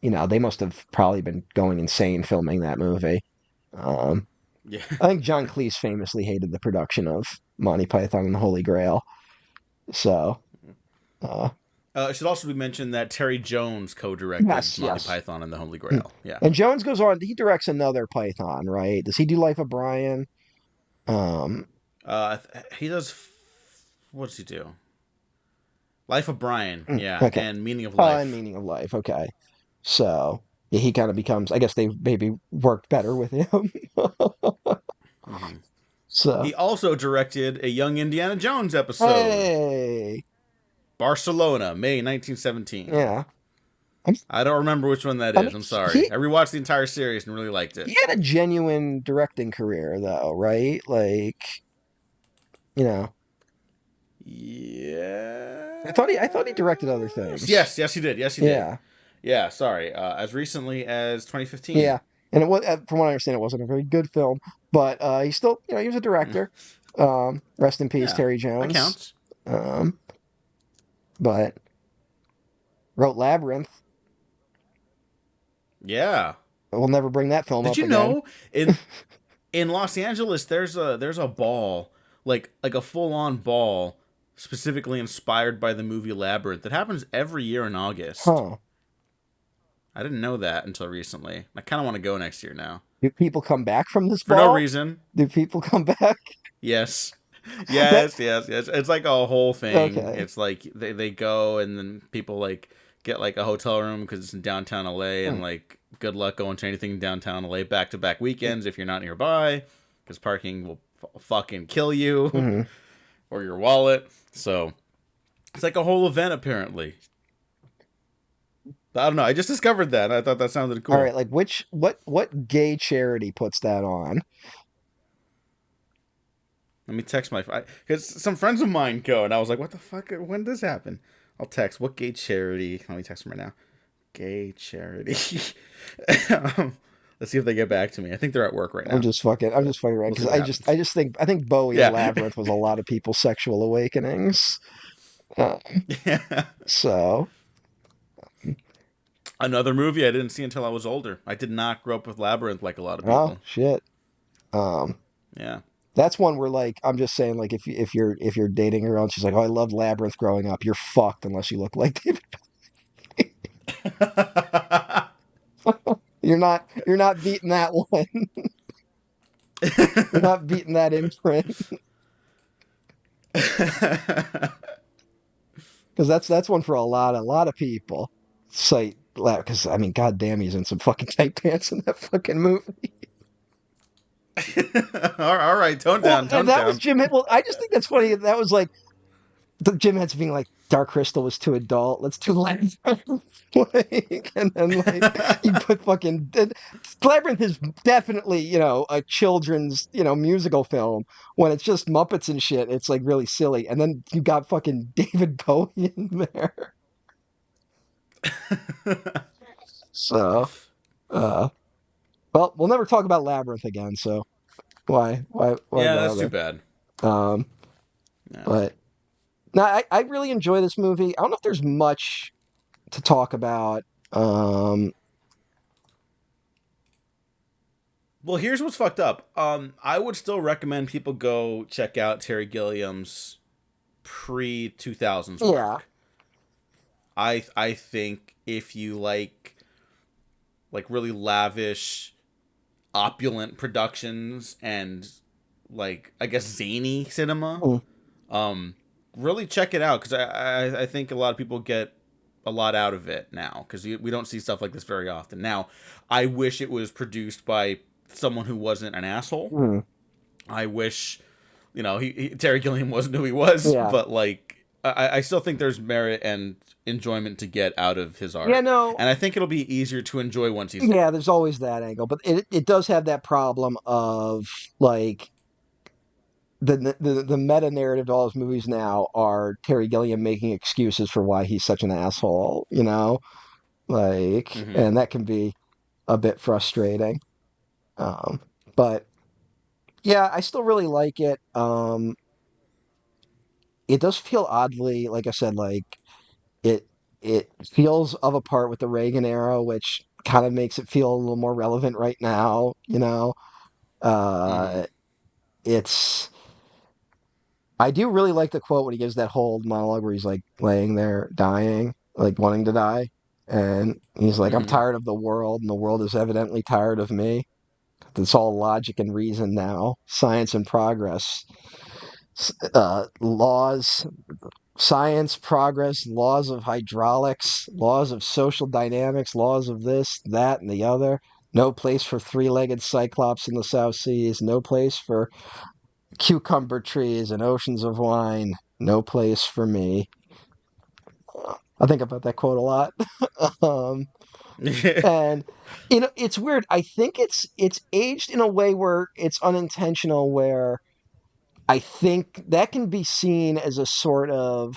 they must have probably been going insane filming that movie. Um, Yeah. I think John Cleese famously hated the production of Monty Python and the Holy Grail. So, uh, It should also be mentioned that Terry Jones co-directed yes, Monty yes. Python and the Holy Mm. Grail. Yeah. And Jones goes on. He directs another Python, right? Does he do Life of Brian? Um, He does. What does he do? Life of Brian. Yeah, okay. and Meaning of And Life. Meaning of Life. Okay. So yeah, he kind of becomes. I guess they maybe worked better with him. Hmm. So He also directed a Young Indiana Jones episode. hey, Barcelona, May 1917. yeah. I'm, I don't remember which one that I mean, is. I'm sorry. I rewatched the entire series and really liked it. he had a genuine directing career, though, right? Like, you know, I thought he directed other things. Yes, he did. Yes, he did. Yeah, Yeah, sorry. As recently as 2015. yeah. And it was, from what I understand, it wasn't a very good film, but he still, he was a director. Rest in peace, Yeah, Terry that Jones. counts. Um, but wrote Labyrinth. Yeah. We'll never bring that film Did up you again. know in Los Angeles there's a ball, like a full-on ball specifically inspired by the movie Labyrinth that happens every year in August. Huh. I didn't know that until recently. I kind of want to go next year now. Do people come back from this For no ball? reason. Do people come back? Yes. That Yes. It's like a whole thing. okay. It's like they go and then people like get like a hotel room because it's in downtown LA and Hmm. like good luck going to anything in downtown LA back to back weekends if you're not nearby because parking will fucking kill you Mhm. or your wallet. So it's like a whole event apparently. I don't know. I just discovered that. And I thought that sounded All cool. right, like what gay charity puts that on? Let me text my because some friends of mine go and I was like, what the fuck? When does this happen? I'll text what gay charity. Let me text them right now. Gay charity. Let's see if they get back to me. I think they're at work right now. I'm But just fucking around we'll see because what happens. I think Bowie and Yeah. Labyrinth was a lot of people's sexual awakenings. Uh, Yeah. so Another movie I didn't see until I was older. I did not grow up with Labyrinth like a lot of oh people. shit. Um, Yeah. that's one where like I'm just saying like if you're dating a girl and she's like, oh, I loved Labyrinth growing up, you're fucked unless you look like David. You're not beating that one. You're not beating that imprint because that's one for a lot of people. Sight because I mean, goddamn, he's in some fucking tight pants in that fucking movie. All right, tone Well, down, and tone that was down. Jim. Well, I just think that's funny. That was like the Jim Henson being like, Dark Crystal was too adult. Let's do Labyrinth. Like, and then like you put fucking Labyrinth is definitely a children's musical film. When it's just Muppets and shit, it's like really silly. And then you got fucking David Bowie in there. So, uh, well, we'll never talk about Labyrinth again. So why Yeah, that's too bother? bad. Um, Yeah. but no, I really enjoy this movie. I don't know if there's much to talk about. Um, Well, here's what's fucked up. I would still recommend people go check out Terry Gilliam's pre 2000s yeah. work. I think if you like really lavish, opulent productions and like I guess zany cinema, Mm. really check it out because I think a lot of people get a lot out of it now because we don't see stuff like this very often. Now, I wish it was produced by someone who wasn't an asshole. Mm. I wish, Terry Gilliam wasn't who he was, Yeah. but like, I still think there's merit and enjoyment to get out of his Yeah, art, no. and I think it'll be easier to enjoy once he's Yeah, dead. there's always that angle, but it does have that problem of like the meta narrative to all his movies now are Terry Gilliam making excuses for why he's such an asshole, like, Hmm. and that can be a bit frustrating. But yeah, I still really like it. It does feel oddly, like I said, like it it feels of a part with the Reagan era, which kind of makes it feel a little more relevant right now. Hmm. Uh, it's I do really like the quote when he gives that whole monologue where he's like laying there dying, like wanting to die, and he's like, "I'm Hmm. tired of the world, and the world is evidently tired of me." It's all logic and reason now, science and progress, laws, science, progress, laws of hydraulics, laws of social dynamics, laws of this, that, and the other. No place for three-legged cyclops in the South Seas. No place for cucumber trees and oceans of wine. No place for me. I think about that quote a lot. um, and it's weird. I think it's aged in a way where it's unintentional, where I think that can be seen as a sort of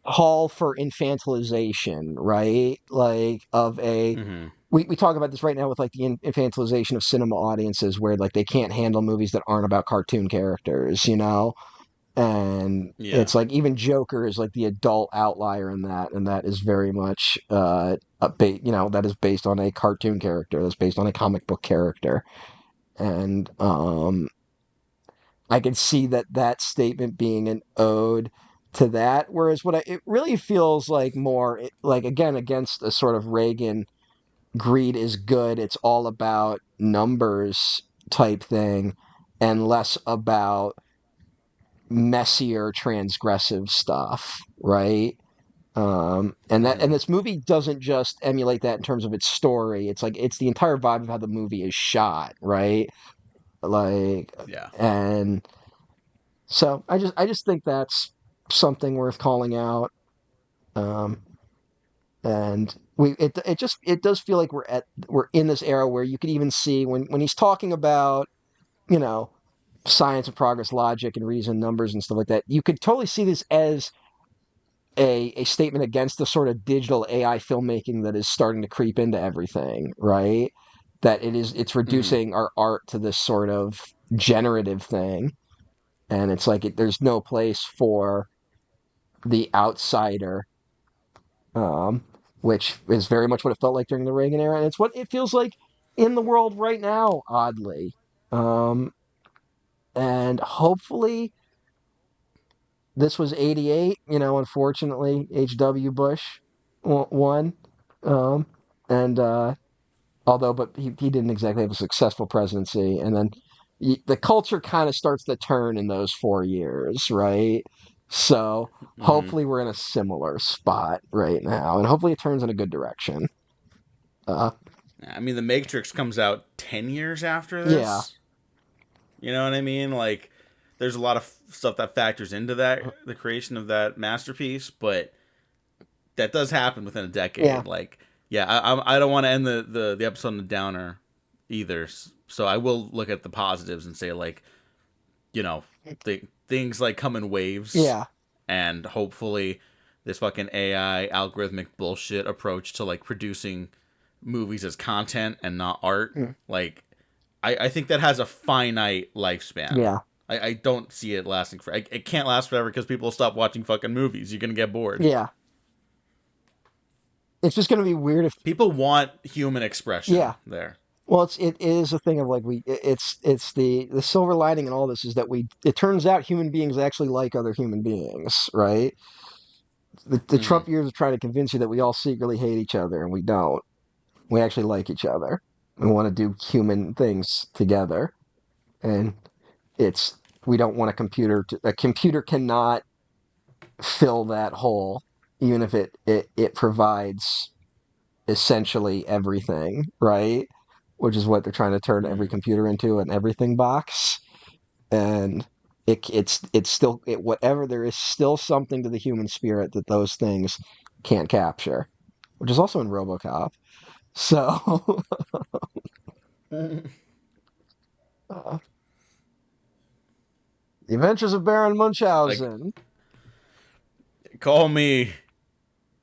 call for infantilization, right? Like of a hmm we talk about this right now with like the infantilization of cinema audiences, where like they can't handle movies that aren't about cartoon characters, and Yeah. it's like even Joker is like the adult outlier in that, and that is very much that is based on a cartoon character, that's based on a comic book character, and I can see that statement being an ode to that. Whereas it really feels like more like, again, against a sort of Reagan greed is good. It's all about numbers type thing, and less about messier transgressive stuff, right? And hmm this movie doesn't just emulate that in terms of its story. It's like it's the entire vibe of how the movie is shot, right? Like, Yeah. and so I just think that's something worth calling out. Um, and it does feel like we're in this era where you could even see when he's talking about, you know science and progress, logic and reason, numbers and stuff like that. You could totally see this as a statement against the sort of digital AI filmmaking that is starting to creep into everything, right? That it's hmm reducing our art to this sort of generative thing, and it's like there's no place for the outsider, um, which is very much what it felt like during the Reagan era, and it's what it feels like in the world right now, oddly. Um, and hopefully, this was '88. Unfortunately, H.W. Bush won, um, and but he didn't exactly have a successful presidency, and then the culture kind of starts to turn in those 4 years, right? So hmm hopefully we're in a similar spot right now, and hopefully it turns in a good direction. Uh, I mean, The Matrix comes out 10 years after yeah, this. You know what I mean? Like, there's a lot of stuff that factors into that, the creation of that masterpiece, but that does happen within a yeah, decade. Like, yeah, I don't want to end the episode on a downer either. So I will look at the positives and say, like, things like come in waves, yeah, and hopefully this fucking AI algorithmic bullshit approach to like producing movies as content and not art, mm, like I think that has a finite lifespan. yeah, I don't see it lasting for. It can't last forever because people stop watching fucking movies. You're gonna get bored. yeah. It's just gonna be weird if, People want human yeah. expression there. Well, it is a thing of like it's the silver lining in all this is that it turns out human beings actually like other human beings, right? The hmm Trump years are trying to convince you that we all secretly hate each other, and we don't. We actually like each other. We want to do human things together, and it's we don't want a computer cannot fill that hole, even if it provides essentially everything, right? Which is what they're trying to turn every hmm computer into, an everything box. And it's still whatever, there is still something to the human spirit that those things can't capture, which is also in RoboCop. So, uh, The Adventures of Baron Like, Munchausen. call me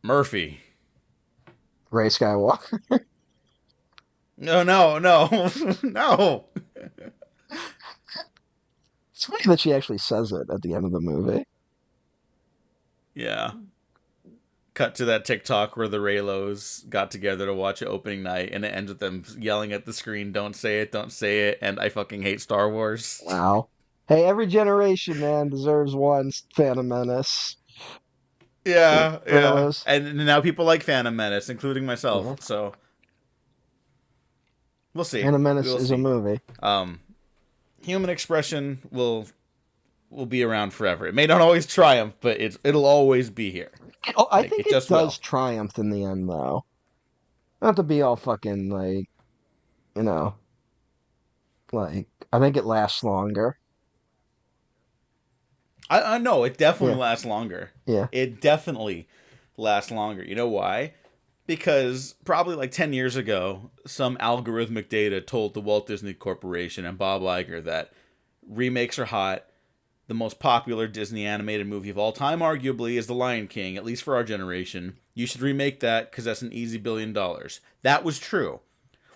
Murphy. Ray Skywalker. No, no, no, no. It's funny that she actually says it at the end of the movie. Yeah. Cut to that TikTok where the Raylos got together to watch it opening night, and it ends with them yelling at the screen, "Don't say it, don't say it," and I fucking hate Star Wars. Wow. Hey, every generation, man, deserves one Phantom Menace. Yeah, yeah. Raylos. And now people like Phantom Menace, including myself. Yeah. So we'll see. Phantom Menace We'll is a see. movie. Um, Human expression will be around forever. It may not always triumph, but it'll always be here. Oh, I Like think it it just does will. triumph in the end, though. Not to be all fucking like, you know, like I think it lasts longer. I know it definitely Yeah, lasts longer. yeah. It definitely lasts longer. You know why? Because probably like 10 years ago, some algorithmic data told the Walt Disney Corporation and Bob Iger that remakes are hot. The most popular Disney animated movie of all time, arguably, is The Lion King, at least for our generation. You should remake that because that's an easy $1 billion. That was true.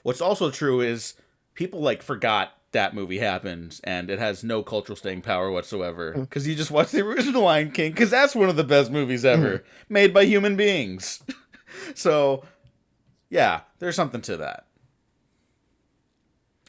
What's also true is people like forgot that movie happened and it has no cultural staying power whatsoever Mm. because you just watched the original Lion King because that's one of the best movies Mhm. ever made by human beings. So yeah, there's something to that.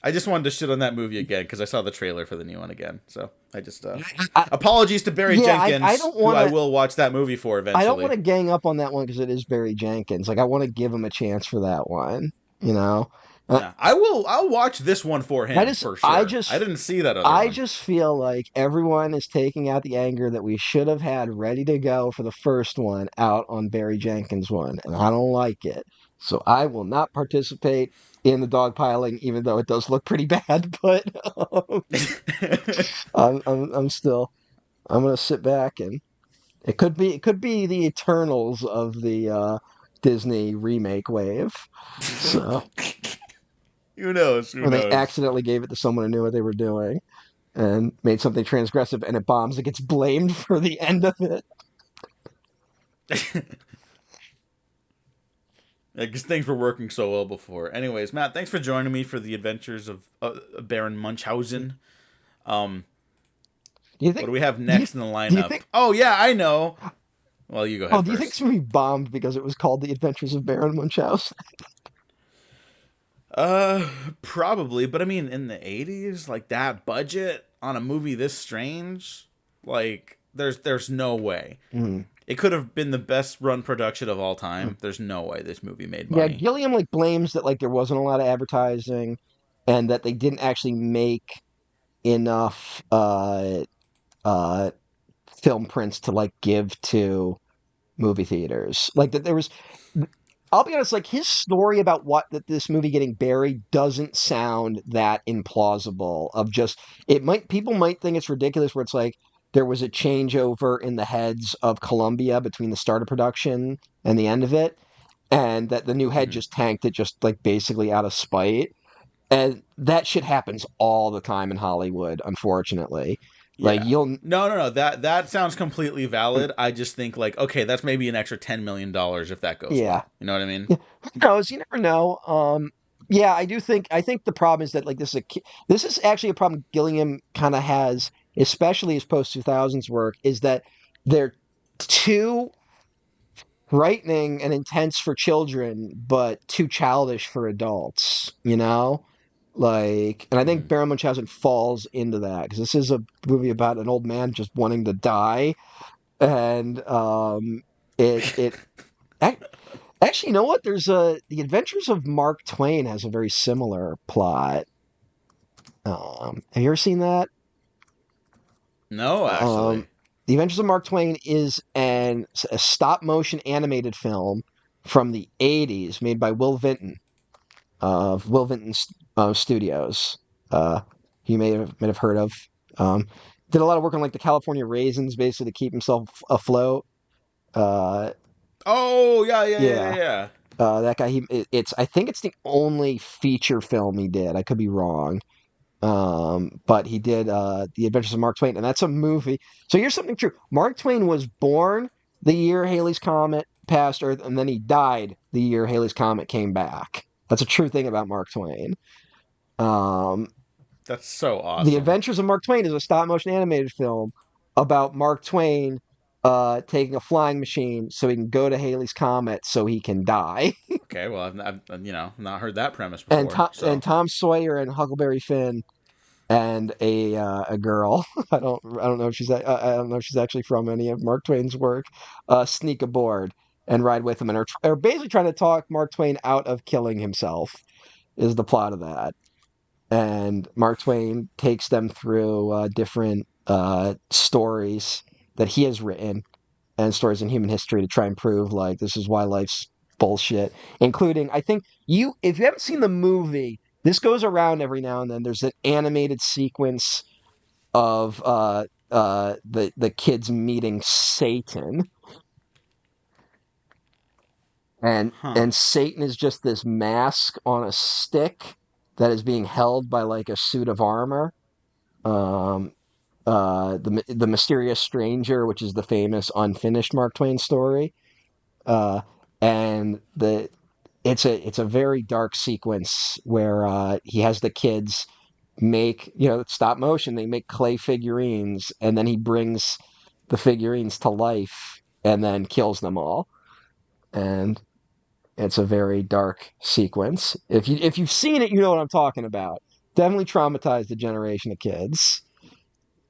I just wanted to shit on that movie again because I saw the trailer for the new one again. So I just I, apologies to Barry yeah, I Jenkins, don't who want I to. will watch that movie for I don't want eventually. to gang up on that one because it is Barry Jenkins. Like I want to give him a chance for that one. You know, uh, Yeah, I will. I'll watch this one for I him just, for I sure. I just, didn't see that other I one. just feel like everyone is taking out the anger that we should have had ready to go for the first one out on Barry Jenkins one, and I don't like it. So I will not participate in the dogpiling, even though it does look pretty bad. But I'm still, I'm gonna sit back and it could be the Eternals of the Disney remake wave. So Who knows? Who when they knows? accidentally gave it to someone who knew what they were doing and made something transgressive and it bombs, it gets blamed for the end of it. Because things were working so well before. Anyways, Matt, thanks for joining me for the adventures of Baron Munchausen. Um, Do you what think? do we have Do you, next in the do you lineup? think? Oh yeah, I know. Well, you go Oh, ahead do you think it's first. gonna be bombed because it was called The Adventures of Baron Munchausen? Uh, Probably, but I mean, in the '80s, like that budget on a movie this strange, like there's no way. Mm. It could have been the best run production of all time. There's no way this movie made Yeah, money. Gilliam like blames that like there wasn't a lot of advertising and that they didn't actually make enough uh film prints to like give to movie theaters. Like that there was I'll be honest, like his story about what that this movie getting buried doesn't sound that implausible. Of just it might people might think it's ridiculous where it's like there was a changeover in the heads of Columbia between the start of production and the end of it, and that the new head Hmm. just tanked it just like basically out of spite. And that shit happens all the time in Hollywood, unfortunately. Like Yeah. you'll No. That sounds completely valid. I just think like, okay, that's maybe an extra $10 million if that goes yeah. well. You know what I mean? Yeah, who knows? You never know. Yeah, I do think. I think the problem is that like this is actually a problem Gilliam kind of has, especially his post 2000s work, is that they're too frightening and intense for children, but too childish for adults. You know, like, and I think Hmm. Baron Munchausen falls into that because this is a movie about an old man just wanting to die, and it actually, you know what? There's a The Adventures of Mark Twain has a very similar plot. Have you ever seen that? No, Um, actually. The Adventures of Mark Twain is a stop motion animated film from the '80s made by Will Vinton of Will Vinton Studios. Uh, you may have heard of. Um, did a lot of work on like the California Raisins, basically to keep himself afloat. Uh, Oh yeah. yeah. That guy, it's I think it's the only feature film he did. I could be wrong. But he did The Adventures of Mark Twain, and that's a movie. So here's something true. Mark Twain was born the year Halley's Comet passed Earth, and then he died the year Halley's Comet came back. That's a true thing about Mark Twain. Um, That's so the awesome. Adventures of Mark Twain is a stop motion animated film about Mark Twain taking a flying machine so he can go to Halley's Comet so he can die. Okay, well I've not heard that premise And before. So Tom Sawyer and Huckleberry Finn and a girl. I don't know if I don't know if she's actually from any of Mark Twain's work. Sneak aboard and ride with him, and are basically trying to talk Mark Twain out of killing himself. Is the plot of that, and Mark Twain takes them through different stories that he has written and stories in human history to try and prove like this is why life's bullshit. Including, I think if you haven't seen the movie, this goes around every now and then. There's an animated sequence of the kids meeting Satan, and Huh. Satan is just this mask on a stick that is being held by like a suit of armor. Um, the mysterious stranger, which is the famous unfinished Mark Twain story, uh, and the it's a very dark sequence where he has the kids make, stop motion. They make clay figurines, and then he brings the figurines to life and then kills them all. And it's a very dark sequence. If you've seen it, you know what I'm talking about. Definitely traumatized a generation of kids.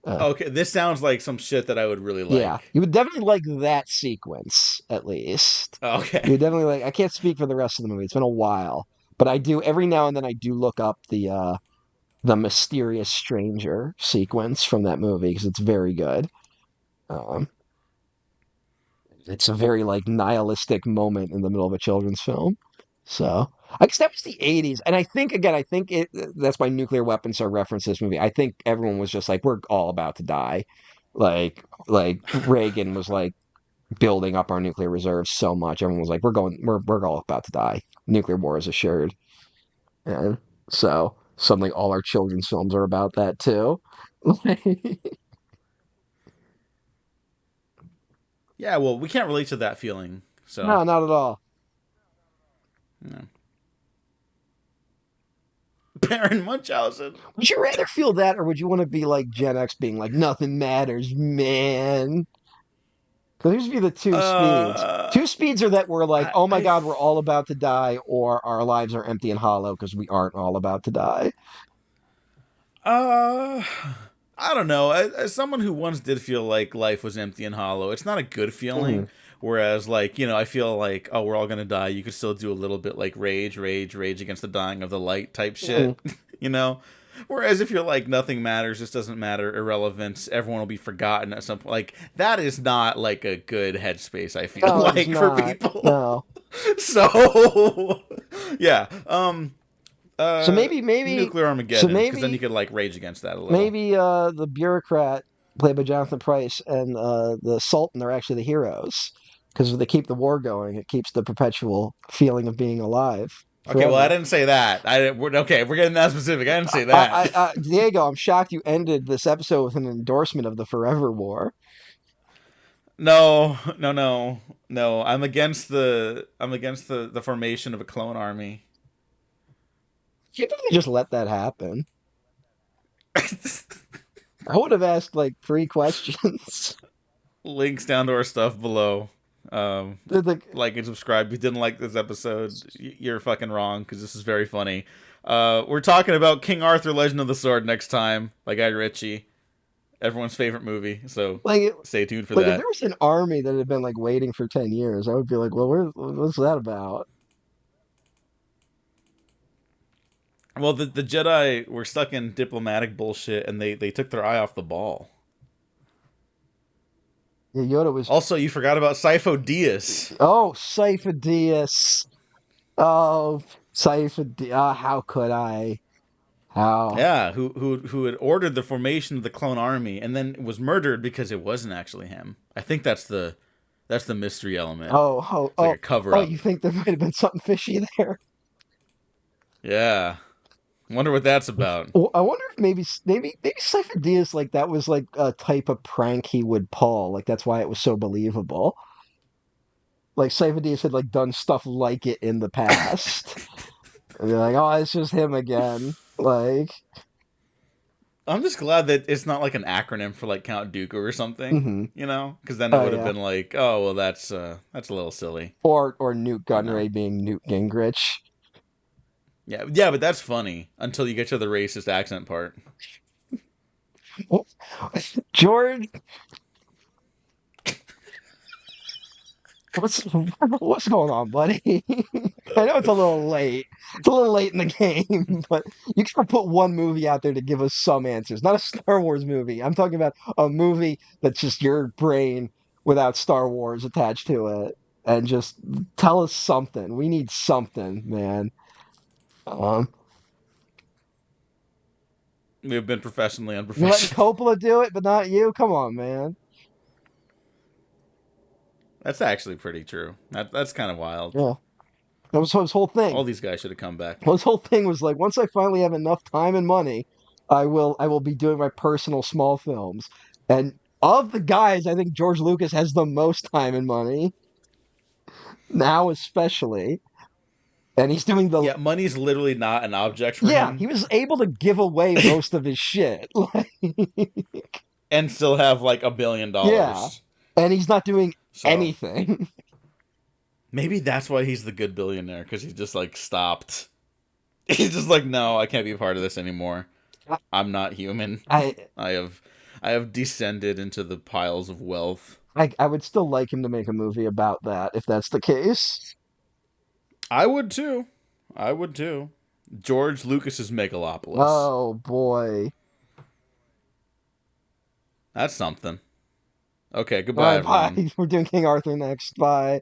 Uh, Okay, this sounds like some shit that I would really yeah, like. you would definitely like that sequence at least. You Okay. would definitely like. I can't speak for the rest of the movie. It's been a while, but I do every now and then. I do look up the mysterious stranger sequence from that movie because it's very good. Um, it's a very like nihilistic moment in the middle of a children's film. So I guess that was the '80s, and I think again, I think that's why nuclear weapons are referenced in this movie. I think everyone was just like, we're all about to die. Like Reagan was like building up our nuclear reserves so much. Everyone was like, we're all about to die. Nuclear war is assured, and so suddenly all our children's films are about that too. Yeah, well, we can't relate to that feeling. So, No, not at all. yeah. Baron Munchausen. Would you rather feel that, or would you want to be like Gen X, being like, nothing matters, man? Because there's be the two speeds. Uh, Two speeds are that we're like, I, oh my I, God, we're all about to die, or our lives are empty and hollow because we aren't all about to die. uh, I don't know. As someone who once did feel like life was empty and hollow, it's not a good Mhm. feeling. Whereas, like, I feel like, oh, we're all gonna die. You could still do a little bit like rage, rage, rage against the dying of the light type Mhm. shit, you know. Whereas if you're like nothing matters, this doesn't matter, irrelevance, everyone will be forgotten at some point. Like that is not like a good headspace. I feel No, it is like for not. people. No. So yeah, So maybe, nuclear so Armageddon, because then you maybe, could like rage against that a little. maybe the bureaucrat played by Jonathan Pryce and the Sultan are actually the heroes because they keep the war going. It keeps the perpetual feeling of being alive Okay, well I forever. didn't say that. Okay, we're getting that specific. I didn't say that. Diego, I'm shocked you ended this episode with an endorsement of the Forever War. No, no, no, no. I'm against the formation of a clone army. You can't just let that happen. I would have asked like three questions. Links down to our stuff below. Um, the, the, like and subscribe. If you didn't like this episode, you're fucking wrong because this is very funny. We're talking about King Arthur: Legend of the Sword next time by Guy Ritchie, everyone's favorite movie. So like, stay tuned for like if there that. was an army that had been like waiting for 10 years, I would be like, well, what's that about? Well, the Jedi were stuck in diplomatic bullshit, and they took their eye off the ball. Yeah, Yoda was. Also, you forgot about Sifo Dyas. Oh, Cypher Dyas. Oh, Cypher Dyas. How could I? How? Yeah, who had ordered the formation of the clone army and then was murdered because it wasn't actually him. I think that's the mystery element. Oh, oh, It's like oh, a cover oh, up. you think there might have been something fishy there? Yeah. Wonder what that's about. Well, I wonder if maybe Cypher Dyas like that was like a type of prank he would pull. Like that's why it was so believable. Like Cypher Dyas had like done stuff like it in the past. And they're like, oh, it's just him again. Like, I'm just glad that it's not like an acronym for like Count Dooku or something, hmm because then it oh would have yeah. been like, oh well, that's a little silly, Or Newt you know. Gunray being Newt Gingrich. Yeah, yeah, but that's funny until you get to the racist accent part. George, what's going on, buddy? I know it's a little late. It's a little late in the game, but you can put one movie out there to give us some answers. Not a Star Wars movie. I'm talking about a movie that's just your brain without Star Wars attached to it. And just tell us something. We need something, man. Um, We've been professionally You're letting unprofessional. Coppola do it, but not you? Come on, man. That's actually pretty true. That's kind of wild. Yeah. That was his whole thing. All these guys should have come back. His whole thing was like, once I finally have enough time and money, I will be doing my personal small films. And of the guys, I think George Lucas has the most time and money now, especially. And he's doing the Yeah, money's literally not an object for yeah. him, He was able to give away most of his shit. Like, and still have like yeah, $1 billion. and he's not doing So anything. maybe that's why he's the good billionaire, because he just like stopped. He's just like, no, I can't be a part of this anymore. I'm not human. I I have descended into the piles of wealth. I would still like him to make a movie about that if that's the case. I would too. I would too. George Lucas's Megalopolis. Oh boy. That's something. Okay, All goodbye, right, bye. everyone. We're doing King Arthur next. Bye.